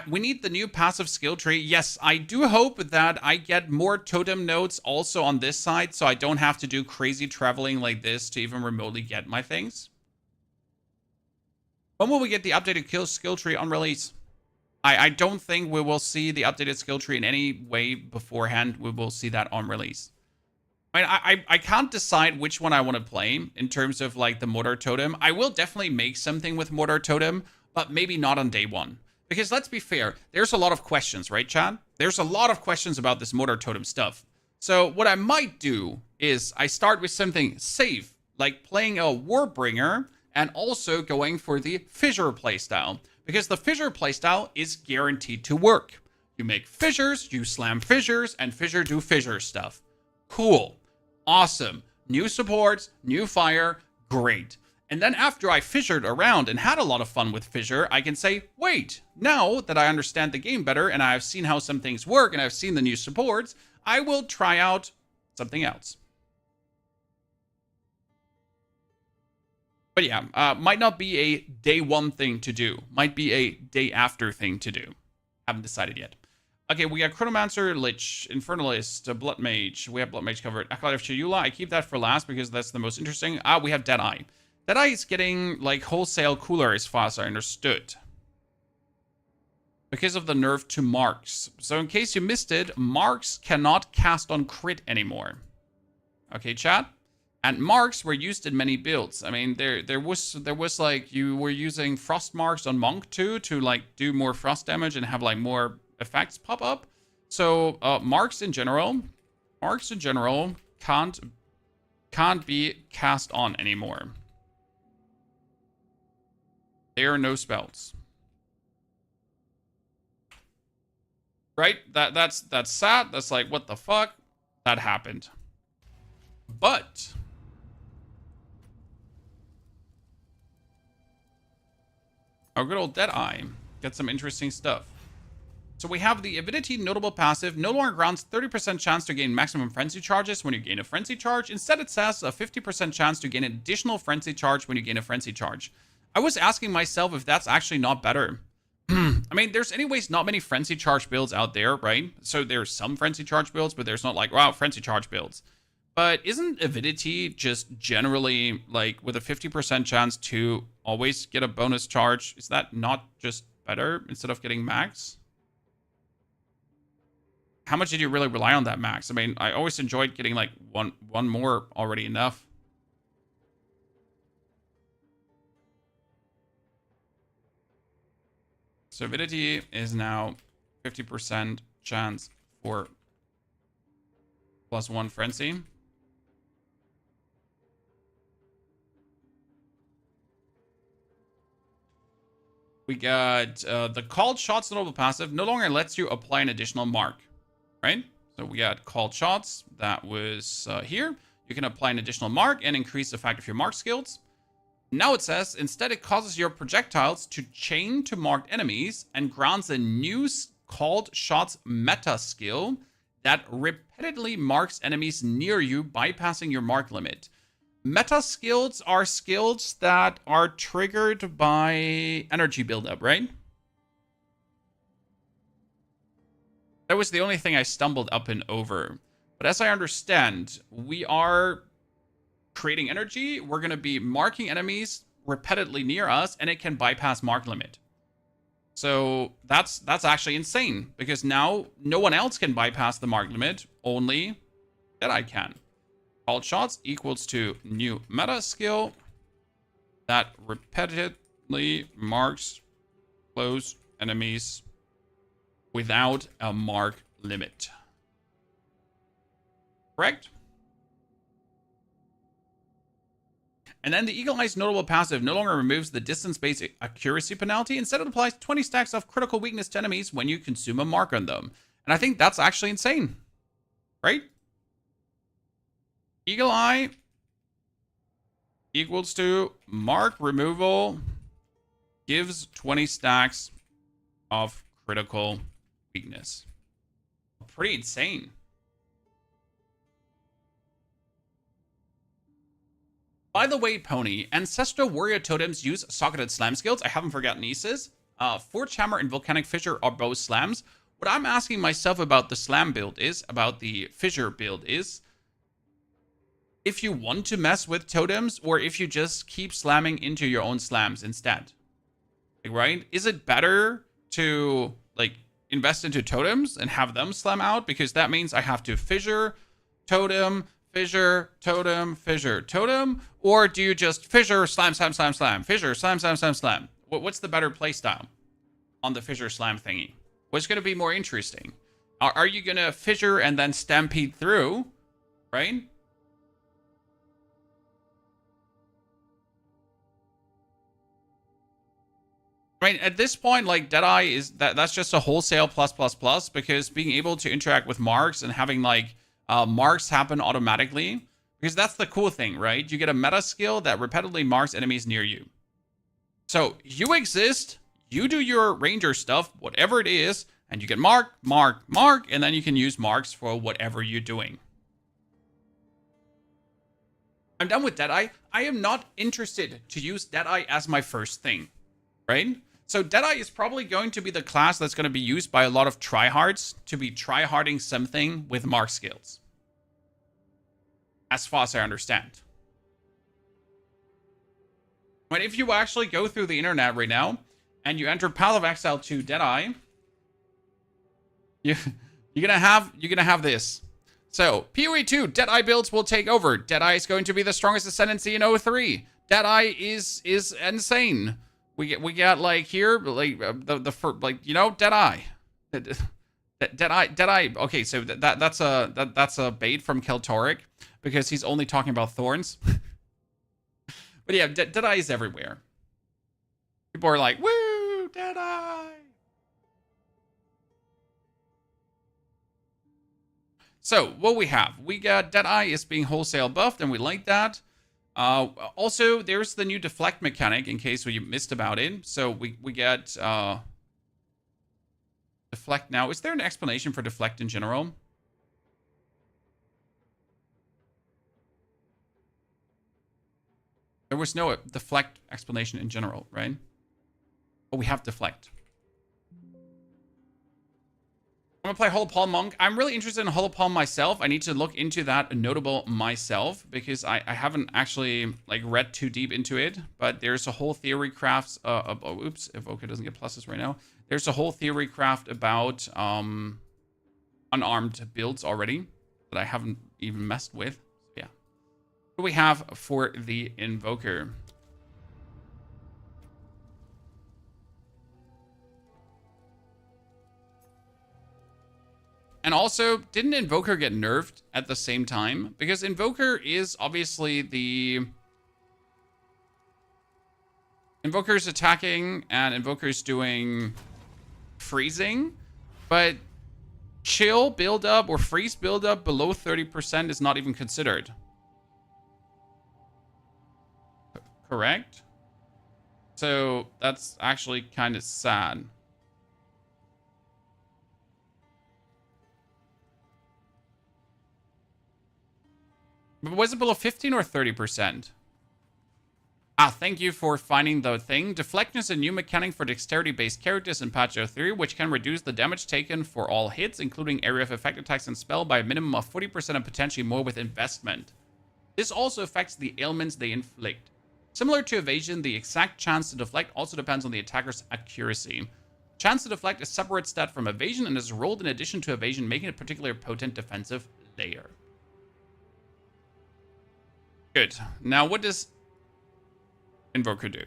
We need the new passive skill tree. Yes, I do hope that I get more totem nodes also on this side, so I don't have to do crazy traveling like this to even remotely get my things. When will we get the updated skill tree on release? I don't think we will see the updated skill tree in any way beforehand. We will see that on release. I can't decide which one I want to play in terms of like the mortar totem. I will definitely make something with mortar totem, but maybe not on day one. Because let's be fair, there's a lot of questions, right, Chad? There's a lot of questions about this mortar totem stuff. So what I might do is I start with something safe, like playing a Warbringer and also going for the fissure playstyle. Because the fissure playstyle is guaranteed to work. You make fissures, you slam fissures, and fissure do fissure stuff. Cool. Awesome. New supports, new fire, great. And then after I fissured around and had a lot of fun with fissure, I can say, wait, now that I understand the game better and I've seen how some things work and I've seen the new supports, I will try out something else. But yeah, might not be a day one thing to do. Might be a day after thing to do. Haven't decided yet. Okay, we got Chronommancer, Lich, Infernalist, Blood Mage. We have Blood Mage covered. Acolyte of Chayula. I keep that for last because that's the most interesting. We have Deadeye. Deadeye is getting, like, wholesale cooler as far as I understood. Because of the nerf to marks. So in case you missed it, marks cannot cast on crit anymore. Okay, chat? And marks were used in many builds. I mean, there was like, you were using frost marks on Monk too to, like, do more frost damage and have, like, more effects pop up. So, marks in general can't be cast on anymore. There are no spells. Right? That's sad. That's like, what the fuck? That happened. But our good old Deadeye gets some interesting stuff. So we have the ability notable passive, no longer grants 30% chance to gain maximum frenzy charges when you gain a frenzy charge. Instead, it says a 50% chance to gain an additional frenzy charge when you gain a frenzy charge. I was asking myself if that's actually not better. I mean, there's anyways not many frenzy charge builds out there, right? So there's some frenzy charge builds, but there's not like, wow, frenzy charge builds. But isn't avidity just generally like with a 50% chance to always get a bonus charge? Is that not just better instead of getting max? How much did you really rely on that max? I mean, I always enjoyed getting like one more already enough. So avidity is now 50% chance for +1 frenzy. We got the called shots notable passive no longer lets you apply an additional mark, right? So we got called shots. That was here. You can apply an additional mark and increase the effect of your mark skills. Now it says, instead it causes your projectiles to chain to marked enemies and grants a new called shots meta skill that repeatedly marks enemies near you, bypassing your mark limit. Meta skills are skills that are triggered by energy buildup, right? That was the only thing I stumbled up and over. But as I understand, we are creating energy. We're going to be marking enemies repeatedly near us, and it can bypass mark limit. So that's actually insane, because now no one else can bypass the mark limit, only that I can. Called shots equals to new meta skill that repetitively marks close enemies without a mark limit. Correct? And then the Eagle Eye's notable passive no longer removes the distance-based accuracy penalty. Instead, it applies 20 stacks of critical weakness to enemies when you consume a mark on them. And I think that's actually insane. Right? Eagle Eye equals to mark removal gives 20 stacks of critical weakness. Pretty insane. By the way, Pony, Ancestral Warrior Totems use socketed slam skills. I haven't forgotten Nieces. Forge Hammer and Volcanic Fissure are both slams. What I'm asking myself about the slam build is, about the fissure build is, if you want to mess with totems, or if you just keep slamming into your own slams instead. Like, right? Is it better to, like, invest into totems and have them slam out? Because that means I have to fissure, totem, fissure, totem, fissure, totem. Or do you just fissure, slam, slam, slam, slam, fissure, slam, slam, slam, slam? What's the better playstyle on the fissure slam thingy? What's going to be more interesting? Are you going to fissure and then stampede through, right? Right, at this point, like, Deadeye is that's just a wholesale plus because being able to interact with marks and having, like, marks happen automatically, because that's the cool thing, right? You get a meta skill that repeatedly marks enemies near you. So you exist, you do your ranger stuff, whatever it is, and you get mark, and then you can use marks for whatever you're doing. I'm done with Deadeye. I am not interested to use Deadeye as my first thing, right? So Deadeye is probably going to be the class that's going to be used by a lot of tryhards to be tryharding something with mark skills. As far as I understand. But if you actually go through the internet right now and you enter Path of Exile 2 Deadeye, you're gonna have this. So POE 2 Deadeye builds will take over. Deadeye is going to be the strongest Ascendancy in 03. Deadeye is insane. We got like here, like like, you know, Deadeye. Deadeye. Okay, so that's a bait from Keltoric because he's only talking about thorns. But yeah, Deadeye is everywhere. People are like, woo, Deadeye. So what we have, we got Deadeye is being wholesale buffed, and we like that. Also, there's the new deflect mechanic in case you missed about it. So we get deflect now. Is there an explanation for deflect in general? There was no deflect explanation in general, right? But we have deflect. I'm gonna play Holopalm Monk. I'm really interested in Holopalm myself. I need to look into that notable myself because I haven't actually like read too deep into it. But there's a whole theory craft. Oops, Invoker doesn't get pluses right now. There's a whole theory craft about unarmed builds already that I haven't even messed with. Yeah. What do we have for the Invoker? And also, didn't Invoker get nerfed at the same time? Because Invoker is obviously the... Invoker's attacking and Invoker's doing freezing. But chill buildup or freeze buildup below 30% is not even considered. Correct? So that's actually kind of sad. But was it below 15 or 30%? Thank you for finding the thing. Deflection is a new mechanic for dexterity-based characters in patch 03, which can reduce the damage taken for all hits, including area of effect attacks and spell, by a minimum of 40% and potentially more with investment. This also affects the ailments they inflict. Similar to evasion, the exact chance to deflect also depends on the attacker's accuracy. Chance to deflect is a separate stat from evasion and is rolled in addition to evasion, making it a particularly potent defensive layer. Good. Now, what does Invoker do?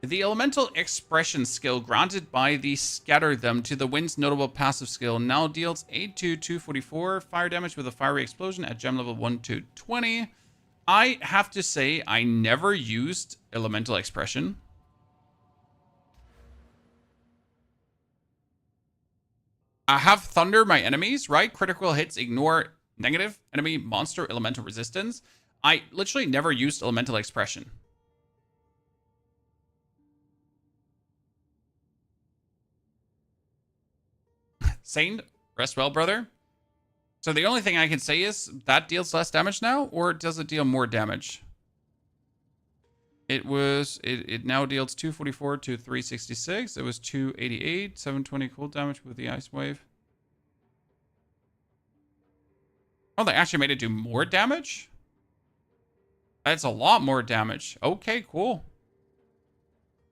The elemental expression skill granted by the scatter them to the wind's notable passive skill now deals 8 to 244 fire damage with a fiery explosion at gem level 1 to 20. I have to say I never used elemental expression. I have thunder my enemies, right? Critical hits ignore negative enemy monster elemental resistance. I literally never used elemental expression. Saint, rest well, brother. So the only thing I can say is that deals less damage now, or does it deal more damage? It now deals 244 to 366. It was 288, 720 cold damage with the ice wave. Oh, they actually made it do more damage? That's a lot more damage. Okay, cool.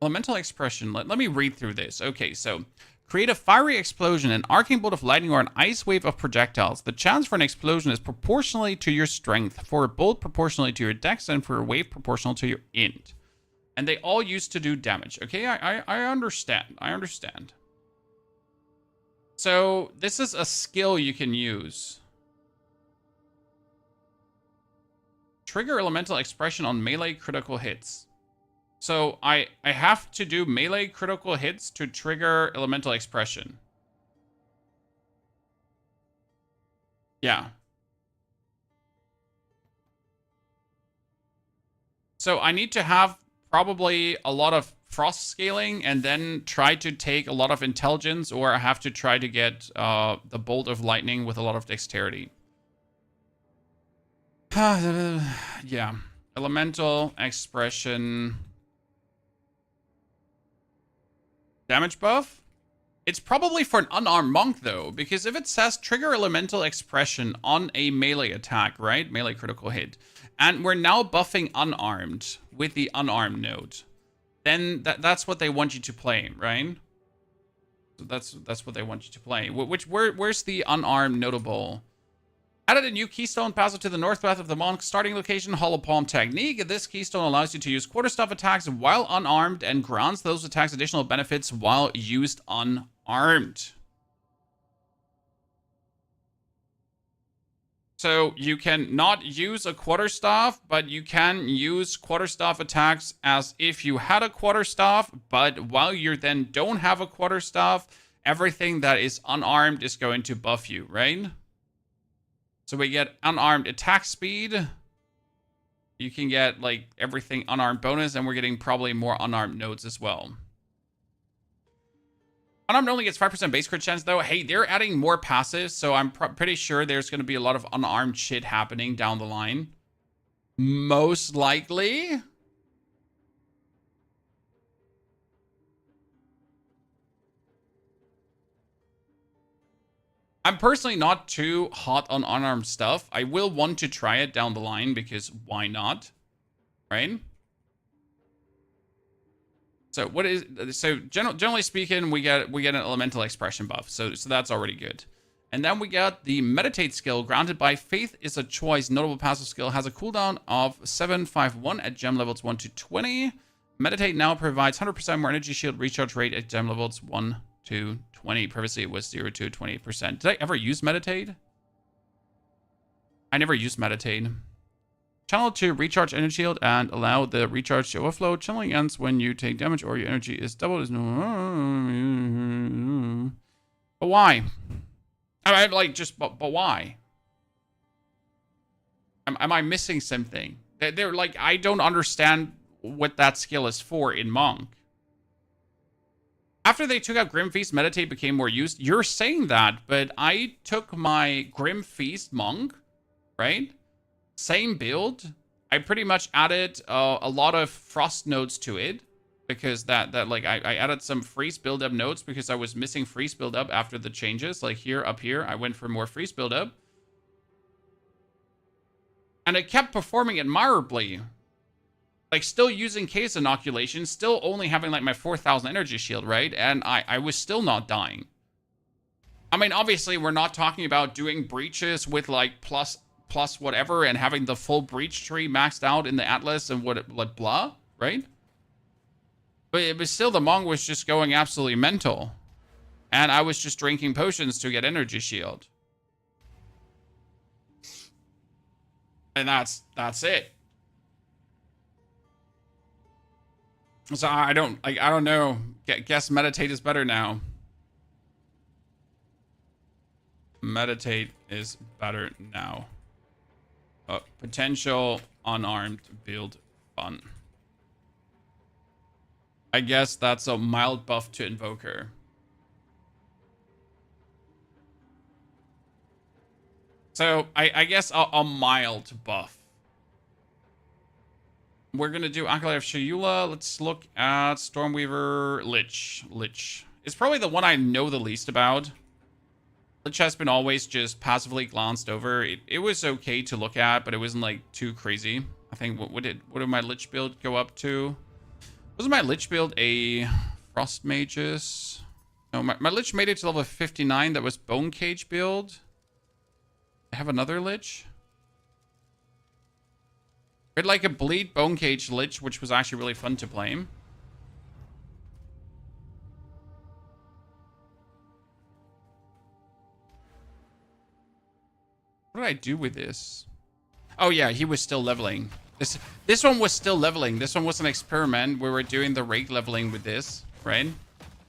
Elemental expression. Let me read through this. Okay, so create a fiery explosion, an arcane bolt of lightning, or an ice wave of projectiles. The chance for an explosion is proportionally to your strength, for a bolt proportionally to your dex, and for a wave proportional to your int. And they all used to do damage. Okay, I understand. I understand. So this is a skill you can use. Trigger elemental expression on melee critical hits. So I have to do melee critical hits to trigger elemental expression. Yeah. So I need to have probably a lot of frost scaling and then try to take a lot of intelligence, or I have to try to get the bolt of lightning with a lot of dexterity. Yeah. Elemental expression. Damage buff? It's probably for an unarmed monk, though, because if it says trigger elemental expression on a melee attack, right? Melee critical hit. And we're now buffing unarmed with the unarmed node. Then that's what they want you to play, right? So that's what they want you to play. Where's the unarmed notable? Added a new keystone passive to the northwest of the monk's starting location, Hollow Palm Technique. This keystone allows you to use quarterstaff attacks while unarmed and grants those attacks additional benefits while used unarmed. So you can not use a quarterstaff, but you can use quarterstaff attacks as if you had a quarterstaff, but while you then don't have a quarterstaff, everything that is unarmed is going to buff you, right? So we get unarmed attack speed. You can get like everything unarmed bonus, and we're getting probably more unarmed nodes as well. Unarmed only gets 5% base crit chance though. Hey, they're adding more passives, so I'm pretty sure there's going to be a lot of unarmed shit happening down the line. Most likely. I'm personally not too hot on unarmed stuff. I will want to try it down the line because why not? Right? So generally speaking, we get an elemental expression buff. So that's already good. And then we got the meditate skill granted by Faith is a choice. Notable passive skill has a cooldown of 751 at gem levels 1 to 20. Meditate now provides 100% more energy shield recharge rate at gem levels 1 to 20. Previously it was 0 to 28%. Did I ever use meditate? I never used meditate. Channel to recharge energy shield and allow the recharge to overflow. Channeling ends when you take damage or your energy is doubled. But why? I like just but why? Am I missing something? They're like, I don't understand what that skill is for in Monk. After they took out Grim Feast, Meditate became more used. You're saying that, but I took my Grim Feast Monk, right? Same build. I pretty much added a lot of Frost nodes to it. Because I added some Freeze build-up nodes because I was missing Freeze build-up after the changes. Like here, up here, I went for more Freeze build-up. And it kept performing admirably. Like, still using case inoculation, still only having, like, my 4,000 energy shield, right? And I was still not dying. I mean, obviously, we're not talking about doing breaches with, like, plus whatever and having the full breach tree maxed out in the Atlas and like, blah, right? But still, the monk was just going absolutely mental. And I was just drinking potions to get energy shield. And that's it. So I don't know. Guess meditate is better now. Meditate is better now. Potential unarmed build fun. I guess that's a mild buff to Invoker. So I guess a mild buff. We're gonna do Acolyte of Chayula. Let's look at Stormweaver Lich. Lich. It's probably the one I know the least about. Lich has been always just passively glanced over. It was okay to look at, but it wasn't like too crazy. I think what did my Lich build go up to? Wasn't my Lich build a Frost Mages? No, my Lich made it to level 59. That was Bone Cage build. I have another Lich. We had like a Bleed Bone Cage Lich, which was actually really fun to play. What did I do with this? Oh yeah, he was still leveling. This one was still leveling. This one was an experiment. We were doing the rate leveling with this, right?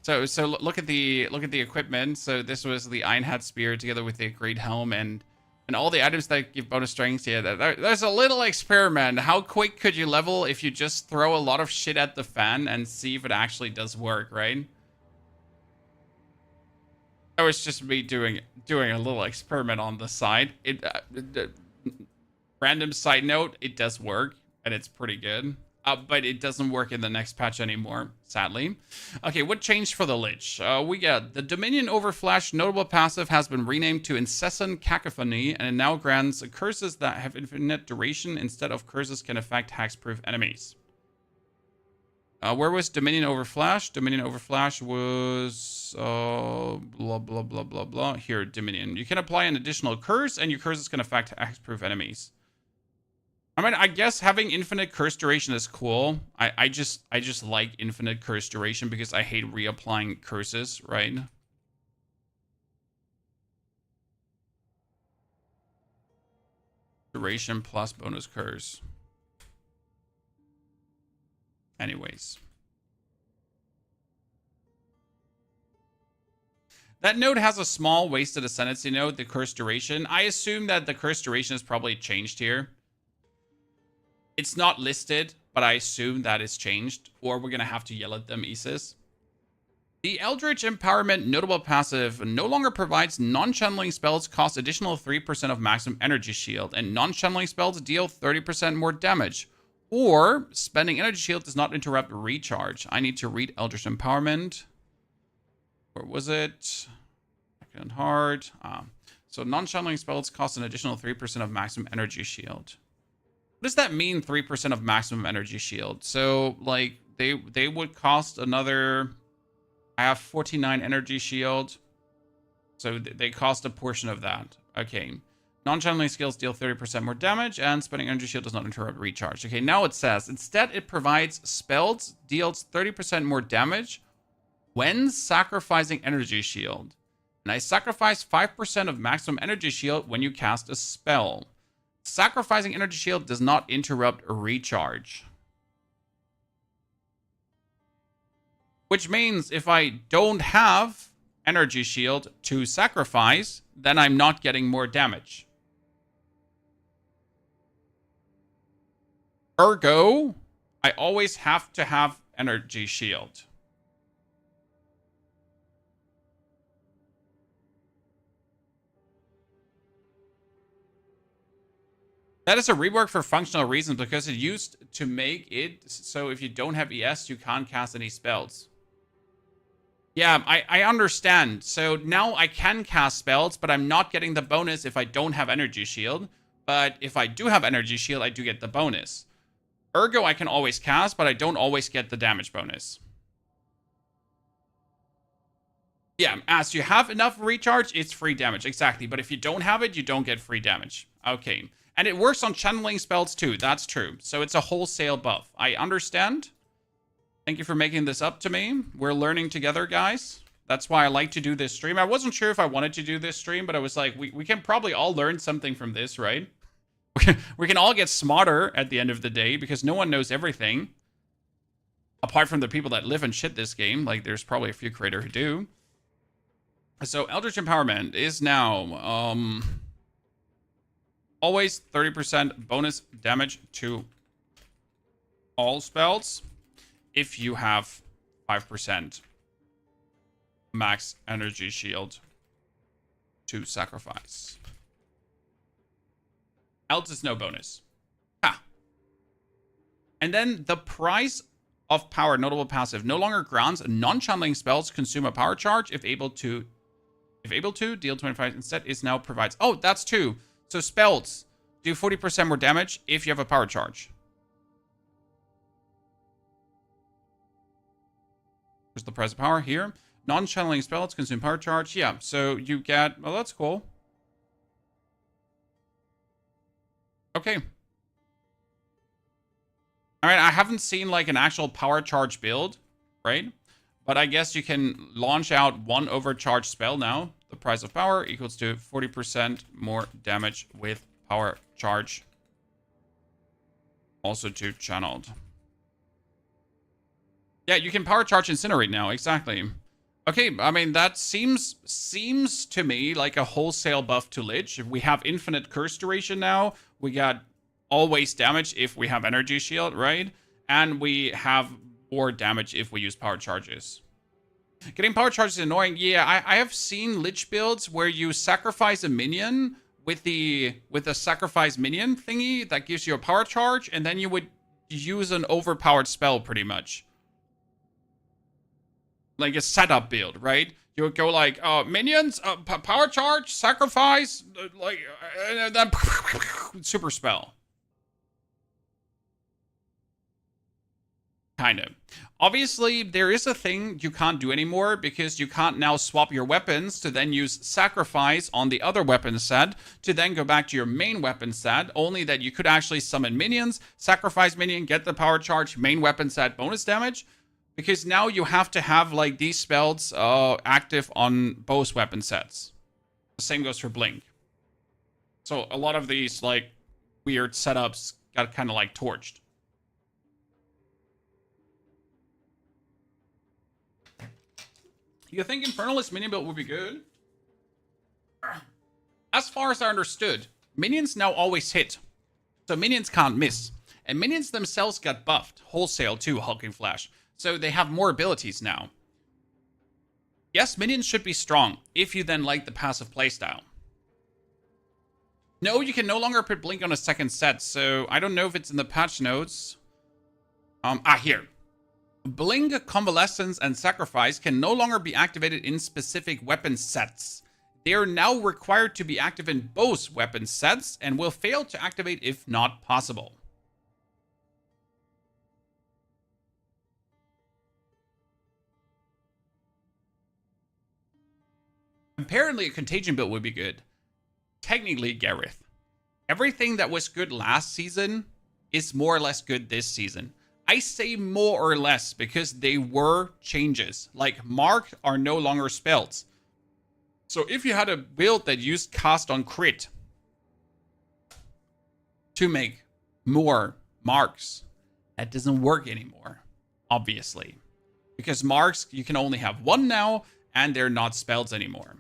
So look at the equipment. So this was the Iron Hat Spear together with the Great Helm and all the items that give bonus strength. Yeah, there's a little experiment. How quick could you level if you just throw a lot of shit at the fan and see if it actually does work, right? That was just me doing a little experiment on the side. Random side note, it does work, and it's pretty good. But it doesn't work in the next patch anymore, sadly. Okay, what changed for the Lich? We got the Dominion over Flash notable passive has been renamed to Incessant Cacophony, and it now grants curses that have infinite duration instead of curses can affect hexproof enemies. Where was Dominion over Flash? Dominion over Flash was blah blah blah blah blah. Here, Dominion. You can apply an additional curse, and your curses can affect hexproof enemies. I mean, I guess having infinite curse duration is cool. I just like infinite curse duration because I hate reapplying curses, right? Duration plus bonus curse. Anyways. That node has a small wasted ascendancy node, the curse duration. I assume that the curse duration is probably changed here. It's not listed, but I assume that it's changed, or we're going to have to yell at them, Isis. The Eldritch Empowerment notable passive no longer provides non-channeling spells cost additional 3% of maximum energy shield, and non-channeling spells deal 30% more damage, or spending energy shield does not interrupt recharge. I need to read Eldritch Empowerment. Where was it? Second hard. So non-channeling spells cost an additional 3% of maximum energy shield. What does that mean, 3% of maximum energy shield? So, like, they would cost another... I have 49 energy shield. So they cost a portion of that. Okay. Non-channeling skills deal 30% more damage, and spending energy shield does not interrupt recharge. Okay, now it says, instead it provides spells, deals 30% more damage when sacrificing energy shield. And I sacrifice 5% of maximum energy shield when you cast a spell. Sacrificing energy shield does not interrupt a recharge. Which means if I don't have energy shield to sacrifice, then I'm not getting more damage. Ergo, I always have to have energy shield. That is a rework for functional reasons because it used to make it so if you don't have ES, you can't cast any spells. Yeah, I understand. So now I can cast spells, but I'm not getting the bonus if I don't have energy shield. But if I do have energy shield, I do get the bonus. Ergo, I can always cast, but I don't always get the damage bonus. Yeah, as you have enough recharge, it's free damage. Exactly. But if you don't have it, you don't get free damage. Okay. And it works on channeling spells too. That's true. So it's a wholesale buff. I understand. Thank you for making this up to me. We're learning together, guys. That's why I like to do this stream. I wasn't sure if I wanted to do this stream, but I was like, we can probably all learn something from this, right? We can all get smarter at the end of the day because no one knows everything. Apart from the people that live and shit this game. Like, there's probably a few creators who do. So, Eldritch Empowerment is now always 30% bonus damage to all spells if you have 5% max energy shield to sacrifice. Else is no bonus. Ha! And then the price of power, notable passive, no longer grants non-channeling spells consume a power charge if able to deal 25 instead is now provides. Oh, that's 2. So spells do 40% more damage if you have a power charge. Here's the price of power here. Non-channeling spells consume power charge. Yeah, so you get... Well, that's cool. Okay. Alright, I haven't seen like an actual power charge build, right? But I guess you can launch out one overcharged spell now. The price of power equals to 40% more damage with power charge. Also to channeled. Yeah, you can power charge Incinerate now, exactly. Okay, I mean, that seems to me like a wholesale buff to Lich. If we have infinite curse duration now, we got always damage if we have energy shield, right? And we have more damage if we use power charges. Getting power charges is annoying. Yeah, I have seen Lich builds where you sacrifice a minion with the sacrifice minion thingy that gives you a power charge, and then you would use an overpowered spell pretty much. Like a setup build, right? You would go like, minions, power charge, sacrifice, and then super spell. Kind of. Obviously, there is a thing you can't do anymore because you can't now swap your weapons to then use sacrifice on the other weapon set to then go back to your main weapon set, only that you could actually summon minions, sacrifice minion, get the power charge, main weapon set bonus damage. Because now you have to have, like, these spells active on both weapon sets. The same goes for Blink. So a lot of these, like, weird setups got kind of, like, torched. You think Infernalist minion build would be good? As far as I understood, minions now always hit. So minions can't miss. And minions themselves got buffed. Wholesale too, Hulking Flash. So they have more abilities now. Yes, minions should be strong, if you then like the passive playstyle. No, you can no longer put Blink on a second set, so I don't know if it's in the patch notes. Here. Blink, Convalescence, and Sacrifice can no longer be activated in specific weapon sets. They are now required to be active in both weapon sets, and will fail to activate if not possible. Apparently, a Contagion build would be good. Technically, Gareth. Everything that was good last season is more or less good this season. I say more or less because they were changes. Like, marked are no longer spells. So if you had a build that used cast on crit to make more marks, that doesn't work anymore, obviously. Because marks, you can only have one now, and they're not spells anymore.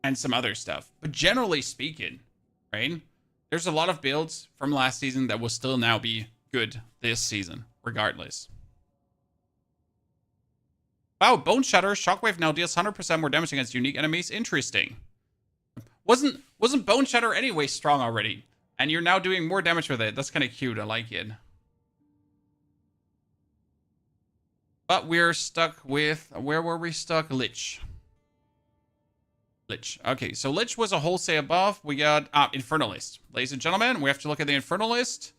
And some other stuff. But generally speaking, right? There's a lot of builds from last season that will still now be good this season, regardless. Wow, Bone Shatter. Shockwave now deals 100% more damage against unique enemies. Interesting. Wasn't Bone Shatter anyway strong already? And you're now doing more damage with it. That's kind of cute. I like it. But we're stuck with... Where were we stuck? Lich. Lich. Okay, so Lich was a wholesale buff. We got Infernalist. Ladies and gentlemen, we have to look at the Infernalist.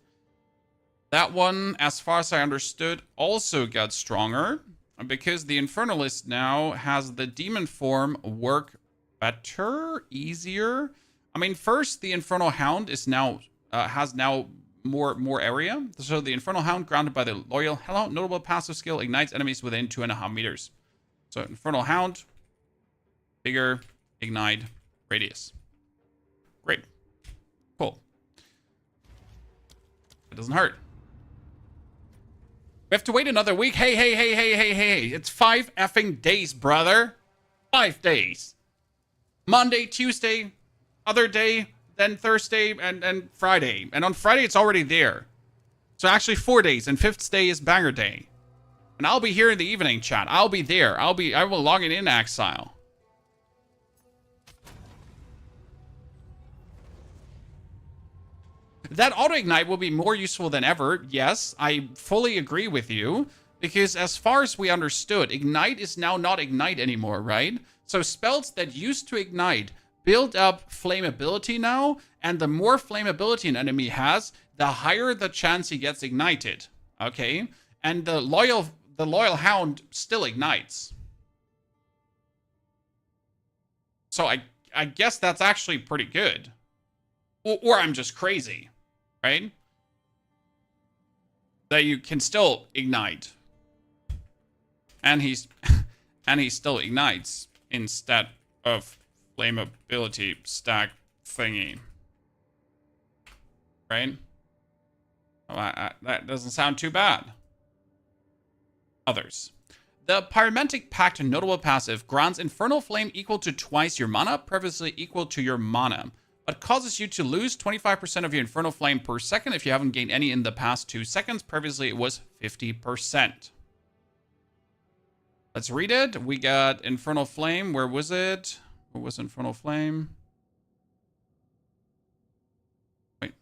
That one, as far as I understood, also got stronger. because the Infernalist now has the demon form work better, easier. I mean, first, the Infernal Hound is now has now more area. So the Infernal Hound, grounded by the loyal hello, notable passive skill, ignites enemies within 2.5 meters. So Infernal Hound, bigger, ignite, radius. Great. Cool. It doesn't hurt. We have to wait another week. Hey. It's 5 effing days, brother. 5 days. Monday, Tuesday, other day, then Thursday, and Friday. And on Friday, it's already there. So actually 4 days, and 5th day is banger day. And I'll be here in the evening, chat. I'll be there. I will log in Exile. That auto-ignite will be more useful than ever. Yes, I fully agree with you. Because as far as we understood, ignite is now not ignite anymore, right? So spells that used to ignite build up flammability now, and the more flammability an enemy has, the higher the chance he gets ignited. Okay? And the loyal hound still ignites. So I guess that's actually pretty good. Or I'm just crazy, right? That you can still ignite. And he still ignites instead of flammability stack thingy. Right? Well, that doesn't sound too bad. Others. The Pyromantic Pact notable passive grants Infernal Flame equal to twice your mana, previously equal to your mana, but causes you to lose 25% of your Infernal Flame per second if you haven't gained any in the past 2 seconds. Previously, it was 50%. Let's read it. We got Infernal Flame. Where was it? Where was Infernal Flame? Wait.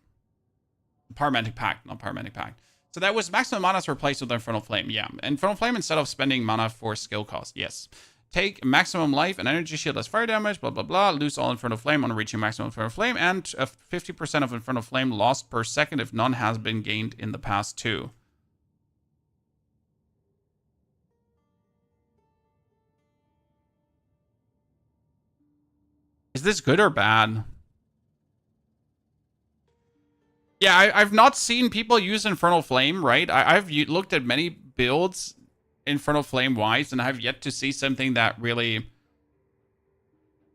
Pyromantic Pact, not Pyromantic Pact. So that was maximum mana is replaced with Infernal Flame. Yeah. Infernal Flame instead of spending mana for skill cost. Yes. Take maximum life and energy shield as fire damage, blah, blah, blah. Lose all Infernal Flame on reaching maximum Infernal Flame, and 50% of Infernal Flame lost per second if none has been gained in the past 2. Is this good or bad? Yeah, I've not seen people use Infernal Flame, right? I've looked at many builds Infernal Flame-wise, and I've yet to see something that really...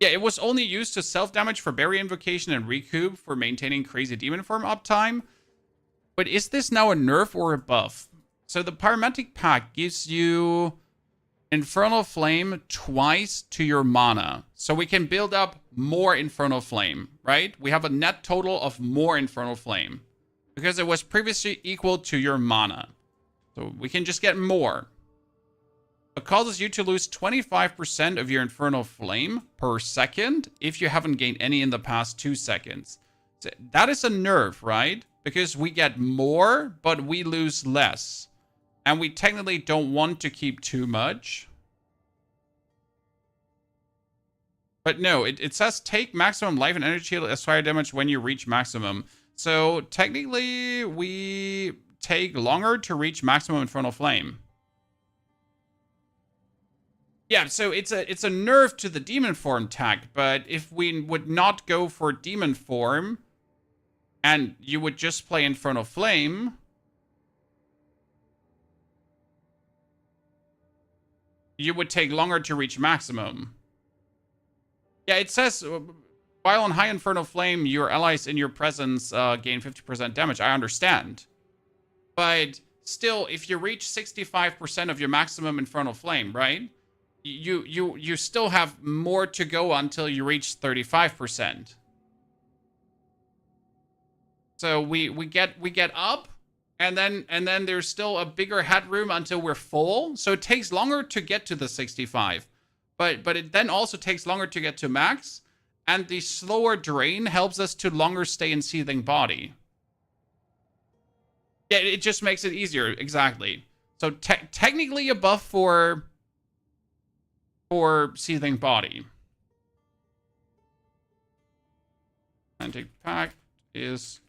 Yeah, it was only used to self-damage for Berry Invocation and Recoup for maintaining crazy demon form uptime. But is this now a nerf or a buff? So the Pyromantic Pact gives you Infernal Flame twice to your mana. So we can build up more Infernal Flame, right? We have a net total of more Infernal Flame. Because it was previously equal to your mana. So we can just get more. It causes you to lose 25% of your Infernal Flame per second if you haven't gained any in the past 2 seconds. So that is a nerf, right? Because we get more, but we lose less. And we technically don't want to keep too much. But no, it says take maximum life and energy shield as fire damage when you reach maximum. So technically, we take longer to reach maximum Infernal Flame. Yeah, so it's a nerf to the demon form tag, but if we would not go for demon form, and you would just play Infernal Flame, you would take longer to reach maximum. Yeah, it says, while on high Infernal Flame, your allies in your presence gain 50% damage. I understand. But still, if you reach 65% of your maximum Infernal Flame, right? You still have more to go until you reach 35%. So we get up, and then there's still a bigger headroom until we're full. So it takes longer to get to the 65. But it then also takes longer to get to max, and the slower drain helps us to longer stay in Seething Body. Yeah, it just makes it easier, exactly. So technically a buff for Seething Body. Pyromantic Pact is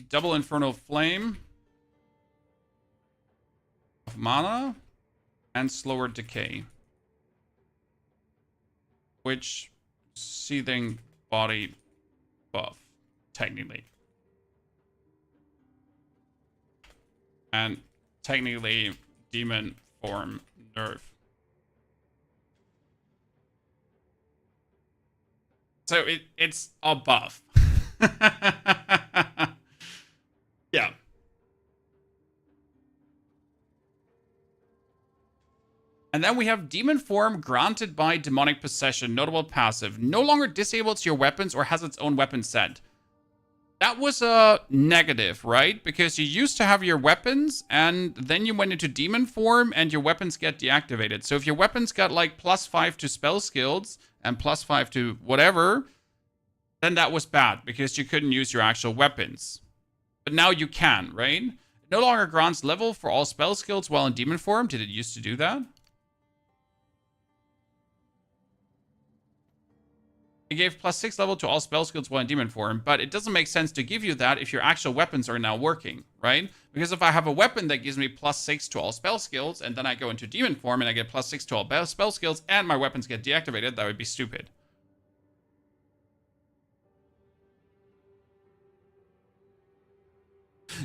double Infernal Flame. of mana and slower decay. Which seething body buff, technically. And technically demon form nerf. So it's a buff. Yeah. And then we have demon form granted by demonic possession. Notable passive. No longer disables your weapons or has its own weapon set. That was a negative, right? Because you used to have your weapons, and then you went into demon form, and your weapons get deactivated. So if your weapons got like +5 to spell skills, and +5 to whatever, then that was bad, because you couldn't use your actual weapons. But now you can, right? It no longer grants level for all spell skills while in demon form. Did it used to do that? It gave +6 level to all spell skills while in demon form, but it doesn't make sense to give you that if your actual weapons are now working, right? Because if I have a weapon that gives me +6 to all spell skills, and then I go into demon form and I get +6 to all spell skills, and my weapons get deactivated, that would be stupid.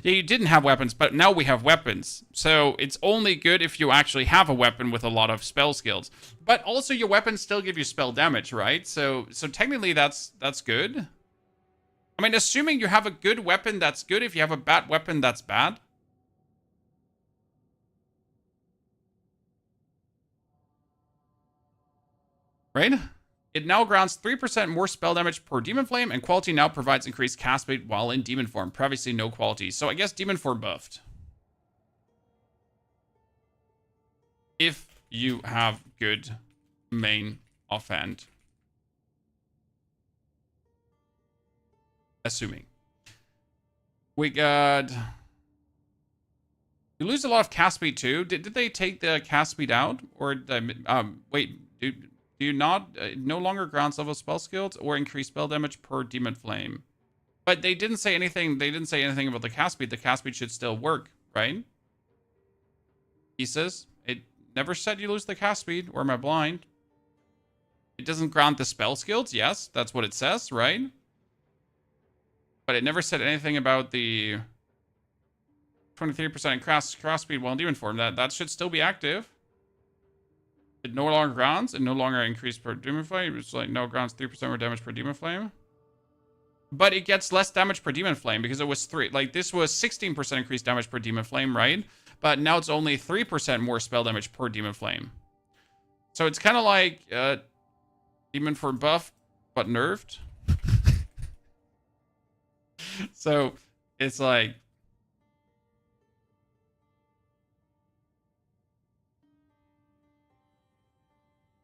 Yeah, you didn't have weapons, but now we have weapons. So it's only good if you actually have a weapon with a lot of spell skills. But also your weapons still give you spell damage, right? So technically that's good. I mean, assuming you have a good weapon, that's good. If you have a bad weapon, that's bad. Right? It now grants 3% more spell damage per demon flame, and quality now provides increased cast speed while in demon form. Previously, no quality. So I guess demon form buffed. If you have good main offhand. Assuming. We got... You lose a lot of cast speed too. Did they take the cast speed out? Or, wait, dude... Do you not no longer grants level spell skills or increase spell damage per demon flame? But they didn't say anything. They didn't say anything about the cast speed. The cast speed should still work, right? He says it never said you lose the cast speed. Or am I blind? It doesn't grant the spell skills. Yes, that's what it says, right? But it never said anything about the 23% cast speed while in demon form. That should still be active. It no longer grants, and no longer increased per demon flame. It's like no grants 3% more damage per demon flame. But it gets less damage per demon flame because it was 3. Like this was 16% increased damage per demon flame, right? But now it's only 3% more spell damage per demon flame. So it's kind of like demon form buff, but nerfed. So it's like.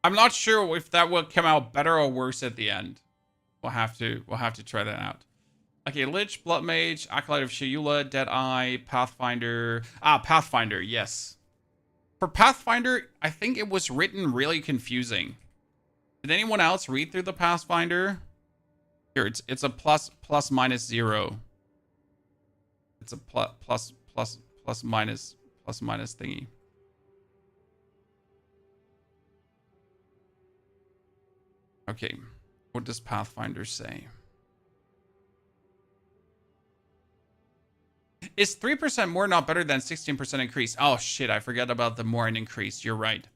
I'm not sure if that will come out better or worse at the end. We'll have to try that out. Okay, Lich, Blood Mage, Acolyte of Chayula, Deadeye, Pathfinder. Pathfinder, yes. For Pathfinder, I think it was written really confusing. Did anyone else read through the Pathfinder? Here, it's a plus minus 0. It's a plus minus thingy. Okay, what does Pathfinder say? Is 3% more not better than 16% increase? Oh shit, I forgot about the more and increase. You're right.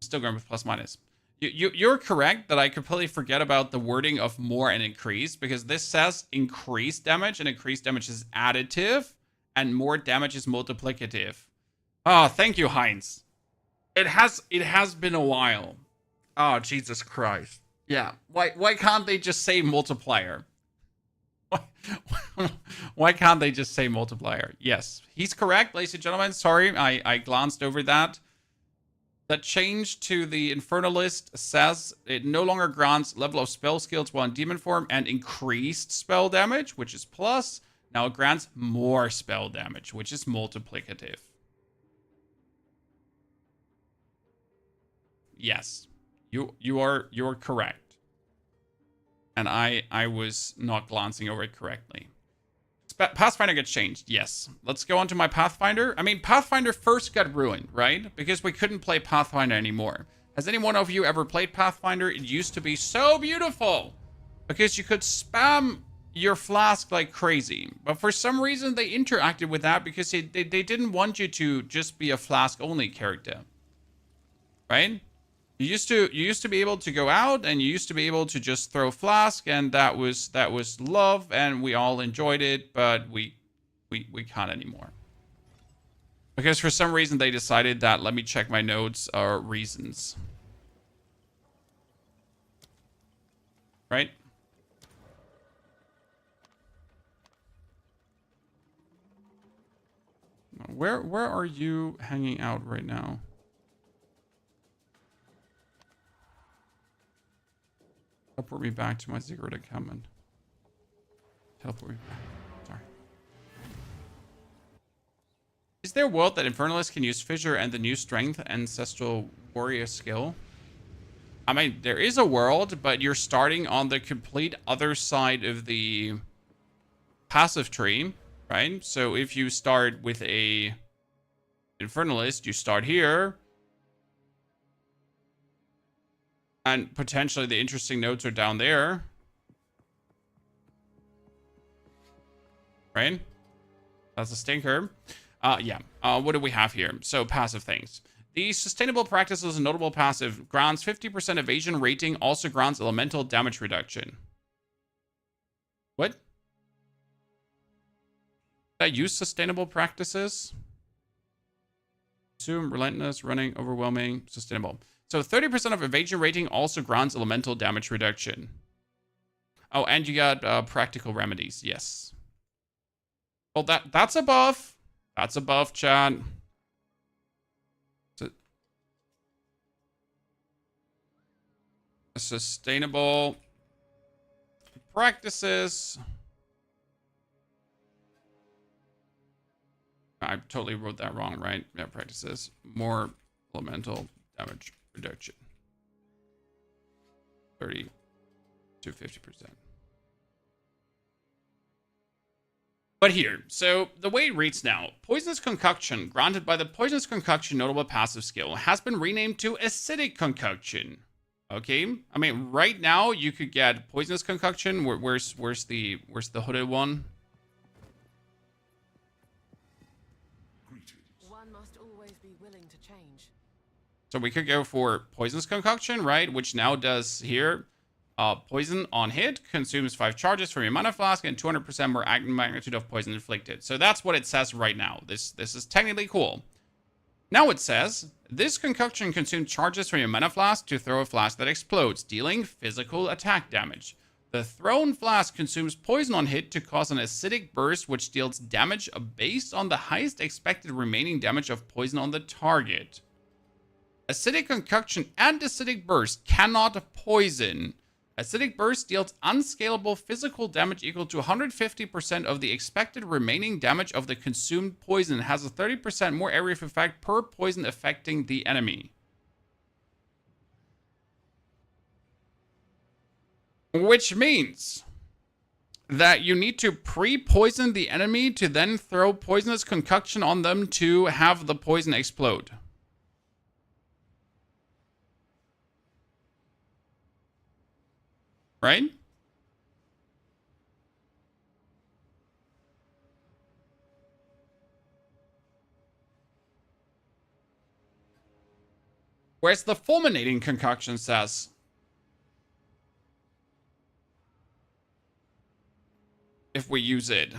Still going with plus minus. You're correct that I completely forget about the wording of more and increase, because this says increased damage, and increased damage is additive, and more damage is multiplicative. Oh, thank you, Heinz. It has been a while. Oh, Jesus Christ. Yeah. Why can't they just say multiplier? Why can't they just say multiplier? Yes. He's correct, ladies and gentlemen. Sorry, I glanced over that. The change to the Infernalist says it no longer grants level of spell skills while in demon form and increased spell damage, which is plus. Now it grants more spell damage, which is multiplicative. Yes. You're correct. And I was not glancing over it correctly. Pathfinder gets changed. Yes. Let's go on to my Pathfinder. I mean, Pathfinder first got ruined, right? Because we couldn't play Pathfinder anymore. Has any one of you ever played Pathfinder? It used to be so beautiful because you could spam your flask like crazy. But for some reason, they interacted with that because they didn't want you to just be a flask-only character, right? You used to be able to go out and you used to be able to just throw flask, and that was love, and we all enjoyed it, but we can't anymore. Because for some reason they decided that, let me check my notes, are reasons. Right? Where are you hanging out right now? Teleport me back to my Ziggurat encampment. Teleport me back. Sorry. Is there a world that Infernalist can use Fissure and the new Strength Ancestral Warrior skill? I mean, there is a world, but you're starting on the complete other side of the passive tree, right? So if you start with a Infernalist, you start here. And potentially the interesting nodes are down there. Right? That's a stinker. Yeah. What do we have here? So passive things. The sustainable practice is a notable passive. Grants 50% evasion rating. Also grants elemental damage reduction. What? Did I use sustainable practices? Assume, relentless, running, overwhelming, sustainable. So 30% of evasion rating also grants elemental damage reduction. Oh, and you got practical remedies. Yes. Well, that's a buff. That's a buff, chat. Sustainable practices. I totally wrote that wrong, right? Yeah, practices. More elemental damage reduction. 30 to 50%. But here, so the way it reads now, Poisonous Concoction, granted by the Poisonous Concoction notable passive skill, has been renamed to Acidic Concoction. Okay, I mean, right now you could get Poisonous Concoction. Where's the hooded one? One must always be willing to change. So we could go for Poisonous Concoction, right? Which now does here. Poison on hit, consumes 5 charges from your mana flask, and 200% more magnitude of poison inflicted. So that's what it says right now. This is technically cool. Now it says, this concoction consumes charges from your mana flask to throw a flask that explodes, dealing physical attack damage. The thrown flask consumes poison on hit to cause an acidic burst, which deals damage based on the highest expected remaining damage of poison on the target. Acidic Concoction and Acidic Burst cannot poison. Acidic Burst deals unscalable physical damage equal to 150% of the expected remaining damage of the consumed poison and has a 30% more area of effect per poison affecting the enemy. Which means that you need to pre-poison the enemy to then throw Poisonous Concoction on them to have the poison explode. Right? Whereas the Fulminating Concoction says, if we use it,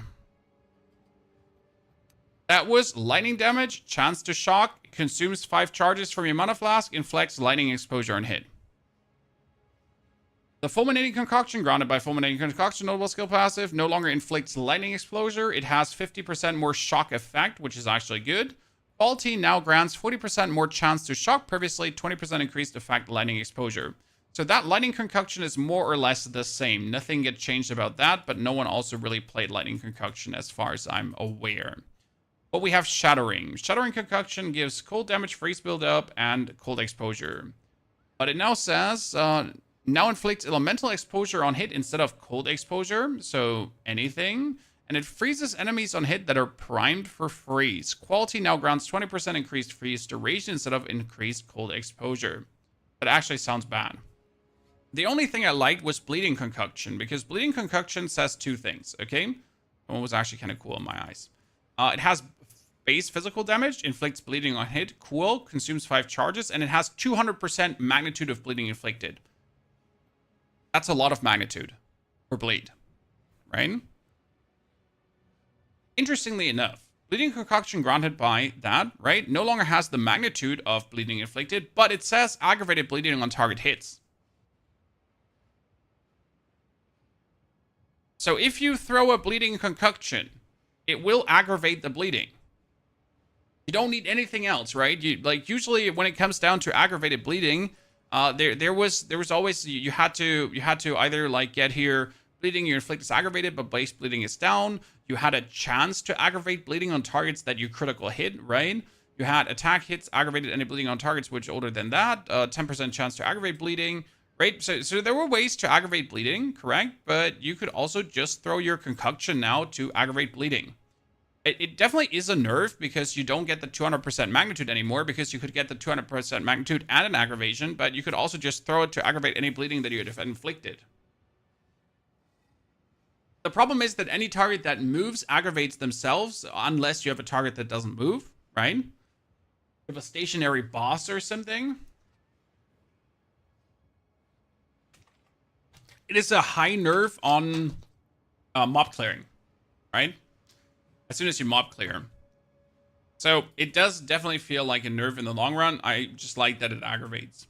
that was lightning damage, chance to shock, consumes 5 charges from your mana flask, inflicts lightning exposure on hit. The Fulminating Concoction, grounded by Fulminating Concoction, notable skill passive, no longer inflicts lightning exposure. It has 50% more shock effect, which is actually good. Quality now grants 40% more chance to shock, previously 20% increased effect lightning exposure. So that Lightning Concoction is more or less the same. Nothing gets changed about that, but no one also really played Lightning Concoction as far as I'm aware. But we have Shattering. Shattering Concoction gives cold damage, freeze build up, and cold exposure. But it now says, now inflicts elemental exposure on hit instead of cold exposure. So anything. and it freezes enemies on hit that are primed for freeze. Quality now grants 20% increased freeze duration instead of increased cold exposure. That actually sounds bad. The only thing I liked was Bleeding Concoction, because Bleeding Concoction says two things, okay? One was actually kind of cool in my eyes. It has base physical damage, inflicts bleeding on hit, cool, consumes 5 charges, and it has 200% magnitude of bleeding inflicted. That's a lot of magnitude for bleed, right? Interestingly enough, Bleeding Concoction granted by that, right, no longer has the magnitude of bleeding inflicted, but it says aggravated bleeding on target hits. So if you throw a Bleeding Concoction, it will aggravate the bleeding. You don't need anything else, right? Usually when it comes down to aggravated bleeding, there was always you had to either like get here bleeding you inflict is aggravated, but base bleeding is down. You had a chance to aggravate bleeding on targets that you critical hit, right? You had attack hits aggravated any bleeding on targets which older than that. 10% chance to aggravate bleeding, right? So there were ways to aggravate bleeding, correct? But you could also just throw your concoction now to aggravate bleeding. It definitely is a nerf because you don't get the 200% magnitude anymore, because you could get the 200% magnitude and an aggravation, but you could also just throw it to aggravate any bleeding that you have inflicted. The problem is that any target that moves aggravates themselves unless you have a target that doesn't move, right? You have a stationary boss or something. It is a high nerf on mob clearing, right? As soon as you mob clear. So it does definitely feel like a nerf in the long run. I just like that it aggravates.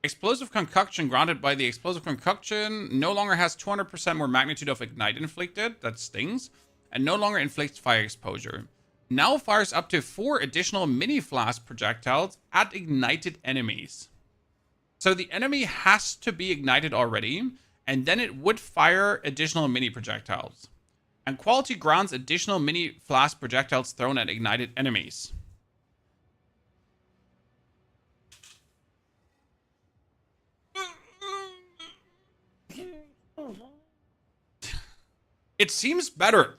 Explosive Concoction granted by the Explosive Concoction no longer has 200% more magnitude of Ignite inflicted. That stings. And no longer inflicts fire exposure. Now fires up to 4 additional mini flash projectiles at ignited enemies. So the enemy has to be ignited already, and then it would fire additional mini projectiles. And quality grants additional mini flash projectiles thrown at ignited enemies. It seems better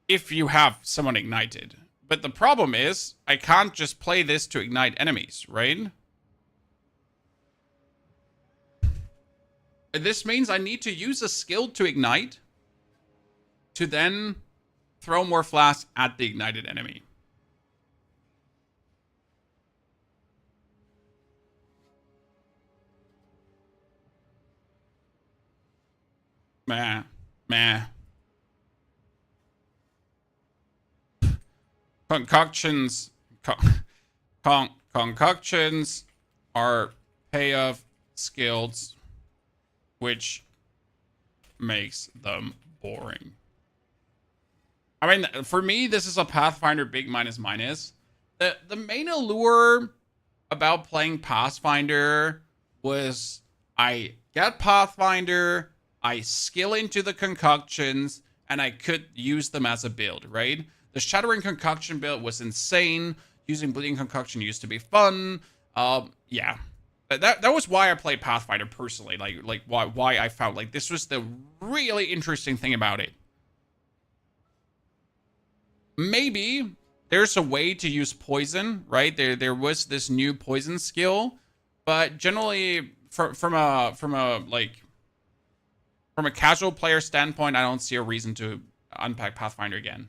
if you have someone ignited. But the problem is, I can't just play this to ignite enemies, right? This means I need to use a skill to ignite to then throw more flash at the ignited enemy. Meh. Concoctions are payoff skills, which makes them boring. I mean, for me, this is a Pathfinder big minus. The main allure about playing Pathfinder was I get Pathfinder, I skill into the concoctions, and I could use them as a build, right? The Shattering Concoction build was insane. Using Bleeding Concoction used to be fun. Yeah. That was why I played Pathfinder personally. Like why I felt like this was the really interesting thing about it. Maybe there's a way to use poison, right? There was this new poison skill, but generally from a casual player standpoint, I don't see a reason to unpack Pathfinder again.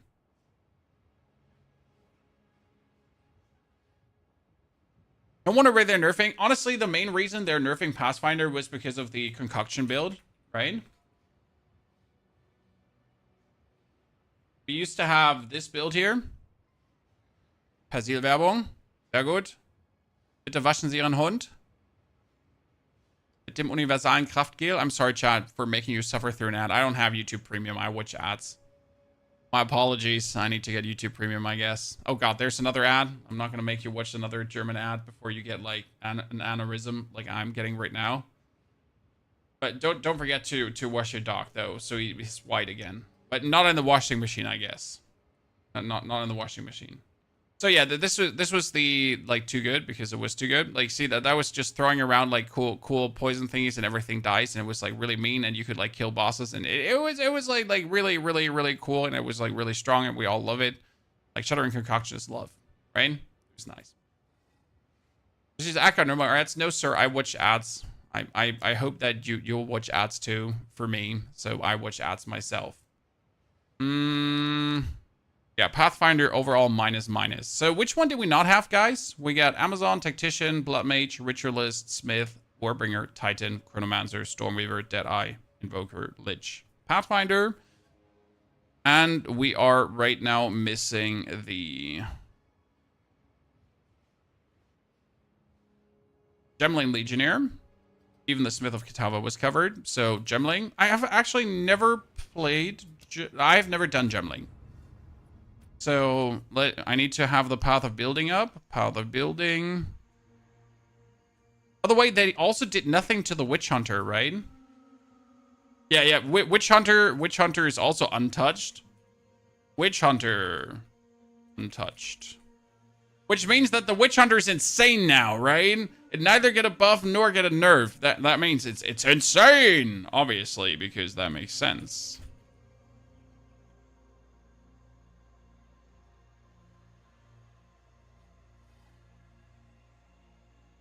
I wonder where they're nerfing. Honestly, the main reason they're nerfing Pathfinder was because of the concoction build, right? We used to have this build here. Persilwerbung. Sehr gut. Bitte waschen Sie Ihren Hund. Mit dem universalen Kraftgel. I'm sorry, chat, for making you suffer through an ad. I don't have YouTube Premium. I watch ads. My apologies. I need to get YouTube Premium, I guess. Oh god, there's another ad. I'm not going to make you watch another German ad before you get like an aneurysm like I'm getting right now. But don't forget to wash your dog though, so he's white again. But not in the washing machine, I guess. Not in the washing machine. So yeah, this was the like too good because it was too good. Like see that was just throwing around like cool poison thingies and everything dies and it was like really mean and you could like kill bosses and it was like really cool and it was like really strong and we all love it. Like Shuddering Concoction is love, right? It was nice. This is Aka, no more ads. No sir, I watch ads. I hope that you'll watch ads too for me. So I watch ads myself. Yeah, Pathfinder overall minus. So which one did we not have, guys? We got Amazon, Tactician, Blood Mage, Ritualist, Smith, Warbringer, Titan, Chronommancer, Stormweaver, Deadeye, Invoker, Lich, Pathfinder. And we are right now missing the Gemling Legionnaire. Even the Smith of Kitava was covered. So Gemling. I have actually never played... I've never done Gemling. So I need to have the Path of Building up. Path of Building. By the way, they also did nothing to the Witch Hunter, right? Yeah. Witch Hunter is also untouched. Witch Hunter untouched. Which means that the Witch Hunter is insane now, right? It neither get a buff nor get a nerf. That means it's insane, obviously, because that makes sense.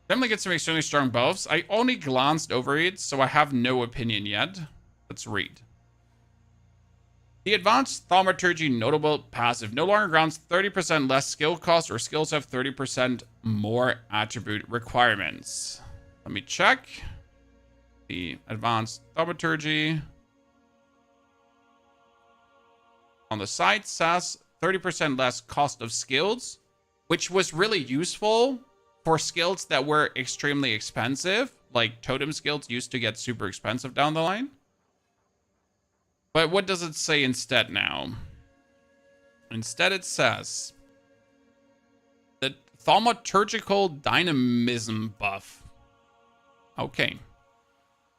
Definitely get some extremely strong buffs. I only glanced over it, so I have no opinion yet. Let's read. The Advanced Thaumaturgy Notable Passive no longer grants 30% less skill cost or skills have 30% more attribute requirements. Let me check. The Advanced Thaumaturgy on the site says 30% less cost of skills, which was really useful for skills that were extremely expensive, like totem skills used to get super expensive down the line. But what does it say instead now? Instead it says the Thaumaturgical Dynamism buff. Okay.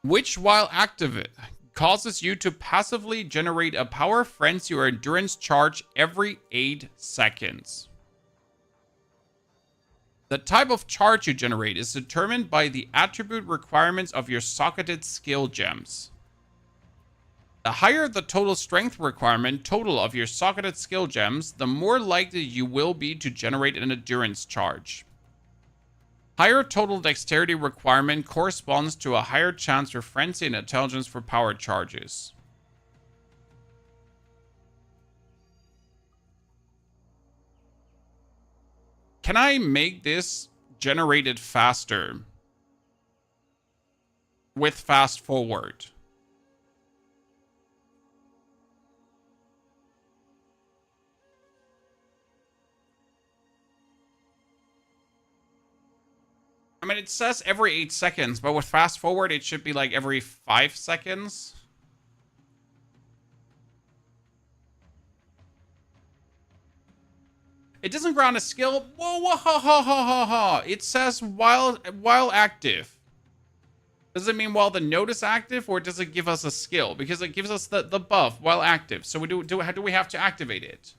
Which, while active, causes you to passively generate a power frenzy or endurance charge every 8 seconds. The type of charge you generate is determined by the attribute requirements of your socketed skill gems. The higher the total strength requirement total of your socketed skill gems, the more likely you will be to generate an endurance charge. Higher total dexterity requirement corresponds to a higher chance for frenzy and intelligence for power charges. Can I make this generated faster with fast forward? I mean, it says every 8 seconds, but with fast forward, it should be like every 5 seconds. It doesn't grant a skill. Whoa, ha, ha, ha, ha, ha. It says while active. Does it mean while the node is active, or does it give us a skill? Because it gives us the buff while active. So how do we have to activate it?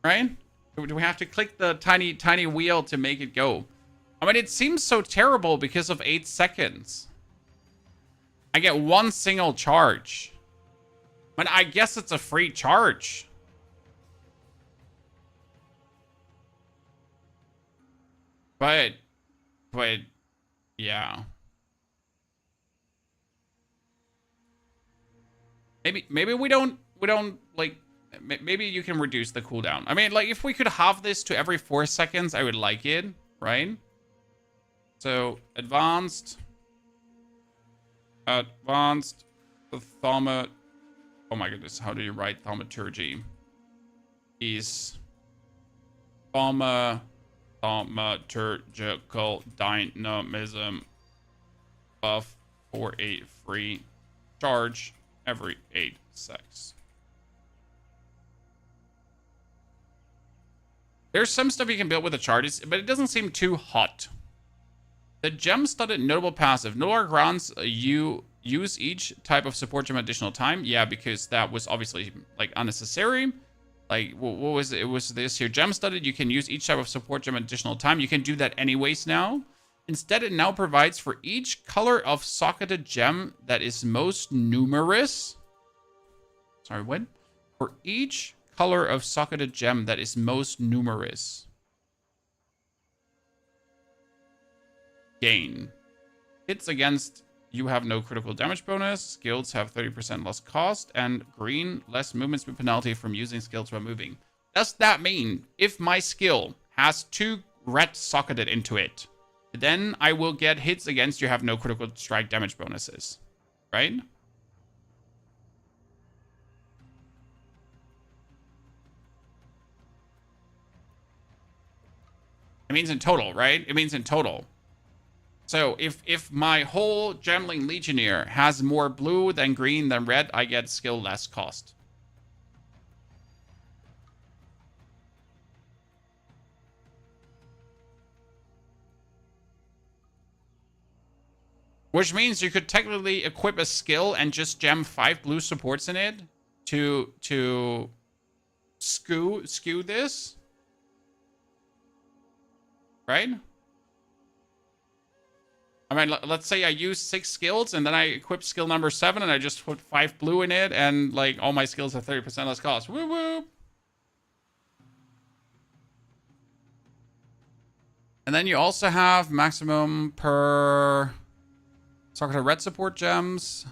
Right? Do we have to click the tiny wheel to make it go? I mean, it seems so terrible because of 8 seconds. I get 1 single charge. But I guess it's a free charge. But yeah. Maybe we don't like, maybe you can reduce the cooldown. I mean, like, if we could have this to every 4 seconds, I would like it, right? So, advanced, thaumaturgy. Oh my goodness, how do you write thaumaturgy? Is thaumaturgical dynamism buff for a free charge every 8 seconds. There's some stuff you can build with the charges, but it doesn't seem too hot. The gem-studded notable passive no longer grants you use each type of support gem additional time. Yeah, because that was obviously like unnecessary. Like, what was it? It was this here gem studded. You can use each type of support gem additional time. You can do that anyways now. Instead, it now provides for each color of socketed gem that is most numerous. Sorry, what? For each color of socketed gem that is most numerous. Gain. Hits against you have no critical damage bonus. Skills have 30% less cost. And green, less movement speed penalty from using skills while moving. Does that mean if my skill has 2 red socketed into it, then I will get hits against you have no critical strike damage bonuses, right? It means in total, right? It means in total. So if my whole Gemling Legionnaire has more blue than green than red, I get skill less cost. Which means you could technically equip a skill and just gem 5 blue supports in it to skew this. Right? I mean, let's say I use 6 skills and then I equip skill number 7 and I just put 5 blue in it and like all my skills have 30% less cost. Woo woo! And then you also have maximum per socketed red support gems.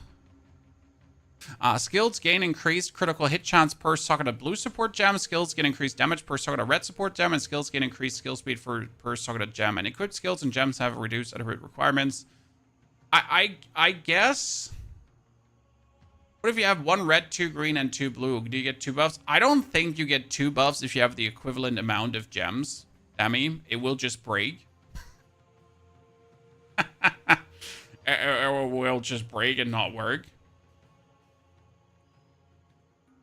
Skills gain increased critical hit chance per socketed blue support gem. Skills get increased damage per socketed red support gem. And skills get increased skill speed per socketed gem. And equipped skills and gems have reduced attribute requirements. I guess... What if you have 1 red, 2 green, and 2 blue? Do you get 2 buffs? I don't think you get 2 buffs if you have the equivalent amount of gems. I mean, it will just break. It will just break and not work.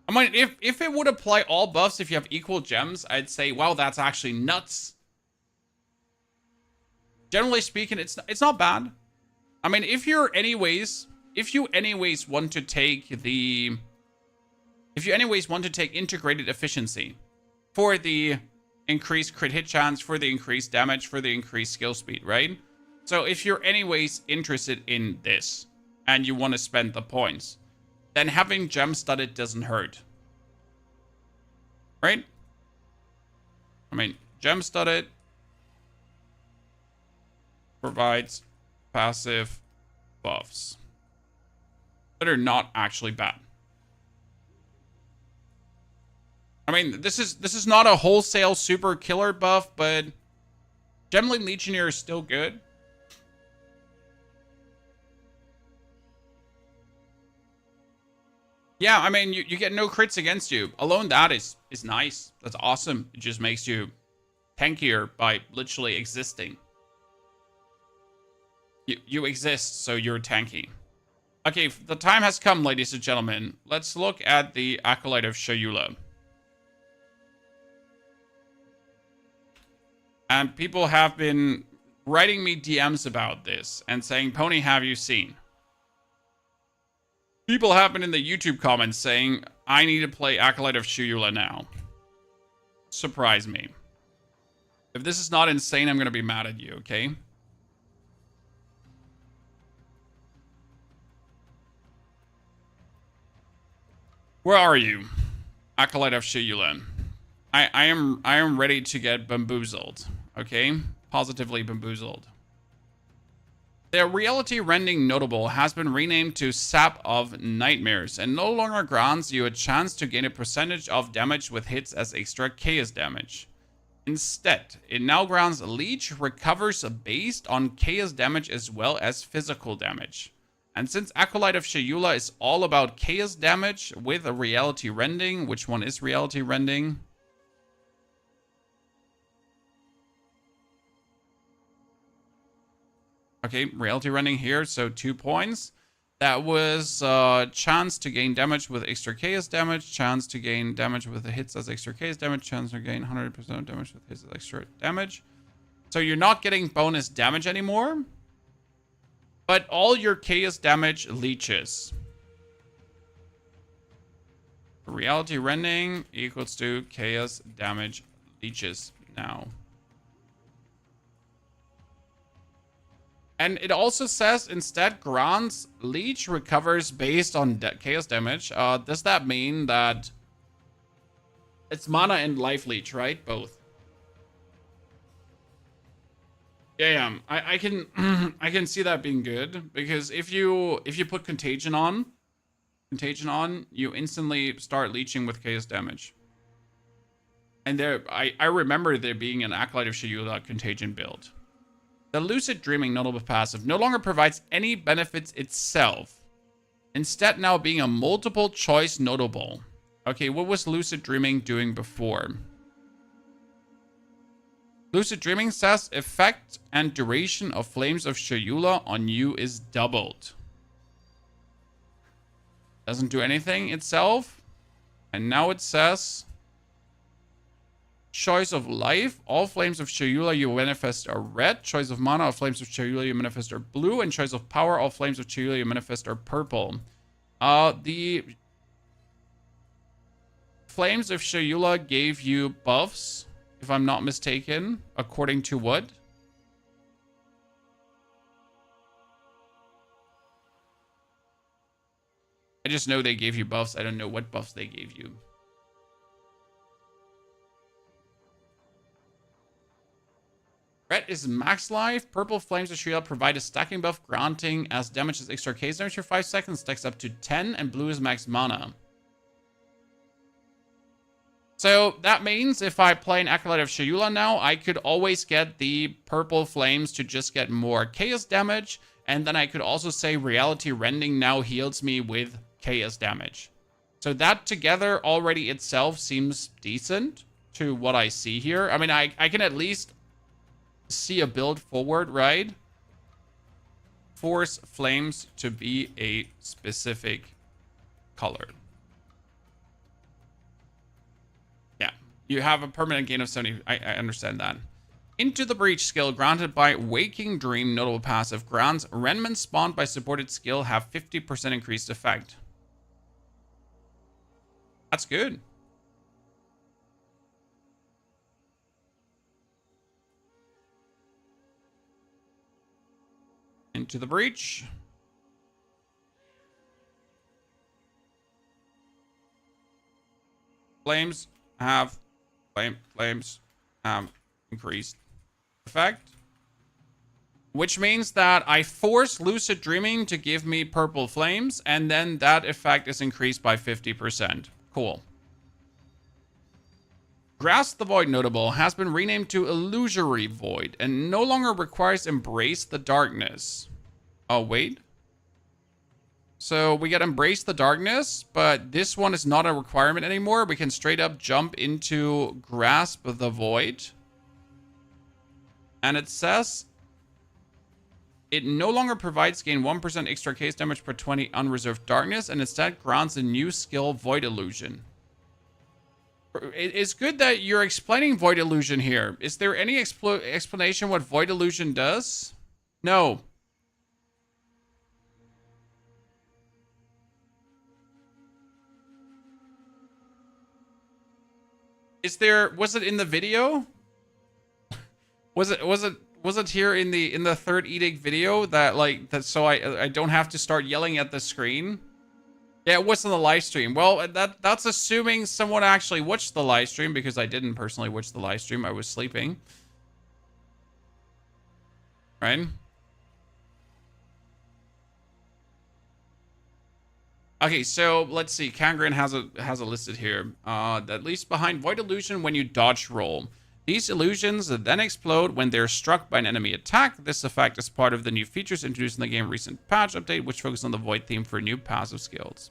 I mean, if it would apply all buffs if you have equal gems, I'd say, wow, that's actually nuts. Generally speaking, it's not bad. I mean, if you anyways want to take integrated efficiency for the increased crit hit chance, for the increased damage, for the increased skill speed, right? So if you're anyways interested in this and you want to spend the points, then having gem studded doesn't hurt. Right? I mean, gem studded provides passive buffs that are not actually bad. I mean, this is not a wholesale super killer buff, but Gemling Legionnaire is still good. Yeah, I mean, you get no crits against you. Alone that is nice. That's awesome. It just makes you tankier by literally existing. You exist, so you're tanky. Okay, the time has come, ladies and gentlemen. Let's look at the Acolyte of Chayula. And people have been writing me DMs about this and saying, Pony, have you seen? People have been in the YouTube comments saying, I need to play Acolyte of Chayula now. Surprise me. If this is not insane, I'm going to be mad at you, okay? Where are you? Acolyte of Chayula. I am ready to get bamboozled, okay? Positively bamboozled. The reality rending notable has been renamed to Sap of Nightmares and no longer grants you a chance to gain a percentage of damage with hits as extra chaos damage. Instead, it now grants Leech recovers based on chaos damage as well as physical damage. And since Acolyte of Chayula is all about chaos damage with a reality rending, which one is reality rending? Okay, reality rending here, so 2 points. That was chance to gain damage with extra chaos damage, chance to gain damage with the hits as extra chaos damage, chance to gain 100% damage with hits as extra damage. So you're not getting bonus damage anymore. but all your chaos damage leeches. Reality rending equals to chaos damage leeches now. And it also says instead grants leech recovers based on chaos damage. Does that mean that it's mana and life leech, right? Both. Yeah, I can I can see that being good, because if you put contagion on, you instantly start leeching with chaos damage. And there, I remember there being an Acolyte of Chayula contagion build. The Lucid Dreaming notable passive no longer provides any benefits itself, instead now being a multiple choice notable. Okay, what was Lucid Dreaming doing before? Lucid Dreaming says effect and duration of Flames of Chayula on you is doubled. Doesn't do anything itself. And now it says choice of life. All Flames of Chayula you manifest are red. Choice of mana. All Flames of Chayula you manifest are blue. And choice of power. All Flames of Chayula you manifest are purple. The Flames of Chayula gave you buffs, if I'm not mistaken, according to what? I just know they gave you buffs. I don't know what buffs they gave you. Red is max life. Purple Flames of Chayula provide a stacking buff granting as damage is extra case damage for 5 seconds, stacks up to 10, and blue is max mana. So that means if I play an Acolyte of Chayula now, I could always get the purple flames to just get more chaos damage. And then I could also say Reality Rending now heals me with chaos damage. So that together already itself seems decent to what I see here. I mean, I can at least see a build forward, right? Force flames to be a specific color. You have a permanent gain of 70. I understand that. Into the Breach skill granted by Waking Dream notable passive grants Renman spawned by supported skill have 50% increased effect. That's good. Into the Breach. Flames have increased effect, which means that I force Lucid Dreaming to give me purple flames, and then that effect is increased by 50%. Cool. Grasp the Void notable has been renamed to Illusory Void and no longer requires Embrace the Darkness. Oh, wait. So we get Embrace the Darkness, but this one is not a requirement anymore. We can straight up jump into Grasp the Void. And it says it no longer provides gain 1% extra case damage per 20 unreserved darkness, and instead grants a new skill, Void Illusion. It's good that you're explaining Void Illusion here. Is there any explanation what Void Illusion does? No. Was it in the video? Was it here in the third edict video that so I don't have to start yelling at the screen? Yeah, it was in the live stream. Well, that's assuming someone actually watched the live stream, because I didn't personally watch the live stream. I was sleeping. Right? Okay, so let's see. Kangren has a listed here. That leaves behind Void Illusion when you dodge roll. These illusions then explode when they're struck by an enemy attack. This effect is part of the new features introduced in the game's recent patch update, which focus on the Void theme for new passive skills.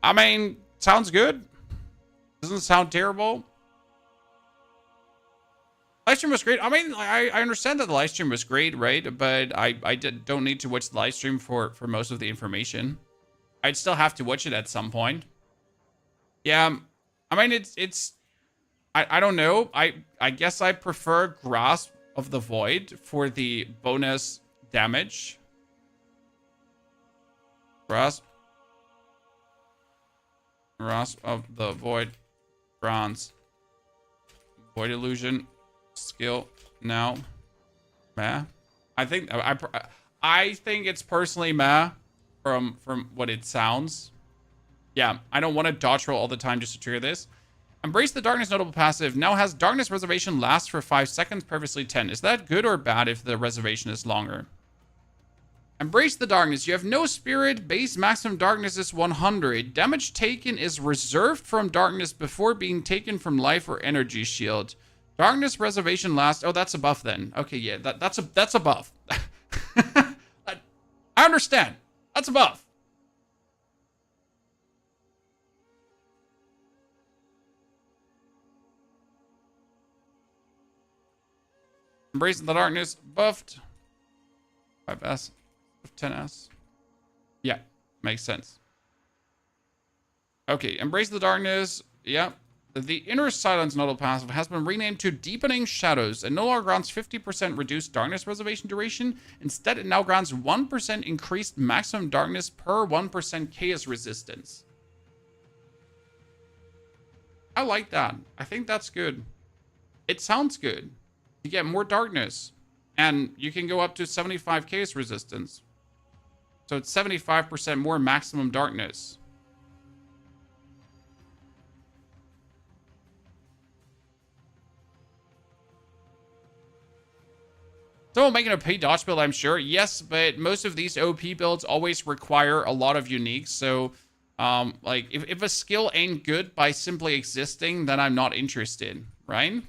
I mean, sounds good. Doesn't sound terrible. Livestream was great. I mean, I understand that the livestream was great, right? But I don't need to watch the livestream for most of the information. I'd still have to watch it at some point. Yeah, I mean, I don't know. I guess I prefer Grasp of the Void for the bonus damage. Grasp. Grasp of the Void. Bronze. Void Illusion. Skill. Now. Meh. I think it's personally meh from what it sounds. Yeah, I don't want to dodge roll all the time just to trigger this. Embrace the Darkness notable passive. Now has Darkness reservation lasts for 5 seconds, previously 10. Is that good or bad if the reservation is longer? Embrace the Darkness. You have no spirit. Base maximum darkness is 100. Damage taken is reserved from darkness before being taken from life or energy shield. Darkness reservation lasts. Oh, that's a buff then. Okay, yeah, that's a buff. I understand. That's a buff. Embracing the Darkness buffed. 5S. 10S. Yeah, makes sense. Okay, Embrace the Darkness. Yeah. The Inner Silence nodal passive has been renamed to Deepening Shadows and no longer grants 50% reduced darkness reservation duration. Instead, it now grants 1% increased maximum darkness per 1% chaos resistance. I like that. I think that's good. It sounds good. You get more darkness. And you can go up to 75 chaos resistance. So it's 75% more maximum darkness. Someone making a OP dodge build, I'm sure. Yes, but most of these OP builds always require a lot of uniques. So, like, if a skill ain't good by simply existing, then I'm not interested, right?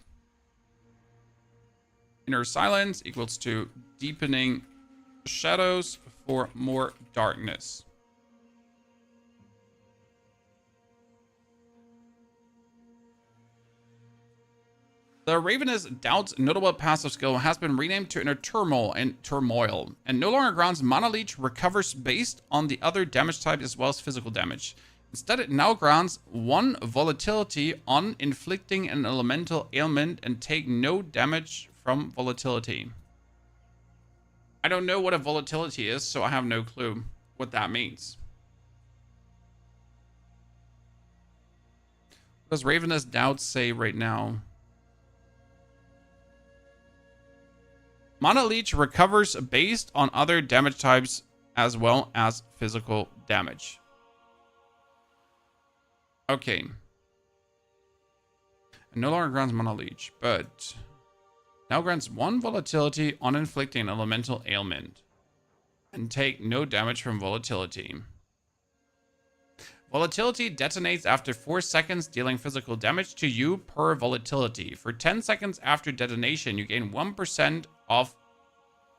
Inner Silence equals to Deepening Shadows for more darkness. The Ravenous Doubt's notable passive skill has been renamed to Inner Turmoil, and no longer grants Mana Leech recovers based on the other damage type as well as physical damage. Instead, it now grants 1 volatility on inflicting an elemental ailment and take no damage from volatility. I don't know what a volatility is, so I have no clue what that means. What does Ravenous Doubts say right now? Mana Leech recovers based on other damage types as well as physical damage. Okay. It no longer grants Mana Leech, but now grants 1 volatility on inflicting an elemental ailment and take no damage from volatility. Volatility detonates after 4 seconds, dealing physical damage to you per volatility. For 10 seconds after detonation, you gain 1% of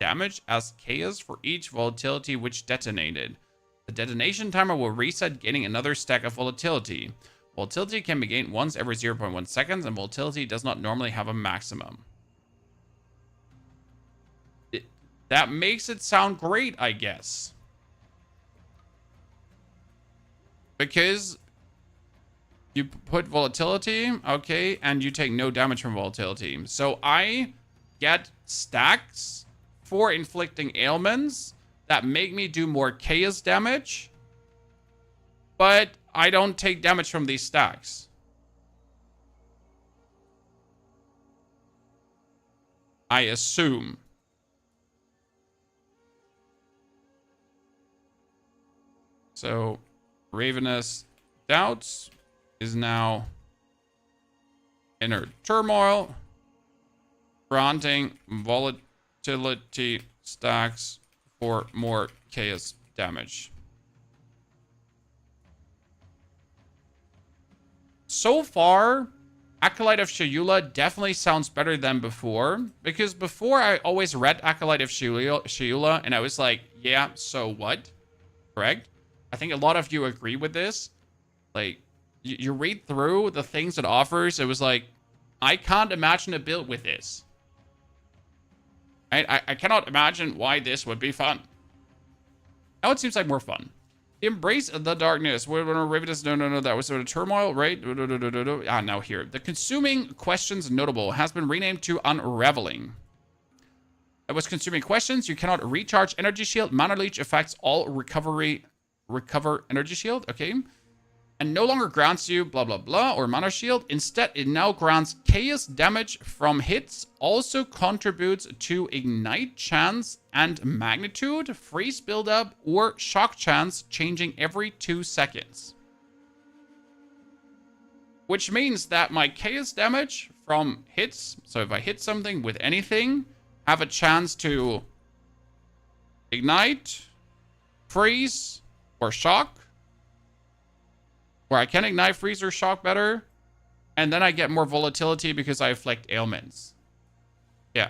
damage as chaos for each volatility which detonated. The detonation timer will reset, gaining another stack of volatility. Volatility can be gained once every 0.1 seconds, and volatility does not normally have a maximum. That makes it sound great, I guess. Because you put volatility, okay, and you take no damage from volatility. So I get stacks for inflicting ailments that make me do more chaos damage, but I don't take damage from these stacks. I assume. So, Ravenous Doubts is now Inner Turmoil, granting volatility stacks for more chaos damage. So far, Acolyte of Chayula definitely sounds better than before, because before I always read Acolyte of Chayula and I was like, yeah, so what? Correct? I think a lot of you agree with this. Like, you read through the things it offers, it was like, I can't imagine a build with this. I cannot imagine why this would be fun. Now it seems like more fun. Embrace the Darkness. No, that was sort of Turmoil, right? Ah, now here. The Consuming Questions notable has been renamed to Unraveling. That was Consuming Questions. You cannot recharge Energy Shield. Mana Leech affects all recovery recover energy shield. Okay. And no longer grants you blah, blah, blah, or mana shield. Instead, it now grants chaos damage from hits, also contributes to ignite chance and magnitude, freeze buildup, or shock chance, changing every 2 seconds. Which means that my chaos damage from hits, so if I hit something with anything, have a chance to ignite, freeze, or shock. Where I can ignite, freeze, or shock better. And then I get more volatility because I afflict ailments. Yeah.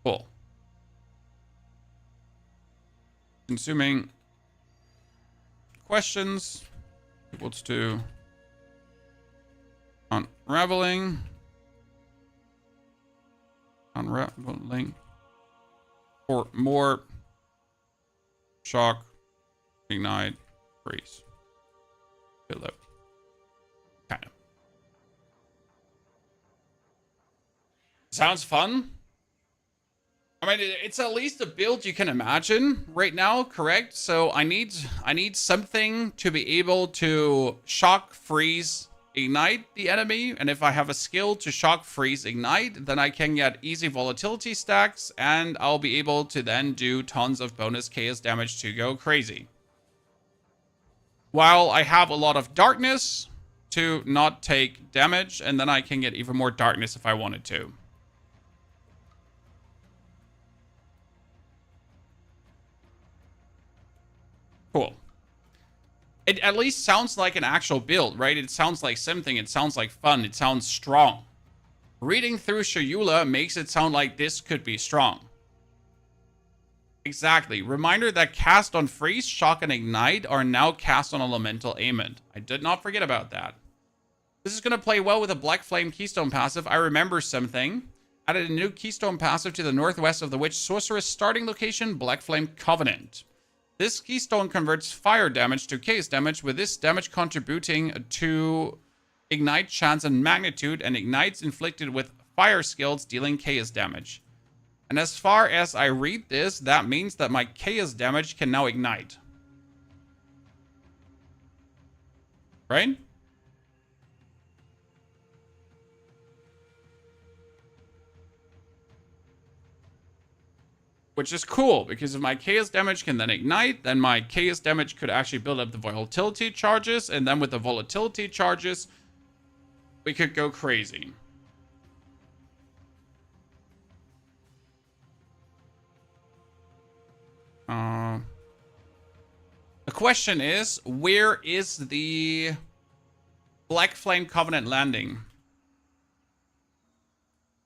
Cool. Consuming questions. Equals to unraveling. Unraveling. For more shock, ignite, freeze. Build up. Kind of. Sounds fun. I mean, it's at least a build you can imagine right now, correct? So I need something to be able to shock, freeze, ignite the enemy. And if I have a skill to shock, freeze, ignite, then I can get easy volatility stacks, and I'll be able to then do tons of bonus chaos damage to go crazy. While I have a lot of darkness to not take damage, and then I can get even more darkness if I wanted to. Cool. It at least sounds like an actual build, right? It sounds like something. It sounds like fun. It sounds strong. Reading through Chayula makes it sound like this could be strong. Exactly. Reminder that cast on freeze, shock, and ignite are now cast on elemental ailment. I did not forget about that. This is going to play well with a Black Flame Keystone passive. I remember something. Added a new Keystone passive to the northwest of the Witch Sorceress starting location, Black Flame Covenant. This Keystone converts fire damage to chaos damage, with this damage contributing to ignite chance and magnitude, and ignites inflicted with fire skills dealing chaos damage. And as far as I read this, that means that my chaos damage can now ignite. Right? Which is cool, because if my chaos damage can then ignite, then my chaos damage could actually build up the volatility charges, and then with the volatility charges, we could go crazy. The question is, where is the Black Flame Covenant landing?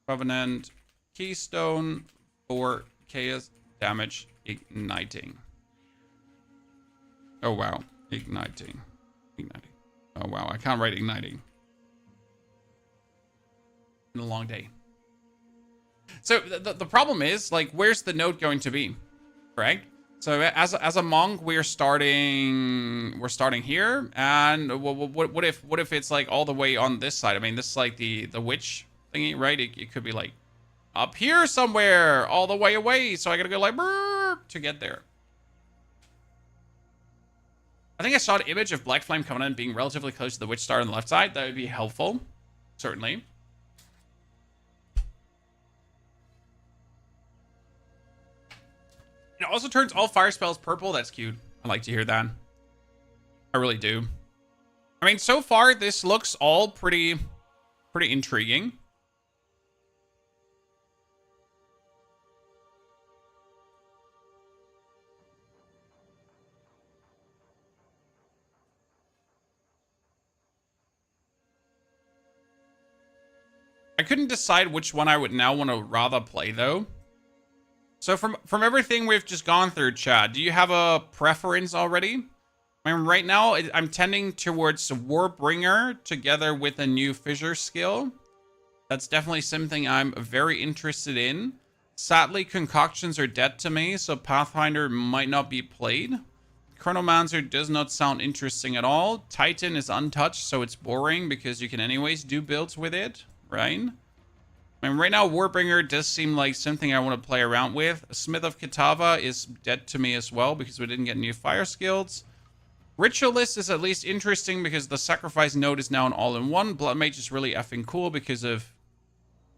Covenant Keystone for chaos damage igniting. Oh wow, igniting. Oh wow, I can't write igniting. Been a long day. So the problem is, like, where's the node going to be? Correct? So as a monk, we're starting here, and what if it's like all the way on this side? I mean, this is like the witch thingy, right? It could be like up here somewhere, all the way away. So I gotta go like to get there. I think I saw an image of Black Flame Covenant being relatively close to the Witch Star on the left side. That would be helpful, certainly. It also turns all fire spells purple. That's cute. I like to hear that. I really do. I mean, so far this looks all pretty intriguing. I couldn't decide which one I would now want to rather play, though. So from everything we've just gone through, Chad, do you have a preference already? I mean, right now, I'm tending towards Warbringer together with a new fissure skill. That's definitely something I'm very interested in. Sadly, concoctions are dead to me, so Pathfinder might not be played. Chronommancer does not sound interesting at all. Titan is untouched, so it's boring because you can anyways do builds with it, right? I mean, right now, Warbringer does seem like something I want to play around with. Smith of Kitava is dead to me as well because we didn't get new fire skills. Ritualist is at least interesting because the sacrifice node is now an all-in-one. Blood Mage is really effing cool because of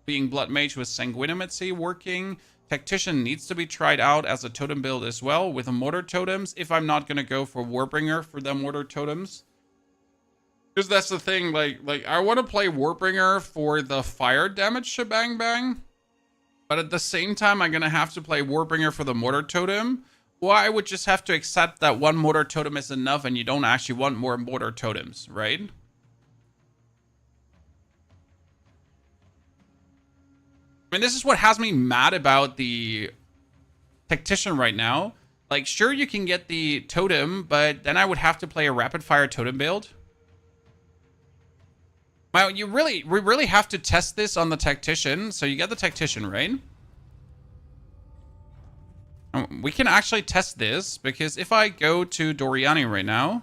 being Blood Mage with Sanguinity working. Tactician needs to be tried out as a totem build as well with the mortar totems if I'm not going to go for Warbringer for the mortar totems. Because that's the thing, like I want to play Warbringer for the fire damage shebang bang. But at the same time, I'm going to have to play Warbringer for the mortar totem. Or I would just have to accept that one mortar totem is enough and you don't actually want more mortar totems, right? I mean, this is what has me mad about the Tactician right now. Like, sure, you can get the totem, but then I would have to play a rapid fire totem build. Well, we really have to test this on the Tactician. So you get the Tactician, right? We can actually test this because if I go to Doriani right now,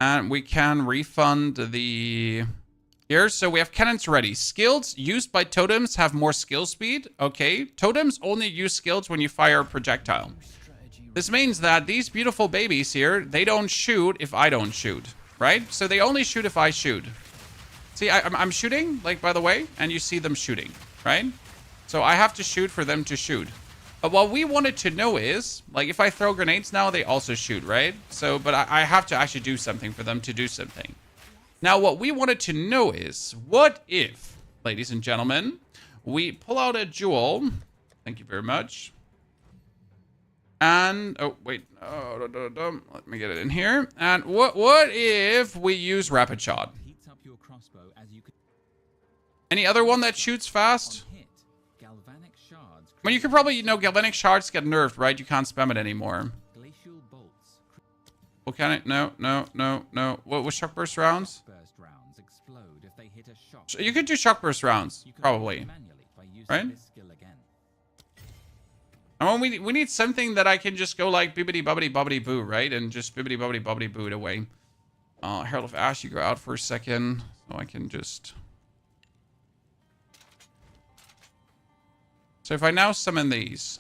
and we can refund the here. So we have cannons ready. Skills used by totems have more skill speed. Okay. Totems only use skills when you fire a projectile. This means that these beautiful babies here, they don't shoot if I don't shoot, right? So they only shoot if I shoot. See, I'm shooting, like, by the way, and you see them shooting, right? So I have to shoot for them to shoot. But what we wanted to know is, like, if I throw grenades now, they also shoot, right? So, but I have to actually do something for them to do something. Now, what we wanted to know is, what if, ladies and gentlemen, we pull out a jewel. Thank you very much. And, oh, wait. Oh, let me get it in here. And what if we use Rapid Shot? Any other one that shoots fast? I mean, you could probably, galvanic shards get nerfed, right? You can't spam it anymore. What can it? No. What was shock burst rounds? You could do shock burst rounds, probably. Right? I mean, we need something that I can just go like bibbity bobbity bobbity boo, right? And just bibbity bobbity bobbity boo it away. Herald of Ash, you go out for a second. So I can just... So if I now summon these.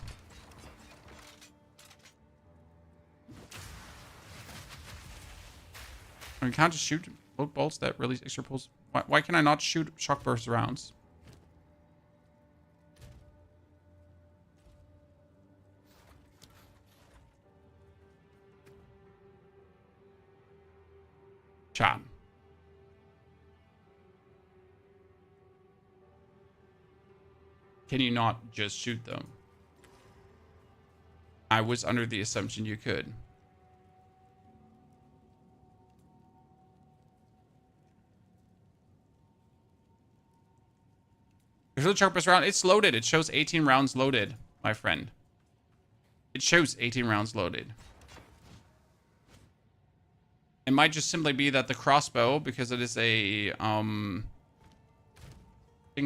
I can't just shoot bolt bolts that release extra pulse. Why can I not shoot shock burst rounds? Chat. Can you not just shoot them? I was under the assumption you could. There's a sharpest round. It's loaded. It shows 18 rounds loaded, my friend. It shows 18 rounds loaded. It might just simply be that the crossbow, because it is a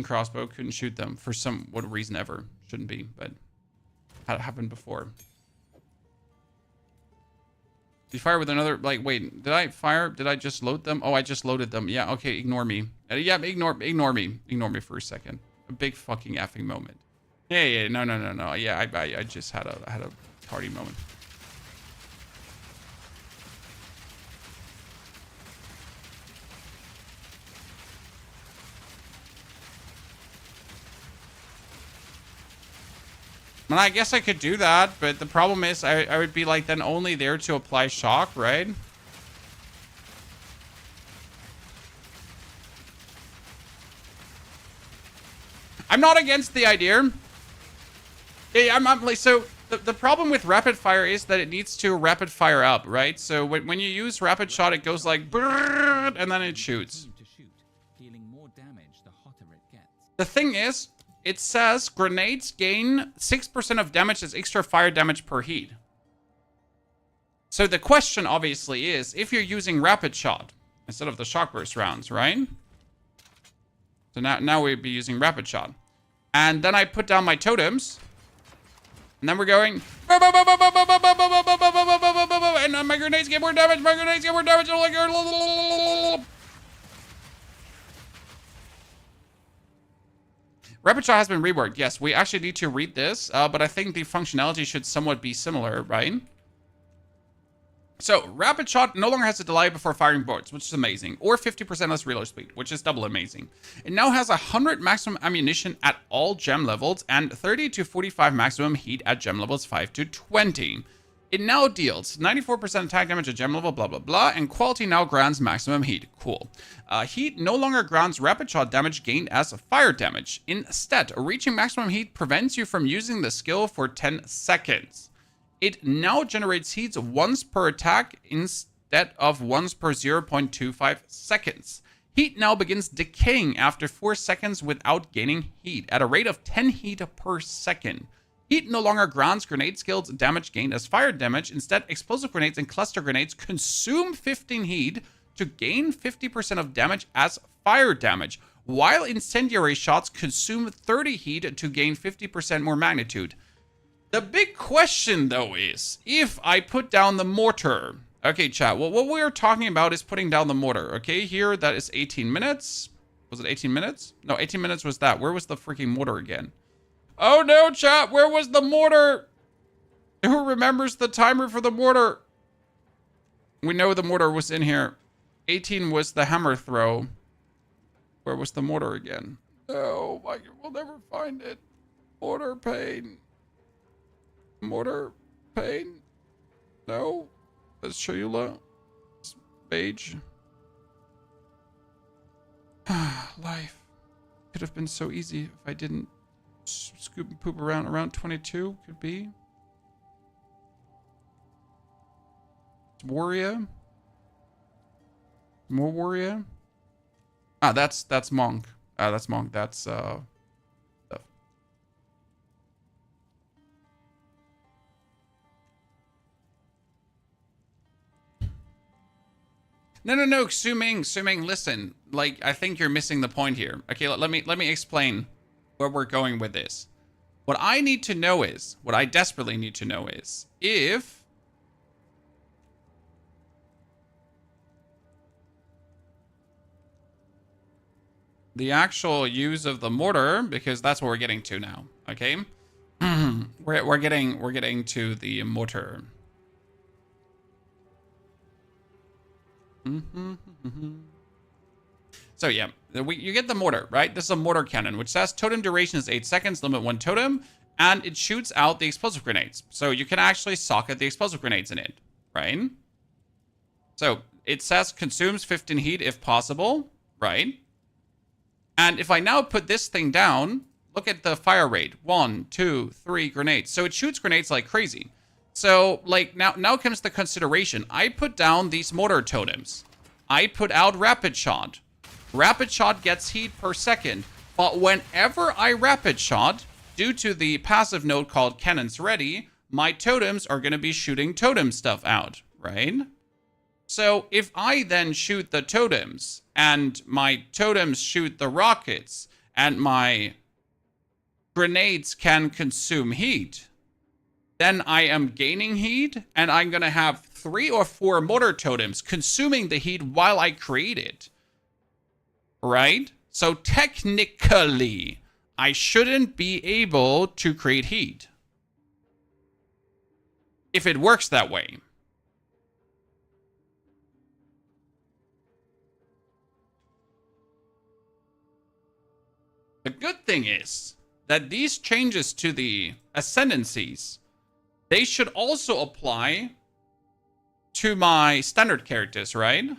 crossbow, couldn't shoot them for some what reason ever. Shouldn't be, but had happened before. Did you fire with another, like, wait, did I fire? Did I just load them? Oh, I just loaded them. Yeah, okay, ignore me. Yeah, ignore me. Ignore me for a second. A big fucking effing moment. Yeah, no. Yeah, I just had a party moment. And I guess I could do that, but the problem is I would be like then only there to apply shock, right? I'm not against the idea. Yeah, I'm like, so the problem with rapid fire is that it needs to rapid fire up, right? So when you use rapid shot, it goes like brrrr, and then it shoots. The thing is, it says grenades gain 6% of damage as extra fire damage per heat. So the question obviously is, if you're using rapid shot instead of the shock burst rounds, right? So now we'd be using rapid shot. And then I put down my totems. And then we're going... And my grenades get more damage, Rapid shot has been reworked. Yes, we actually need to read this, but I think the functionality should somewhat be similar, right? So, Rapid Shot no longer has a delay before firing bullets, which is amazing, or 50% less reload speed, which is double amazing. It now has 100 maximum ammunition at all gem levels, and 30 to 45 maximum heat at gem levels 5 to 20. It now deals 94% attack damage at gem level, blah blah blah, and quality now grants maximum heat. Cool. Heat no longer grants rapid shot damage gained as fire damage. Instead, reaching maximum heat prevents you from using the skill for 10 seconds. It now generates heat once per attack instead of once per 0.25 seconds. Heat now begins decaying after 4 seconds without gaining heat at a rate of 10 heat per second. Heat no longer grants grenade skills damage gained as fire damage. Instead, explosive grenades and cluster grenades consume 15 heat to gain 50% of damage as fire damage, while incendiary shots consume 30 heat to gain 50% more magnitude. The big question, though, is if I put down the mortar. Okay, chat. Well, what we're talking about is putting down the mortar. Okay, here, that is 18 minutes. Was it 18 minutes? No, 18 minutes was that. Where was the freaking mortar again? Oh, no, chat. Where was the mortar? Who remembers the timer for the mortar? We know the mortar was in here. 18 was the hammer throw. Where was the mortar again? Oh, my God. We'll never find it. Mortar pain. Mortar pain? No. That's Chayula. Mage. Life. Could have been so easy if I didn't scoop and poop around 22. Could be. Warrior. More warrior. Ah, that's monk. That's monk. That's stuff. No, Suming, listen. Like, I think you're missing the point here. Okay, let me explain where we're going with this. What I need to know is, what I desperately need to know is, if the actual use of the mortar, because that's what we're getting to now, okay? we're getting to the mortar. So yeah, you get the mortar, right? This is a mortar cannon, which says totem duration is 8 seconds, limit 1 totem, and it shoots out the explosive grenades. So you can actually socket the explosive grenades in it, right? So it says consumes 15 heat if possible, right? And if I now put this thing down, look at the fire rate. 1, 2, 3 grenades. So it shoots grenades like crazy. So, like, now comes the consideration. I put down these mortar totems. I put out rapid shot. Rapid shot gets heat per second. But whenever I rapid shot, due to the passive node called Cannons Ready, my totems are going to be shooting totem stuff out, right? So, if I then shoot the totems, and my totems shoot the rockets, and my grenades can consume heat, then I am gaining heat, and I'm going to have 3 or 4 mortar totems consuming the heat while I create it. Right? So technically, I shouldn't be able to create heat. If it works that way. The good thing is that these changes to the Ascendancies, they should also apply to my standard characters, right?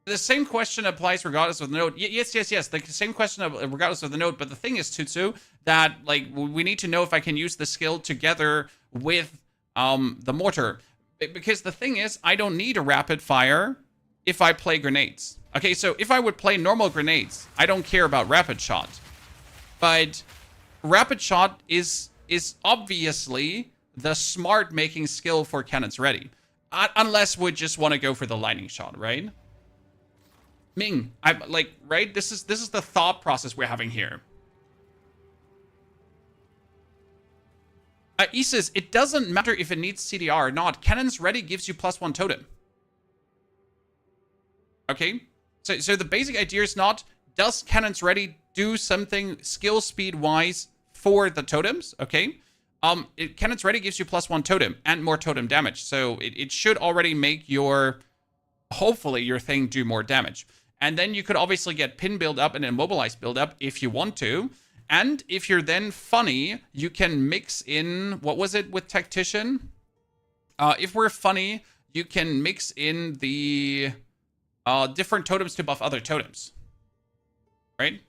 The same question applies regardless of the node. Yes. The same question regardless of the node. But the thing is, Tutsu, that like we need to know if I can use the skill together with the mortar. Because the thing is, I don't need a rapid fire if I play grenades. Okay, so if I would play normal grenades, I don't care about rapid shot. But rapid shot is obviously the smart making skill for Cannons Ready. Unless we just want to go for the lightning shot, right? Ming, I'm like, right? This is the thought process we're having here. Isis, it doesn't matter if it needs CDR or not. Cannons Ready gives you +1 totem. Okay? So the basic idea is not, does Cannons Ready do something skill speed wise for the totems, okay, Cannon's Ready gives you +1 totem and more totem damage. So it should already make your, hopefully, your thing do more damage. And then you could obviously get Pin build up and Immobilize build up if you want to. And if you're then funny, you can mix in, what was it with Tactician? If we're funny, you can mix in the different totems to buff other totems. Right?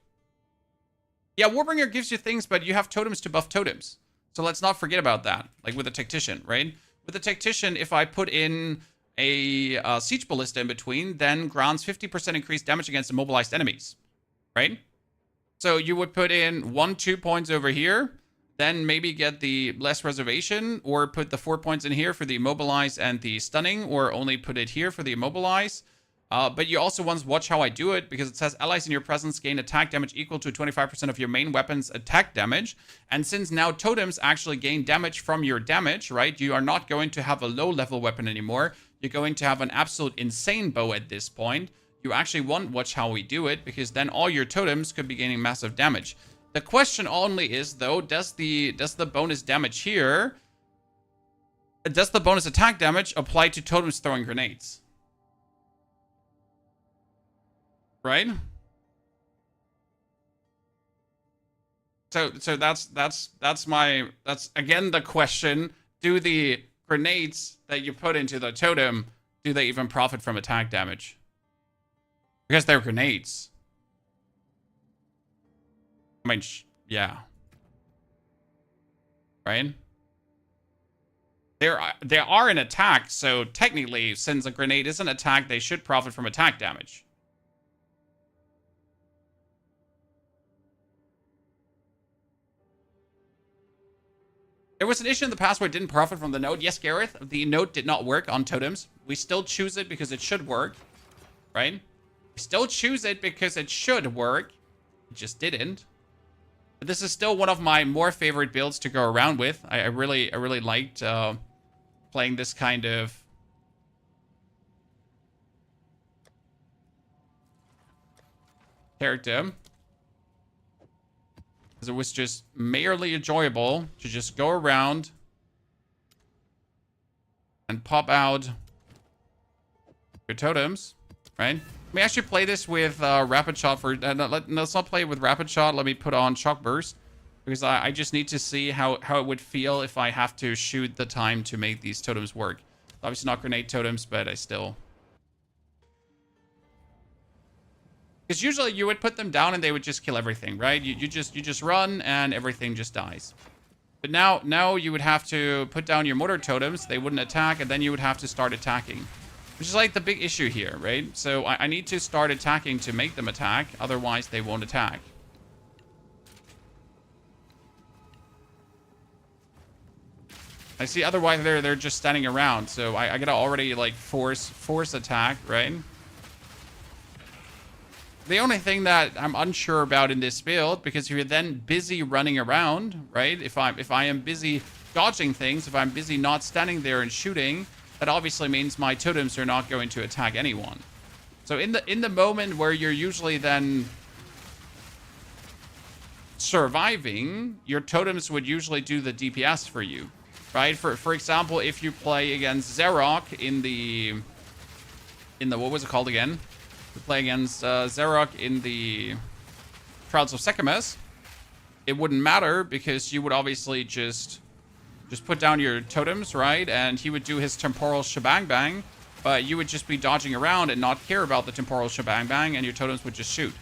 Yeah, Warbringer gives you things, but you have totems to buff totems. So let's not forget about that, like with the Tactician, right? With the Tactician, if I put in a Siege Ballista in between, then grants 50% increased damage against immobilized enemies, right? So you would put in 1-2 points over here, then maybe get the less reservation, or put the 4 points in here for the immobilize and the stunning, or only put it here for the immobilize. But you also want to watch how I do it, because it says allies in your presence gain attack damage equal to 25% of your main weapon's attack damage. And since now totems actually gain damage from your damage, right? You are not going to have a low level weapon anymore. You're going to have an absolute insane bow at this point. You actually want to watch how we do it, because then all your totems could be gaining massive damage. The question only is, though, does the bonus damage here, does the bonus attack damage apply to totems throwing grenades? Right? So that's again the question. Do the grenades that you put into the totem, do they even profit from attack damage? Because they're grenades. I mean, yeah. Right? They are an attack, so technically, since a grenade is an attack, they should profit from attack damage. There was an issue in the past where it didn't profit from the node. Yes, Gareth, the node did not work on totems. We still choose it because it should work, right? We still choose it because it should work. It just didn't. But this is still one of my more favorite builds to go around with. I really liked playing this kind of character. It was just merely enjoyable to just go around and pop out your totems, right? Let me actually play this with Rapid Shot for... let's not play it with Rapid Shot. Let me put on Shock Burst, because I just need to see how it would feel if I have to shoot the time to make these totems work. Obviously not grenade totems, but I still... Because usually you would put them down and they would just kill everything, right? You just run and everything just dies. But now you would have to put down your mortar totems. They wouldn't attack, and then you would have to start attacking. Which is like the big issue here, right? So I need to start attacking to make them attack. Otherwise, they won't attack. I see otherwise they're just standing around. So I gotta already like force attack, right? The only thing that I'm unsure about in this build, because if you're then busy running around, right? If I am busy dodging things, if I'm busy not standing there and shooting, that obviously means my totems are not going to attack anyone. So in the moment where you're usually then surviving, your totems would usually do the DPS for you, right? For example, if you play against Xerok in the what was it called again? We play against Xerok in the Trials of Sechemes, it wouldn't matter, because you would obviously just put down your totems, right? And he would do his temporal shebang bang, but you would just be dodging around and not care about the temporal shebang bang, and your totems would just shoot.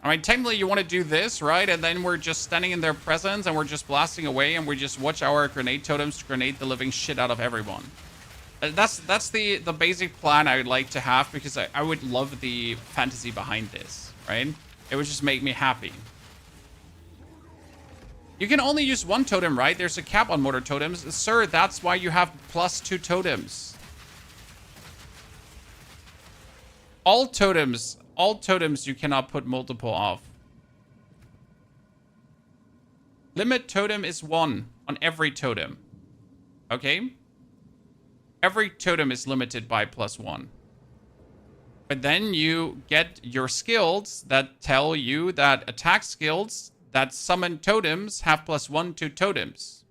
I mean, technically you want to do this, right? And then we're just standing in their presence and we're just blasting away, and we just watch our grenade totems grenade the living shit out of everyone. That's the basic plan I would like to have, because I would love the fantasy behind this, right? It would just make me happy. You can only use one totem, right? There's a cap on mortar totems. Sir, that's why you have +2 totems. All totems you cannot put multiple of. Limit totem is 1 on every totem. Okay? every totem is limited by +1. But then you get your skills that tell you that attack skills that summon totems have +1 to totems.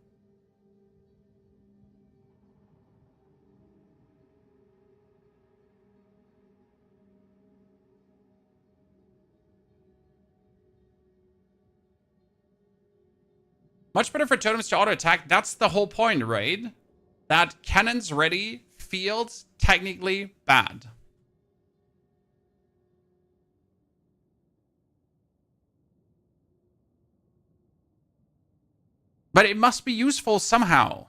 Much better for totems to auto-attack. That's the whole point, right? That cannons ready feels technically bad. But it must be useful somehow.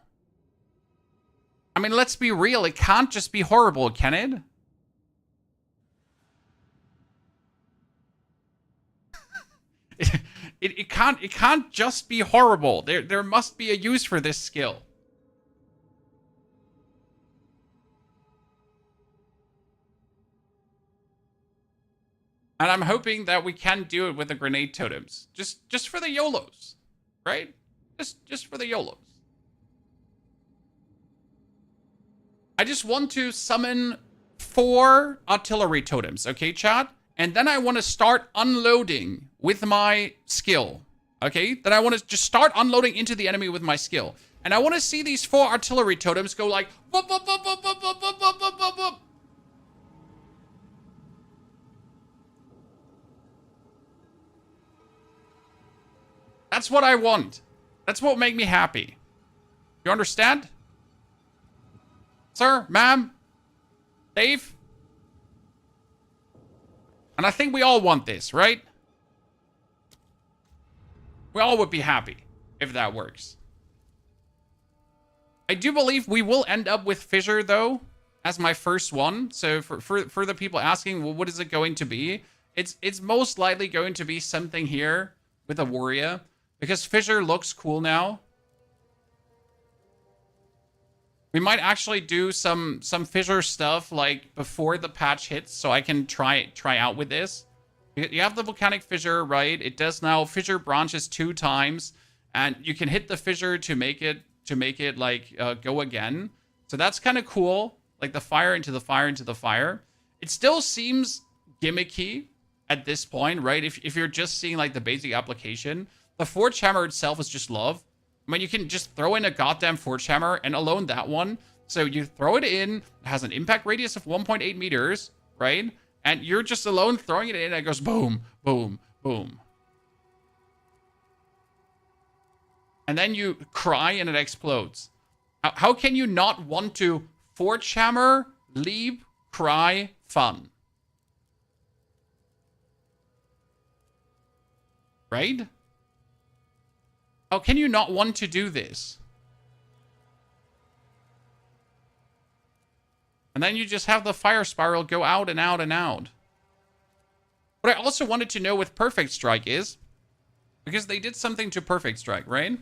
I mean, let's be real. It can't just be horrible, can it? It can't just be horrible. There must be a use for this skill. And I'm hoping that we can do it with the grenade totems. Just for the YOLOs, right? Just for the YOLOs. I just want to summon 4 artillery totems, okay, chat? And then I want to start unloading with my skill, okay? Then I want to just start unloading into the enemy with my skill. And I want to see these 4 artillery totems go like... Boop, boop, boop, boop, boop, boop, boop, boop, boop, boop, boop. That's what I want. That's what will make me happy. You understand? Sir, ma'am, Dave? And I think we all want this, right? We all would be happy if that works. I do believe we will end up with Fissure, though, as my first one. So for the people asking, well, what is it going to be? It's most likely going to be something here with a warrior. Because Fissure looks cool now. We might actually do some Fissure stuff like before the patch hits, so I can try out with this. You have the volcanic fissure, right? It does now fissure branches 2 times, and you can hit the fissure to make it like go again. So that's kind of cool, like the fire into the fire into the fire. It still seems gimmicky at this point, right? If you're just seeing like the basic application. The Forge Hammer itself is just love. I mean, you can just throw in a goddamn Forge Hammer, and alone that one. So you throw it in, it has an impact radius of 1.8 meters, right? And you're just alone throwing it in, and it goes boom, boom, boom. And then you cry, and it explodes. How can you not want to Forge Hammer, leap, cry, fun? Right? How can you not want to do this? And then you just have the fire spiral go out and out and out. What I also wanted to know with Perfect Strike is, because they did something to Perfect Strike, right?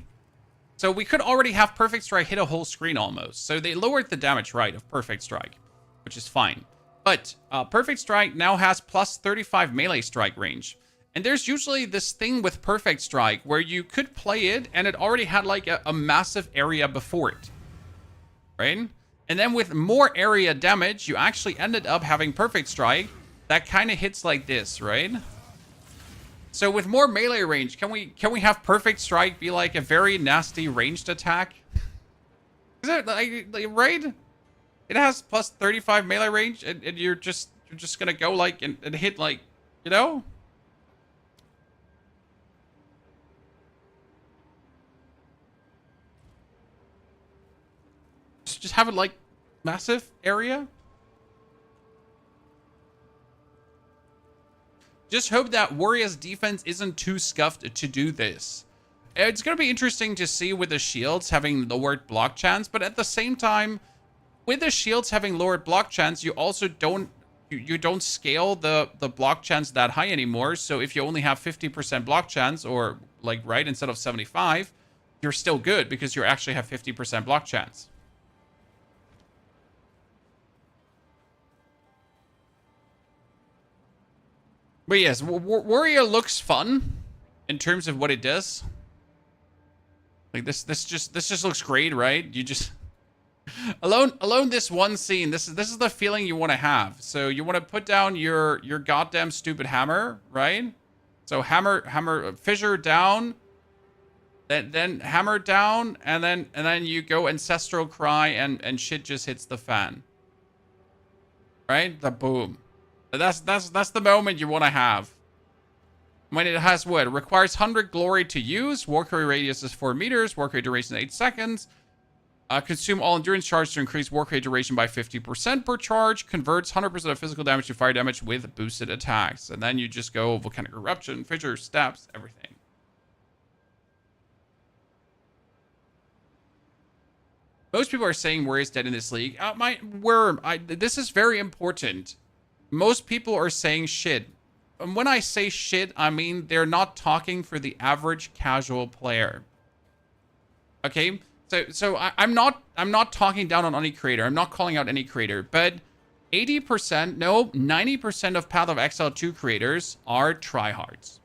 So we could already have Perfect Strike hit a whole screen almost. So they lowered the damage, right, of Perfect Strike, which is fine. But Perfect Strike now has plus 35 melee strike range. And there's usually this thing with Perfect Strike where you could play it and it already had like a massive area before it, right? And then with more area damage, you actually ended up having Perfect Strike that kind of hits like this, right? So with more melee range, can we have Perfect Strike be like a very nasty ranged attack? Is it like right? It has plus 35 melee range, and you're just gonna go like and hit like, you know? Just have it like massive area. Just hope that Warrior's defense isn't too scuffed to do this. It's going to be interesting to see with the shields having lowered block chance, but at the same time, with the shields having lowered block chance, you also don't scale the block chance that high anymore. So if you only have 50% block chance, or like right instead of 75, you're still good because you actually have 50% block chance. But yes, Warrior looks fun in terms of what it does. Like this just looks great, right? You just alone this one scene, this is the feeling you want to have. So you want to put down your goddamn stupid hammer, right? So hammer fissure down, then hammer down, and then you go ancestral cry, and shit just hits the fan. Right? The boom. That's the moment you want to have. When it has what? It requires 100 glory to use. Warp radius is 4 meters. Warp duration 8 seconds. Consume all endurance charge to increase warp duration by 50% per charge. Converts 100% of physical damage to fire damage with boosted attacks. And then you just go volcanic eruption, fissure, steps, everything. Most people are saying Warrior is dead in this league. This is very important. Most people are saying shit. And when I say shit, I mean they're not talking for the average casual player. Okay, so I'm not talking down on any creator. I'm not calling out any creator, but 80%, no, 90% of Path of Exile 2 creators are tryhards.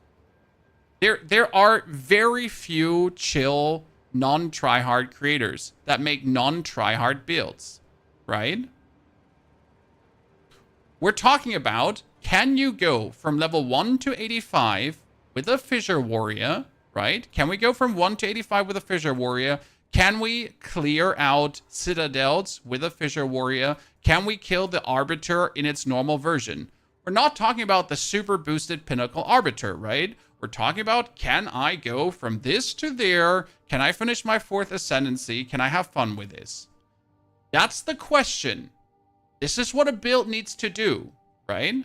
There are very few chill non-tryhard creators that make non-tryhard builds, right? We're talking about, can you go from level 1 to 85 with a Fissure Warrior, right? Can we go from 1 to 85 with a Fissure Warrior? Can we clear out Citadels with a Fissure Warrior? Can we kill the Arbiter in its normal version? We're not talking about the super boosted Pinnacle Arbiter, right? We're talking about, can I go from this to there? Can I finish my 4th Ascendancy? Can I have fun with this? That's the question. This is what a build needs to do, right?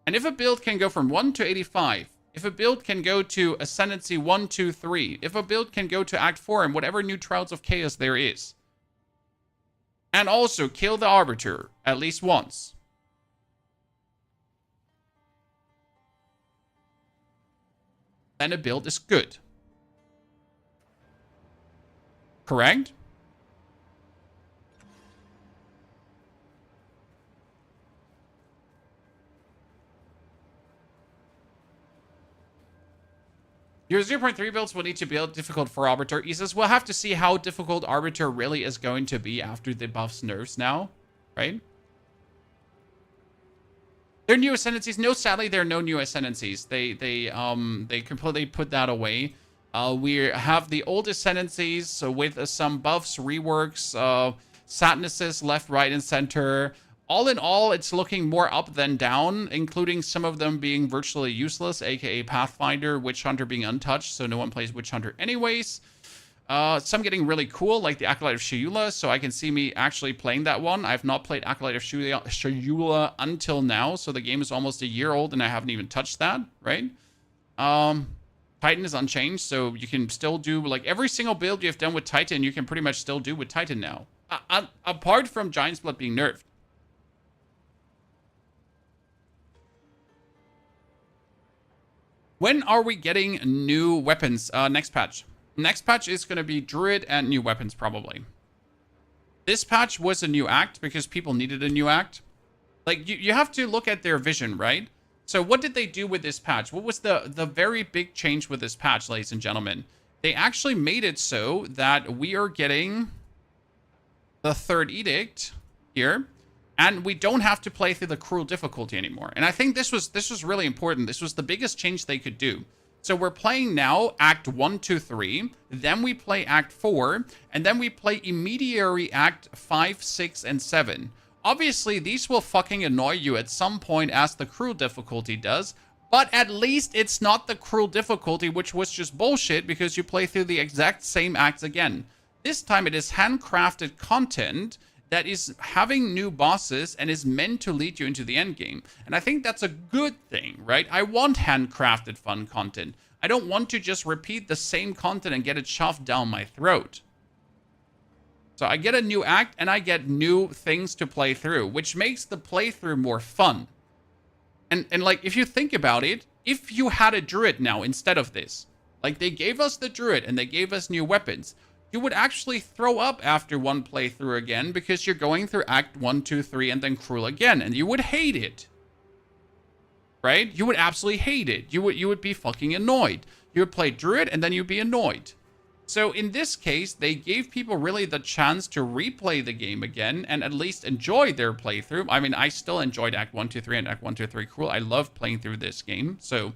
And if a build can go from 1 to 85, if a build can go to Ascendancy 1, 2, 3, if a build can go to Act 4 and whatever new Trials of Chaos there is, and also kill the Arbiter at least once, then a build is good. Correct? Your 0.3 builds will need to build difficult for Arbiter. He says, we'll have to see how difficult Arbiter really is going to be after the buffs nerfs now, right? There are new Ascendancies. No, sadly, there are no new Ascendancies. They completely put that away. We have the old Ascendancies with some buffs, reworks, sadnesses left, right, and center. All in all, it's looking more up than down, including some of them being virtually useless, aka Pathfinder, Witch Hunter being untouched, so no one plays Witch Hunter anyways. Some getting really cool, like the Acolyte of Chayula, so I can see me actually playing that one. I've not played Acolyte of Chayula until now, so the game is almost a year old and I haven't even touched that, right? Titan is unchanged, so you can still do, like, every single build you've done with Titan, you can pretty much still do with Titan now. Apart from Giant Split being nerfed. When are we getting new weapons? Next patch. Next patch is going to be Druid and new weapons, probably. This patch was a new act because people needed a new act. Like, you have to look at their vision, right? So what did they do with this patch? What was the very big change with this patch, ladies and gentlemen? They actually made it so that we are getting the 3rd Edict here. And we don't have to play through the cruel difficulty anymore. And I think this was really important. This was the biggest change they could do. So we're playing now Act 1, 2, 3. Then we play Act 4. And then we play Immediary Act 5, 6, and 7. Obviously, these will fucking annoy you at some point as the cruel difficulty does. But at least it's not the cruel difficulty, which was just bullshit because you play through the exact same acts again. This time it is handcrafted content that is having new bosses and is meant to lead you into the end game. And I think that's a good thing, right? I want handcrafted fun content. I don't want to just repeat the same content and get it shoved down my throat. So I get a new act and I get new things to play through, which makes the playthrough more fun. And like, if you think about it, if you had a druid now instead of this, like they gave us the druid and they gave us new weapons, you would actually throw up after one playthrough again because you're going through Act 1, 2, 3, and then Cruel again, and you would hate it. Right? You would absolutely hate it. You would be fucking annoyed. You would play Druid, and then you'd be annoyed. So in this case, they gave people really the chance to replay the game again and at least enjoy their playthrough. I mean, I still enjoyed Act 1, 2, 3 and Act 1, 2, 3 Cruel. I love playing through this game. So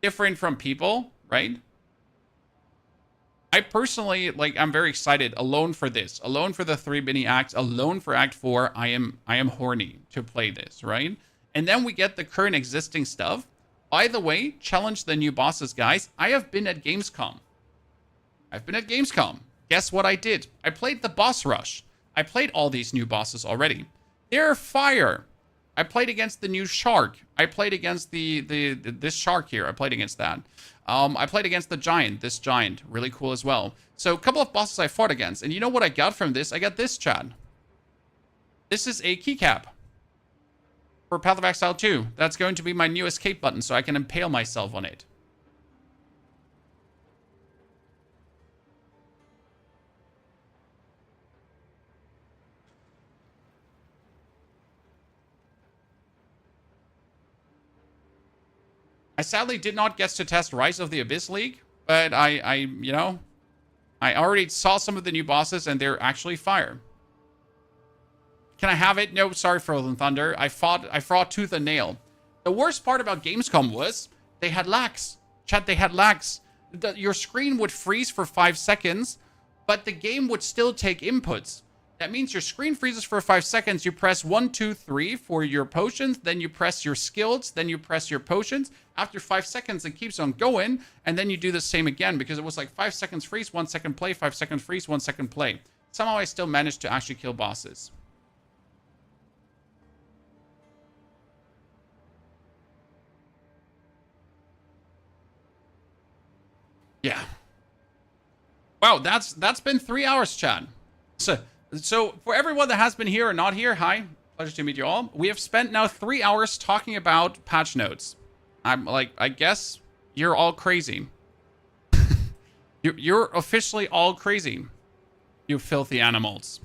different from people, right? I personally, like, I'm very excited alone for this, alone for the 3 mini acts, alone for Act 4. I am horny to play this, right? And then we get the current existing stuff. By the way, challenge the new bosses, guys. I have been at Gamescom. Guess what I did? I played the boss rush. I played all these new bosses already. They're fire. I played against the new shark. I played against this shark here. I played against that. I played against the giant. This giant, really cool as well. So a couple of bosses I fought against, and you know what I got from this? I got this, Chad. This is a keycap for Path of Exile 2. That's going to be my new escape button, so I can impale myself on it. I sadly did not get to test Rise of the Abyss League, but I already saw some of the new bosses and they're actually fire. Can I have it? No, sorry, Frozen Thunder. I fought tooth and nail. The worst part about Gamescom was they had lags. Chat, they had lags. Your screen would freeze for 5 seconds, but the game would still take inputs. That means your screen freezes for 5 seconds. You press 1, 2, 3 for your potions. Then you press your skills. Then you press your potions. After 5 seconds, it keeps on going. And then you do the same again because it was like 5 seconds freeze, 1 second play, 5 seconds freeze, 1 second play. Somehow I still managed to actually kill bosses. Yeah. Wow, that's been 3 hours, Chad. So for everyone that has been here or not here, hi, pleasure to meet you all. We have spent now 3 hours talking about patch notes. I'm like, I guess you're all crazy. You're officially all crazy, you filthy animals.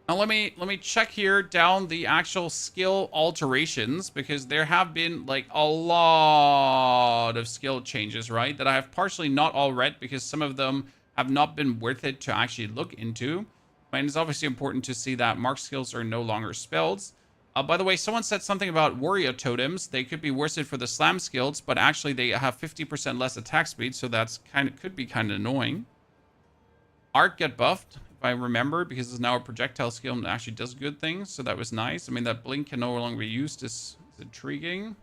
Now let me check here down the actual skill alterations, because there have been like a lot of skill changes, right? That I have partially not all read because some of them have not been worth it to actually look into. And it's obviously important to see that mark skills are no longer spells. By the way, someone said something about warrior totems. They could be worsted for the slam skills, but actually they have 50% less attack speed, so that's could be kind of annoying. Arc get buffed, if I remember, because it's now a projectile skill and actually does good things, so that was nice. I mean, that blink can no longer be used is intriguing.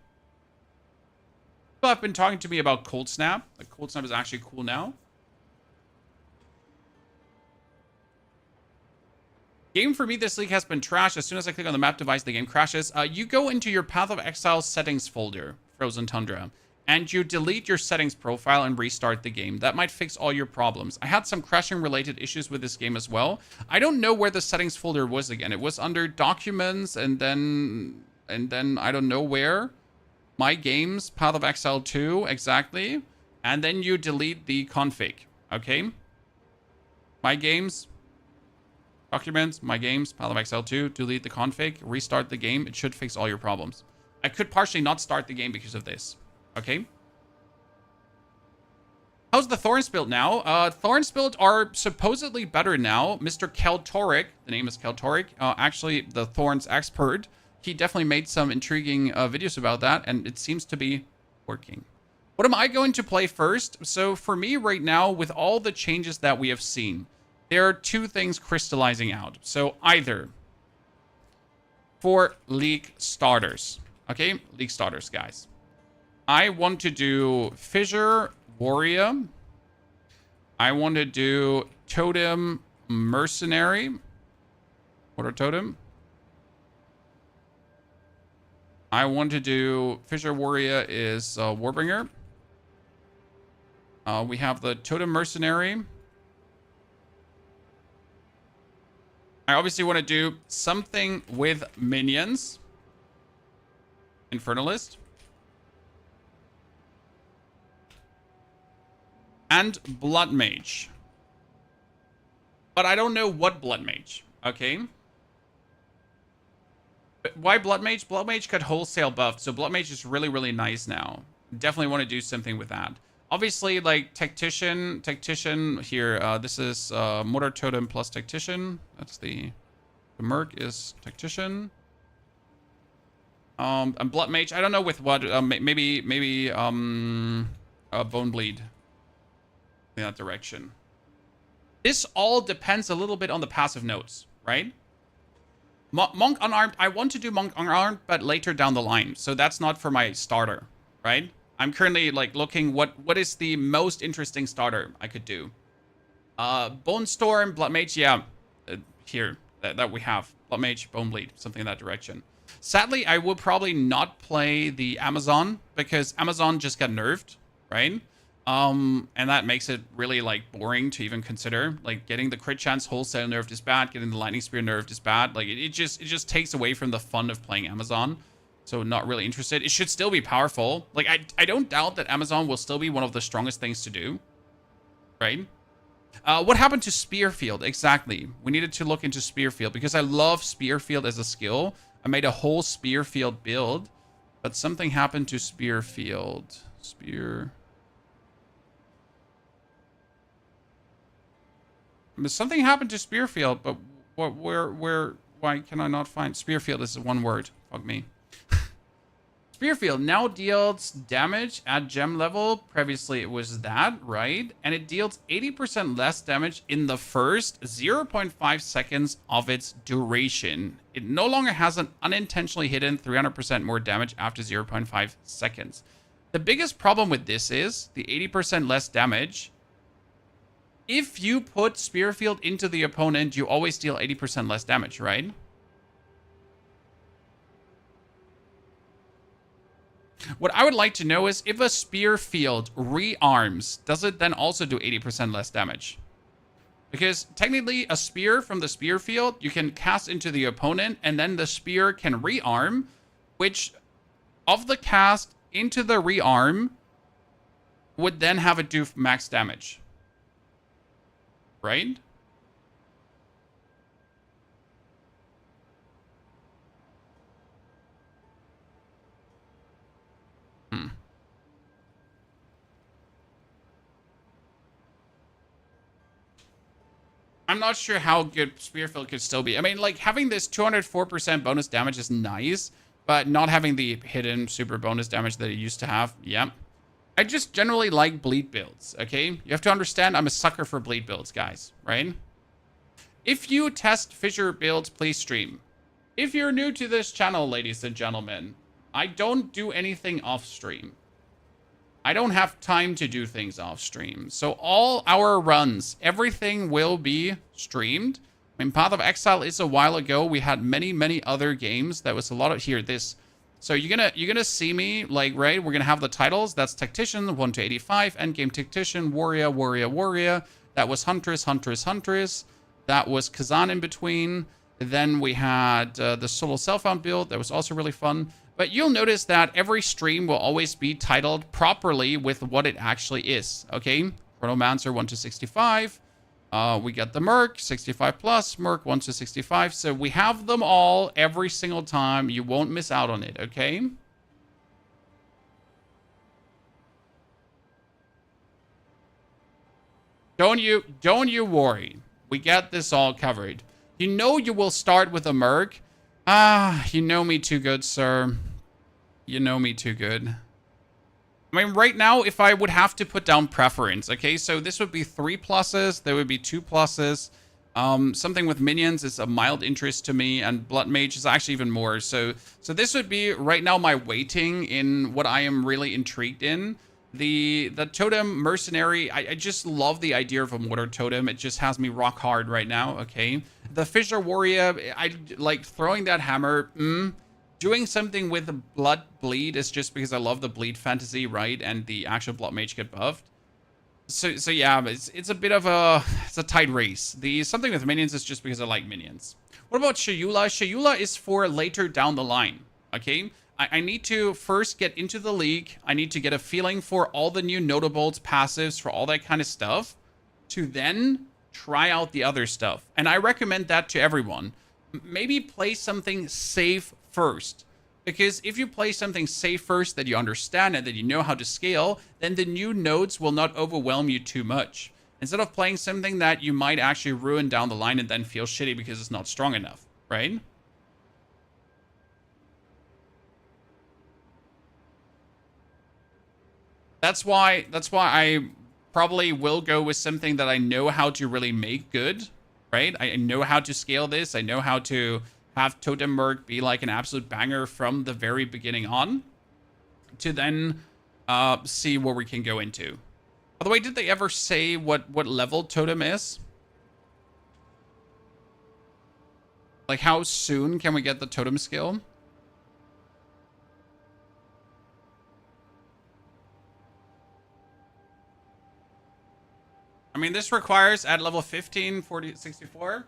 People have been talking to me about Cold Snap. Like, Cold Snap is actually cool now. Game for me this league has been trash. As soon as I click on the map device, the game crashes. You go into your Path of Exile settings folder, Frozen Tundra, and you delete your settings profile and restart the game. That might fix all your problems. I had some crashing related issues with this game as well. I don't know where the settings folder was again. It was under documents and then I don't know where. My games, Path of Exile 2, exactly. And then you delete the config, okay? My games, documents, my games, Path of Exile 2, delete the config, restart the game. It should fix all your problems. I could partially not start the game because of this. Okay. How's the Thorns build now? Thorns build are supposedly better now. Mr. Keltoric, the name is Keltoric, actually the Thorns expert, he definitely made some intriguing videos about that, and it seems to be working. What am I going to play first? So for me right now, with all the changes that we have seen, there are two things crystallizing out. So either for League starters, okay? League starters, guys. I want to do Fissure Warrior. I want to do Totem Mercenary. What are Totem? I want to do Fissure Warrior is Warbringer. We have the Totem Mercenary. I obviously want to do something with minions. Infernalist. And Blood Mage. But I don't know what Blood Mage, okay? But why Blood Mage? Blood Mage got wholesale buffed, so Blood Mage is really, really nice now. Definitely want to do something with that. Obviously, like Tactician here. This is Mortar Totem plus Tactician. That's the Merc is Tactician. And Blood Mage. I don't know with what. Maybe Bone Bleed in that direction. This all depends a little bit on the passive notes, right? Monk Unarmed. I want to do Monk Unarmed, but later down the line. So that's not for my starter, right? I'm currently like looking what is the most interesting starter I could do. Bone Storm, Blood Mage, yeah, here that we have Blood Mage, Bone Bleed, something in that direction. Sadly, I will probably not play the Amazon because Amazon just got nerfed, right? And that makes it really like boring to even consider. Like getting the crit chance wholesale nerfed is bad, getting the lightning spear nerfed is bad. Like it just takes away from the fun of playing Amazon. So not really interested. It should still be powerful. Like I don't doubt that Amazon will still be one of the strongest things to do, right? What happened to Spearfield? Exactly. We needed to look into Spearfield because I love Spearfield as a skill. I made a whole Spearfield build, but something happened to Spearfield. Something happened to Spearfield, but why can I not find Spearfield? Is one word. Fuck me. Spearfield now deals damage at gem level. Previously it was that, right? And it deals 80% less damage in the first 0.5 seconds of its duration. It no longer has an unintentionally hidden 300% more damage after 0.5 seconds. The biggest problem with this is the 80% less damage. If you put Spearfield into the opponent, you always deal 80% less damage, right? What I would like to know is if a Spearfield rearms, does it then also do 80% less damage? Because technically a spear from the Spearfield, you can cast into the opponent and then the spear can rearm, which of the cast into the rearm would then have it do max damage. Right? I'm not sure how good Spearfield could still be. I mean, like, having this 204% bonus damage is nice, but not having the hidden super bonus damage that it used to have, yeah. I just generally like bleed builds, okay? You have to understand I'm a sucker for bleed builds, guys, right? If you test fissure builds, please stream. If you're new to this channel, ladies and gentlemen, I don't do anything off stream. I don't have time to do things off stream. So all our runs, everything will be streamed. I mean, Path of Exile is a while ago. We had many other games. That was a lot of here. This. So you're gonna see me like, right? We're gonna have the titles. That's Tactician 1 to 85, Endgame Tactician, Warrior. That was Huntress. That was Kazan in between. Then we had the solo self-found build. That was also really fun. But you'll notice that every stream will always be titled properly with what it actually is, okay? Chronommancer 1 to 65. We got the Merc, 65 plus, Merc 1 to 65. So we have them all every single time. You won't miss out on it, okay? Don't you worry. We got this all covered. You know you will start with a Merc. Ah, you know me too good, sir. You know me too good. I mean, right now, if I would have to put down preference, okay? So this would be 3 pluses. There would be 2 pluses. Something with minions is a mild interest to me, and Blood Mage is actually even more. So this would be, right now, my weighting in what I am really intrigued in. The Totem Mercenary, I just love the idea of a Mortar Totem. It just has me rock hard right now, okay? The Fissure Warrior, I like throwing that hammer. Doing something with the Blood Bleed is just because I love the Bleed fantasy, right? And the actual Blood Mage get buffed. So yeah, it's a bit of it's a tight race. The something with minions is just because I like minions. What about Chayula? Chayula is for later down the line, okay? I need to first get into the league. I need to get a feeling for all the new notables, passives, for all that kind of stuff, to then try out the other stuff. And I recommend that to everyone. Maybe play something safe first. Because if you play something safe first that you understand and that you know how to scale, then the new nodes will not overwhelm you too much. Instead of playing something that you might actually ruin down the line and then feel shitty because it's not strong enough, right? That's why I probably will go with something that I know how to really make good, right? I know how to scale this. I know how to have Totem Merc be like an absolute banger from the very beginning on, to then see where we can go into. By the way, did they ever say what level Totem is? Like, how soon can we get the Totem skill? I mean, this requires at level 15, 40, 64.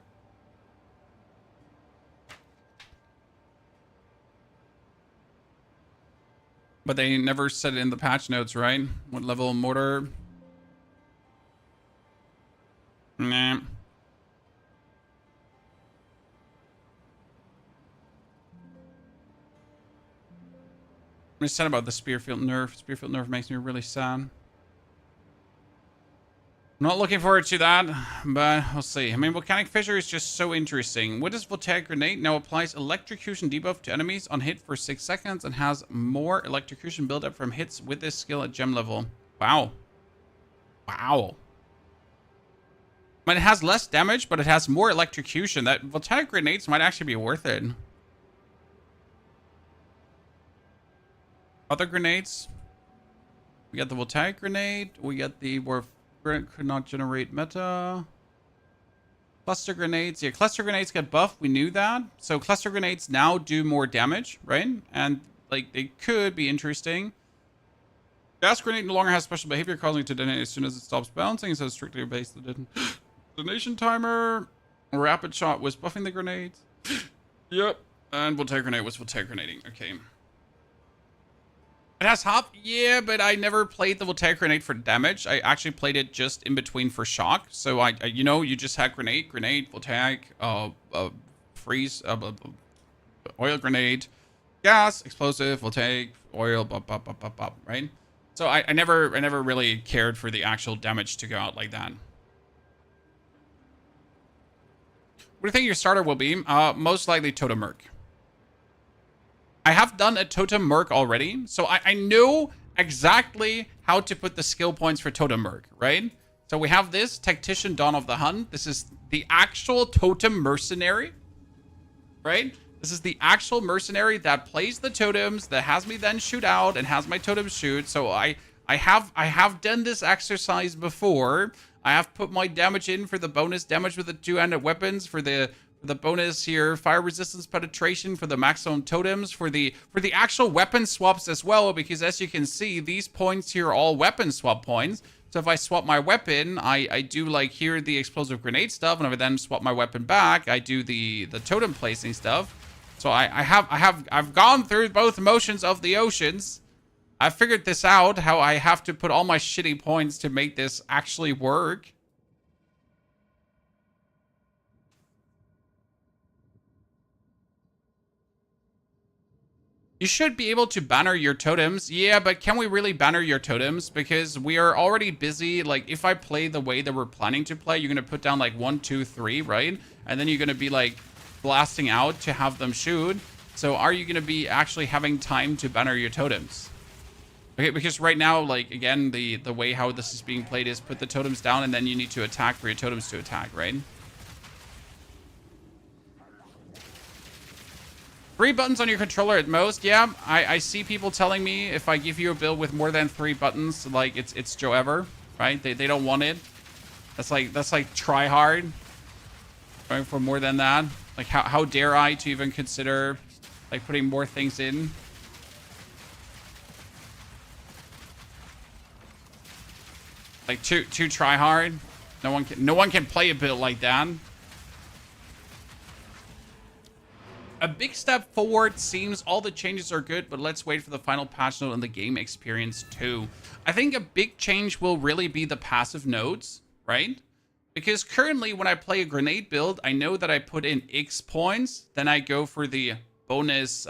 But they never said it in the patch notes, right? What level mortar? Nah. I'm just sad about the Spearfield nerf. Spearfield nerf makes me really sad. I'm not looking forward to that, but we'll see. I mean, Volcanic Fissure is just so interesting. What is Voltaic Grenade? Now applies electrocution debuff to enemies on hit for 6 seconds and has more electrocution buildup from hits with this skill at gem level. Wow. Wow. I mean, it has less damage, but it has more electrocution. That Voltaic Grenades might actually be worth it. Other grenades. We got the Voltaic Grenade. We got the could not generate meta. Cluster grenades. Yeah, cluster grenades get buffed. We knew that. So cluster grenades now do more damage, right? And like they could be interesting. Gas grenade no longer has special behavior, causing it to detonate as soon as it stops bouncing. So it's strictly based on the detonation timer. Rapid shot was buffing the grenades. Yep. And Voltaic grenade was Voltaic grenading. Okay. It has hop, yeah, but I never played the Voltaic Grenade for damage. I actually played it just in between for shock. So I you know, you just had grenade, Voltaic, freeze, oil grenade, gas, explosive, Voltaic, oil, right? So I never really cared for the actual damage to go out like that. What do you think your starter will be? Most likely Totem Merc. I have done a Totem Merc already, so I know exactly how to put the skill points for Totem Merc, right? So we have this Tactician Dawn of the Hunt. This is the actual Totem Mercenary, right? This is the actual mercenary that plays the totems, that has me then shoot out and has my totems shoot. So I have done this exercise before. I have put my damage in for the bonus damage with the two-handed weapons, for the bonus here, fire resistance penetration, for the maximum totems, for the actual weapon swaps as well, because as you can see, these points here are all weapon swap points. So if I swap my weapon, I do like here the explosive grenade stuff, and if I then swap my weapon back, I do the totem placing stuff. So I've gone through both motions of the oceans. I figured this out, how I have to put all my shitty points to make this actually work. You should be able to banner your totems. Yeah, but can we really banner your totems? Because we are already busy. Like, if I play the way that we're planning to play, you're going to put down like 1, 2, 3, right? And then you're going to be like blasting out to have them shoot. So are you going to be actually having time to banner your totems? Okay, because right now, like, again, the way how this is being played is put the totems down and then you need to attack for your totems to attack, right? 3 buttons on your controller at most. Yeah, I see people telling me if I give you a build with more than 3 buttons, like it's Joe Ever, right? They don't want it. That's like try hard. Right, for more than that. Like how dare I to even consider like putting more things in? Like too try hard. No one can play a build like that. A big step forward. Seems all the changes are good, but let's wait for the final patch note and the game experience too. I think a big change will really be the passive nodes, right? Because currently when I play a grenade build, I know that I put in X points, then I go for the bonus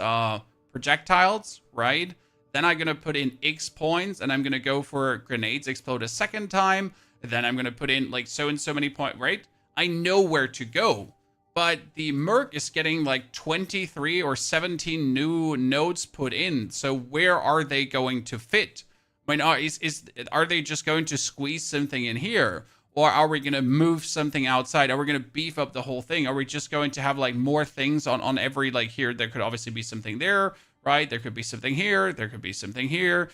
projectiles, right? Then I'm going to put in X points, and I'm going to go for grenades explode a second time. Then I'm going to put in like so and so many points, right? I know where to go. But the Merc is getting like 23 or 17 new nodes put in. So where are they going to fit? I mean, are they just going to squeeze something in here? Or are we going to move something outside? Are we going to beef up the whole thing? Are we just going to have like more things on every, like here, there could obviously be something there, right? There could be something here. There could be something here.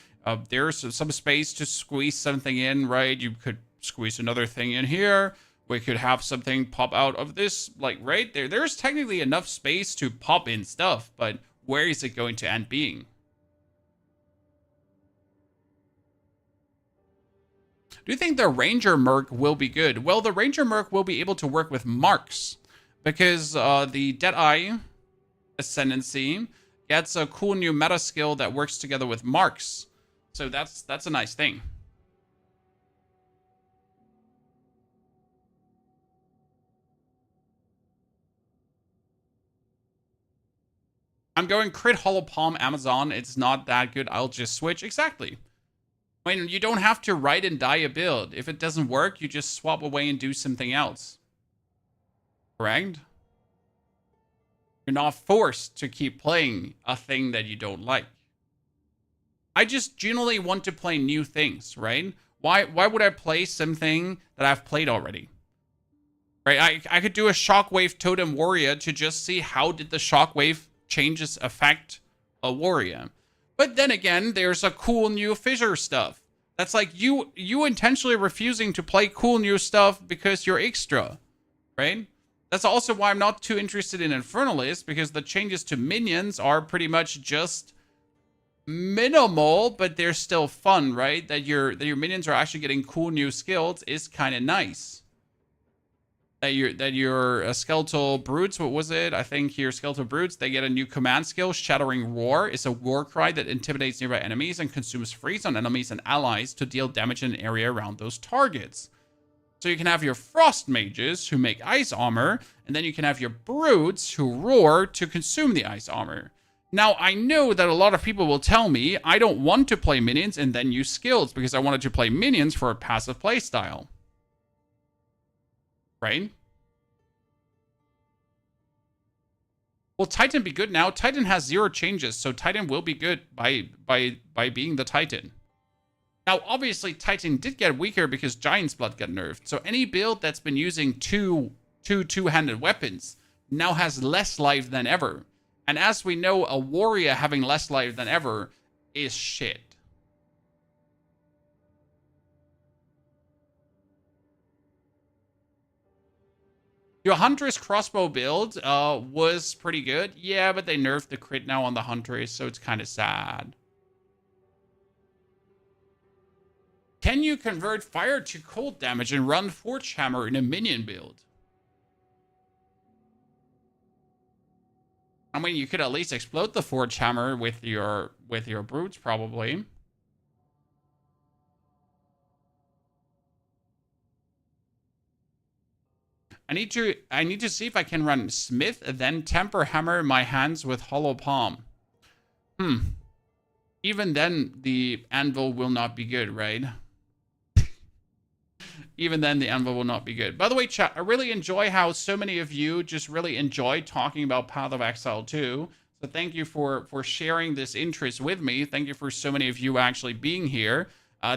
There's some space to squeeze something in, right? You could squeeze another thing in here. We could have something pop out of this, like right there. There's technically enough space to pop in stuff, but where is it going to end being? Do you think the Ranger Merc will be good? Well, the Ranger Merc will be able to work with marks because the Deadeye Ascendancy gets a cool new meta skill that works together with marks. So that's a nice thing. I'm going crit hollow palm Amazon. It's not that good. I'll just switch. Exactly. I mean, you don't have to write and die a build. If it doesn't work, you just swap away and do something else. Correct? You're not forced to keep playing a thing that you don't like. I just generally want to play new things, right? Why would I play something that I've played already? Right? I could do a Shockwave Totem Warrior to just see how did the Shockwave changes affect a warrior. But then again, there's a cool new fissure stuff. That's like you intentionally refusing to play cool new stuff because you're extra, right? That's also why I'm not too interested in Infernalist, because the changes to minions are pretty much just minimal, but they're still fun, right? That your minions are actually getting cool new skills is kind of nice. That your skeletal brutes, what was it? I think your skeletal brutes, they get a new command skill. Shattering Roar is a war cry that intimidates nearby enemies and consumes freeze on enemies and allies to deal damage in an area around those targets. So you can have your frost mages who make ice armor, and then you can have your brutes who roar to consume the ice armor. Now, I know that a lot of people will tell me I don't want to play minions and then use skills because I wanted to play minions for a passive playstyle. Right? Will Titan be good now? Titan has 0 changes, so Titan will be good by being the Titan. Now, obviously, Titan did get weaker because Giant's Blood got nerfed. So any build that's been using two-handed weapons now has less life than ever. And as we know, a warrior having less life than ever is shit. Your Huntress crossbow build was pretty good. Yeah, but they nerfed the crit now on the Huntress, so it's kind of sad. Can you convert fire to cold damage and run Forge Hammer in a minion build? I mean, you could at least explode the Forge Hammer with your brutes, probably. I need to see if I can run Smith, then Temper Hammer my hands with Hollow Palm. Even then, the Anvil will not be good, right? Even then, the Anvil will not be good. By the way, chat, I really enjoy how so many of you just really enjoy talking about Path of Exile 2. So thank you for sharing this interest with me. Thank you for so many of you actually being here.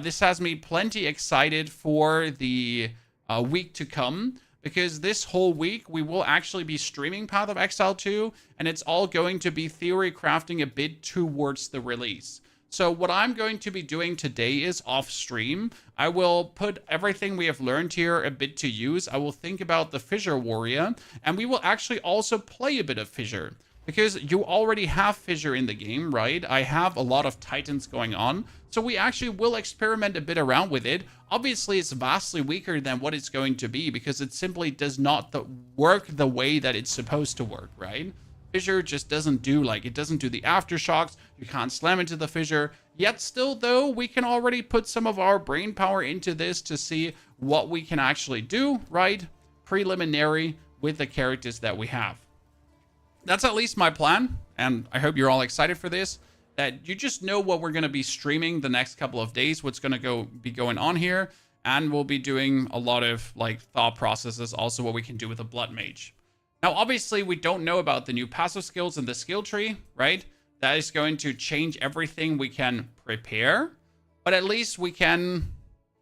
This has me plenty excited for the week to come. Because this whole week, we will actually be streaming Path of Exile 2, and it's all going to be theory crafting a bit towards the release. So what I'm going to be doing today is off stream. I will put everything we have learned here a bit to use. I will think about the Fissure Warrior, and we will actually also play a bit of Fissure. Because you already have Fissure in the game, right? I have a lot of Titans going on. So we actually will experiment a bit around with it. Obviously, it's vastly weaker than what it's going to be because it simply does not work the way that it's supposed to work, right? Fissure just doesn't do, it doesn't do the aftershocks. You can't slam into the Fissure. Yet still, though, we can already put some of our brain power into this to see what we can actually do, right? Preliminary with the characters that we have. That's at least my plan. and I hope you're all excited for this, that you just know what we're going to be streaming the next couple of days, what's going to be going on here, and we'll be doing a lot of like thought processes, also what we can do with a blood mage. Now, obviously, we don't know about the new passive skills in the skill tree, right? That is going to change everything we can prepare, but at least we can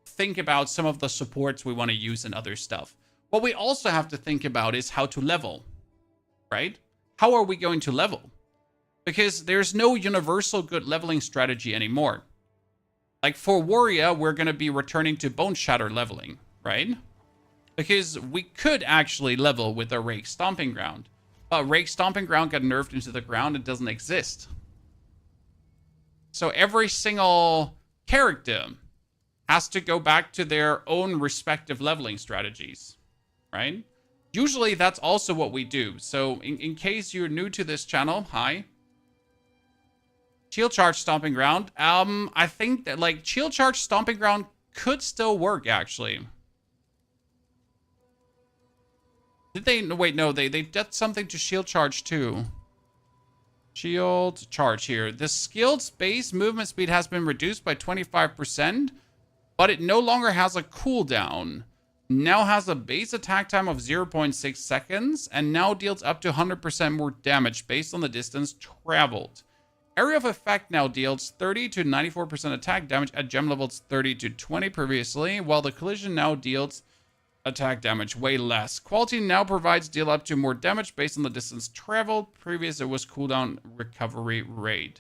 think about some of the supports we want to use and other stuff. What we also have to think about is how to level, right? How are we going to level? Because there's no universal good leveling strategy anymore. Like for Warrior, we're going to be returning to Bone Shatter leveling, right? Because we could actually level with a Rake Stomping Ground. But Rake Stomping Ground got nerfed into the ground. It doesn't exist. So every single character has to go back to their own respective leveling strategies, right? Usually that's also what we do. So in case you're new to this channel, hi. Shield Charge Stomping Ground. I think that like Shield Charge Stomping Ground could still work actually. Did they? Wait, no, they did something to Shield Charge too. Shield Charge here. The skill's base movement speed has been reduced by 25%, but it no longer has a cooldown. Now has a base attack time of 0.6 seconds, and now deals up to 100% more damage based on the distance traveled. Area of effect now deals 30 to 94% attack damage at gem levels 30 to 20 previously, while the collision now deals attack damage way less. Quality now provides deal up to more damage based on the distance traveled. Previous it was cooldown recovery rate.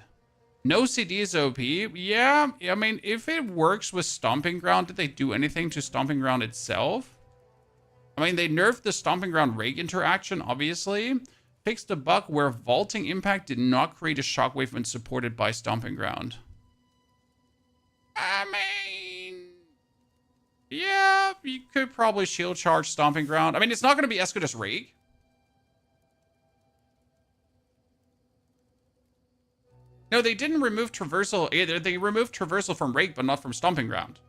No CD is OP. Yeah, I mean, if it works with Stomping Ground, did they do anything to Stomping Ground itself? I mean, they nerfed the Stomping Ground Rake interaction, obviously. Fixed a bug where Vaulting Impact did not create a shockwave when supported by Stomping Ground. I mean, yeah, you could probably Shield Charge Stomping Ground. I mean, it's not going to be as good as Rake. No, they didn't remove Traversal either. They removed Traversal from Rake, but not from Stomping Ground.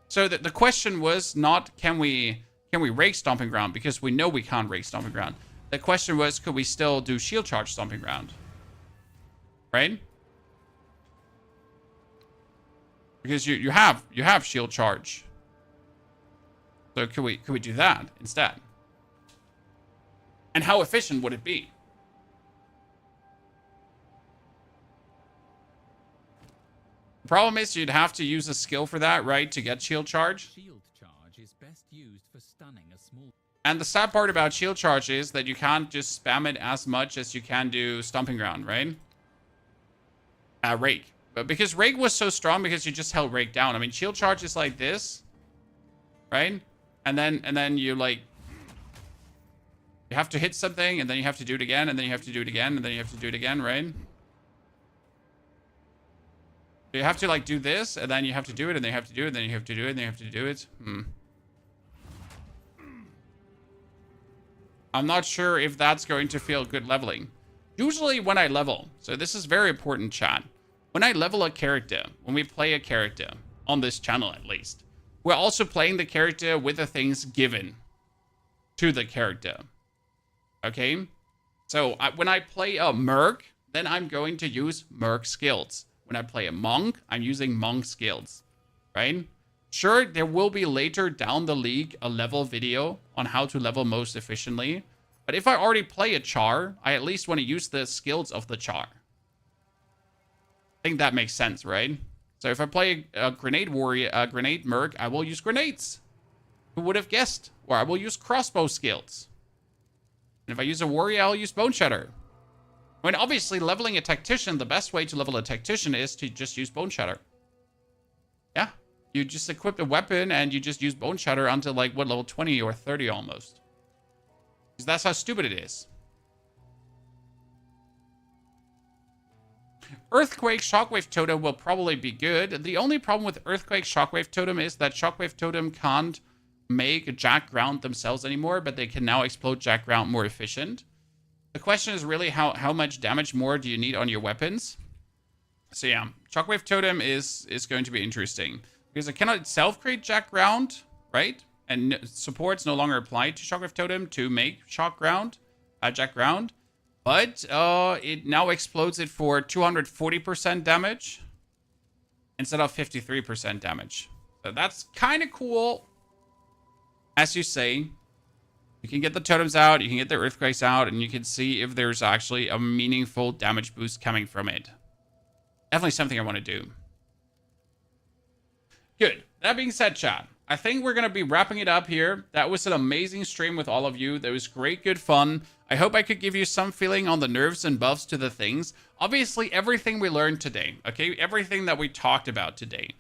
So the question was not, can we Rake Stomping Ground? Because we know we can't Rake Stomping Ground. The question was, could we still do Shield Charge Stomping Ground? Right? Because you have Shield Charge. So could we do that instead? And how efficient would it be? The problem is you'd have to use a skill for that, right? To get Shield Charge. Shield Charge is best used for stunning a small... And the sad part about Shield Charge is that you can't just spam it as much as you can do Stomping Ground, right? Rake. But because Rake was so strong because you just held Rake down. I mean, Shield Charge is like this, right? And then you like... You have to hit something, and then you have to do it again, and then you have to do it again, and then you have to do it again, right? You have to like do this, and then you have to do it, and then you have to do it, and then you have to do it, and then you have to do it. I'm not sure if that's going to feel good leveling. Usually when I level, so this is very important, chat. When I level a character, when we play a character, on this channel at least, we're also playing the character with the things given to the character. Okay? So when I play a Merc, then I'm going to use Merc skills. When I play a Monk, I'm using Monk skills, right? Sure, there will be later down the league a level video on how to level most efficiently. But if I already play a Char, I at least want to use the skills of the Char. I think that makes sense, right? So if I play a Grenade Warrior, a Grenade Merc, I will use grenades. Who would have guessed? Or I will use crossbow skills. And if I use a Warrior, I'll use Bone Shatter. I mean, obviously, leveling a Tactician, the best way to level a Tactician is to just use Bone Shatter. Yeah. You just equip the weapon and you just use Bone Shatter until, like, what, level 20 or 30 almost. Because that's how stupid it is. Earthquake Shockwave Totem will probably be good. The only problem with Earthquake Shockwave Totem is that Shockwave Totem can't make Jack Ground themselves anymore, but they can now explode Jack Ground more efficient. The question is really how much damage more do you need on your weapons? So yeah, Shockwave Totem is going to be interesting. Because it cannot itself create Jack Ground, right? And supports no longer apply to Shockwave Totem to make Jack Ground. But it now explodes it for 240% damage instead of 53% damage. So that's kind of cool. As you say, you can get the totems out, you can get the earthquakes out, and you can see if there's actually a meaningful damage boost coming from it. Definitely something I want to do. Good. That being said, chat, I think we're going to be wrapping it up here. That was an amazing stream with all of you. That was great, good fun. I hope I could give you some feeling on the nerfs and buffs to the things. Obviously, everything we learned today, okay? Everything that we talked about today.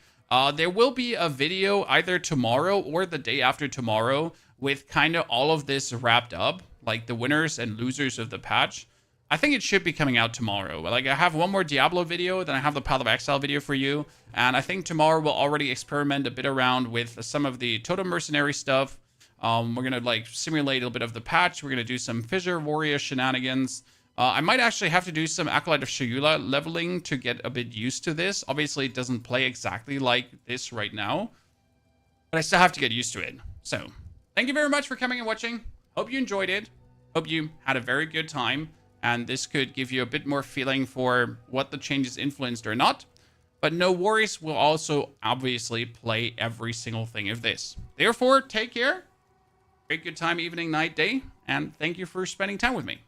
There will be a video either tomorrow or the day after tomorrow with kind of all of this wrapped up, like the winners and losers of the patch. I think it should be coming out tomorrow. Like, I have one more Diablo video, then I have the Path of Exile video for you, and I think tomorrow we'll already experiment a bit around with some of the totem mercenary stuff. We're gonna like simulate a bit of the patch. We're gonna do some fissure warrior shenanigans. I might actually have to do some Acolyte of Chayula leveling to get a bit used to this. Obviously, it doesn't play exactly like this right now, but I still have to get used to it. So, thank you very much for coming and watching. Hope you enjoyed it. Hope you had a very good time. And this could give you a bit more feeling for what the changes influenced or not. But no worries, we'll also obviously play every single thing of this. Therefore, take care. Great good time, evening, night, day. And thank you for spending time with me.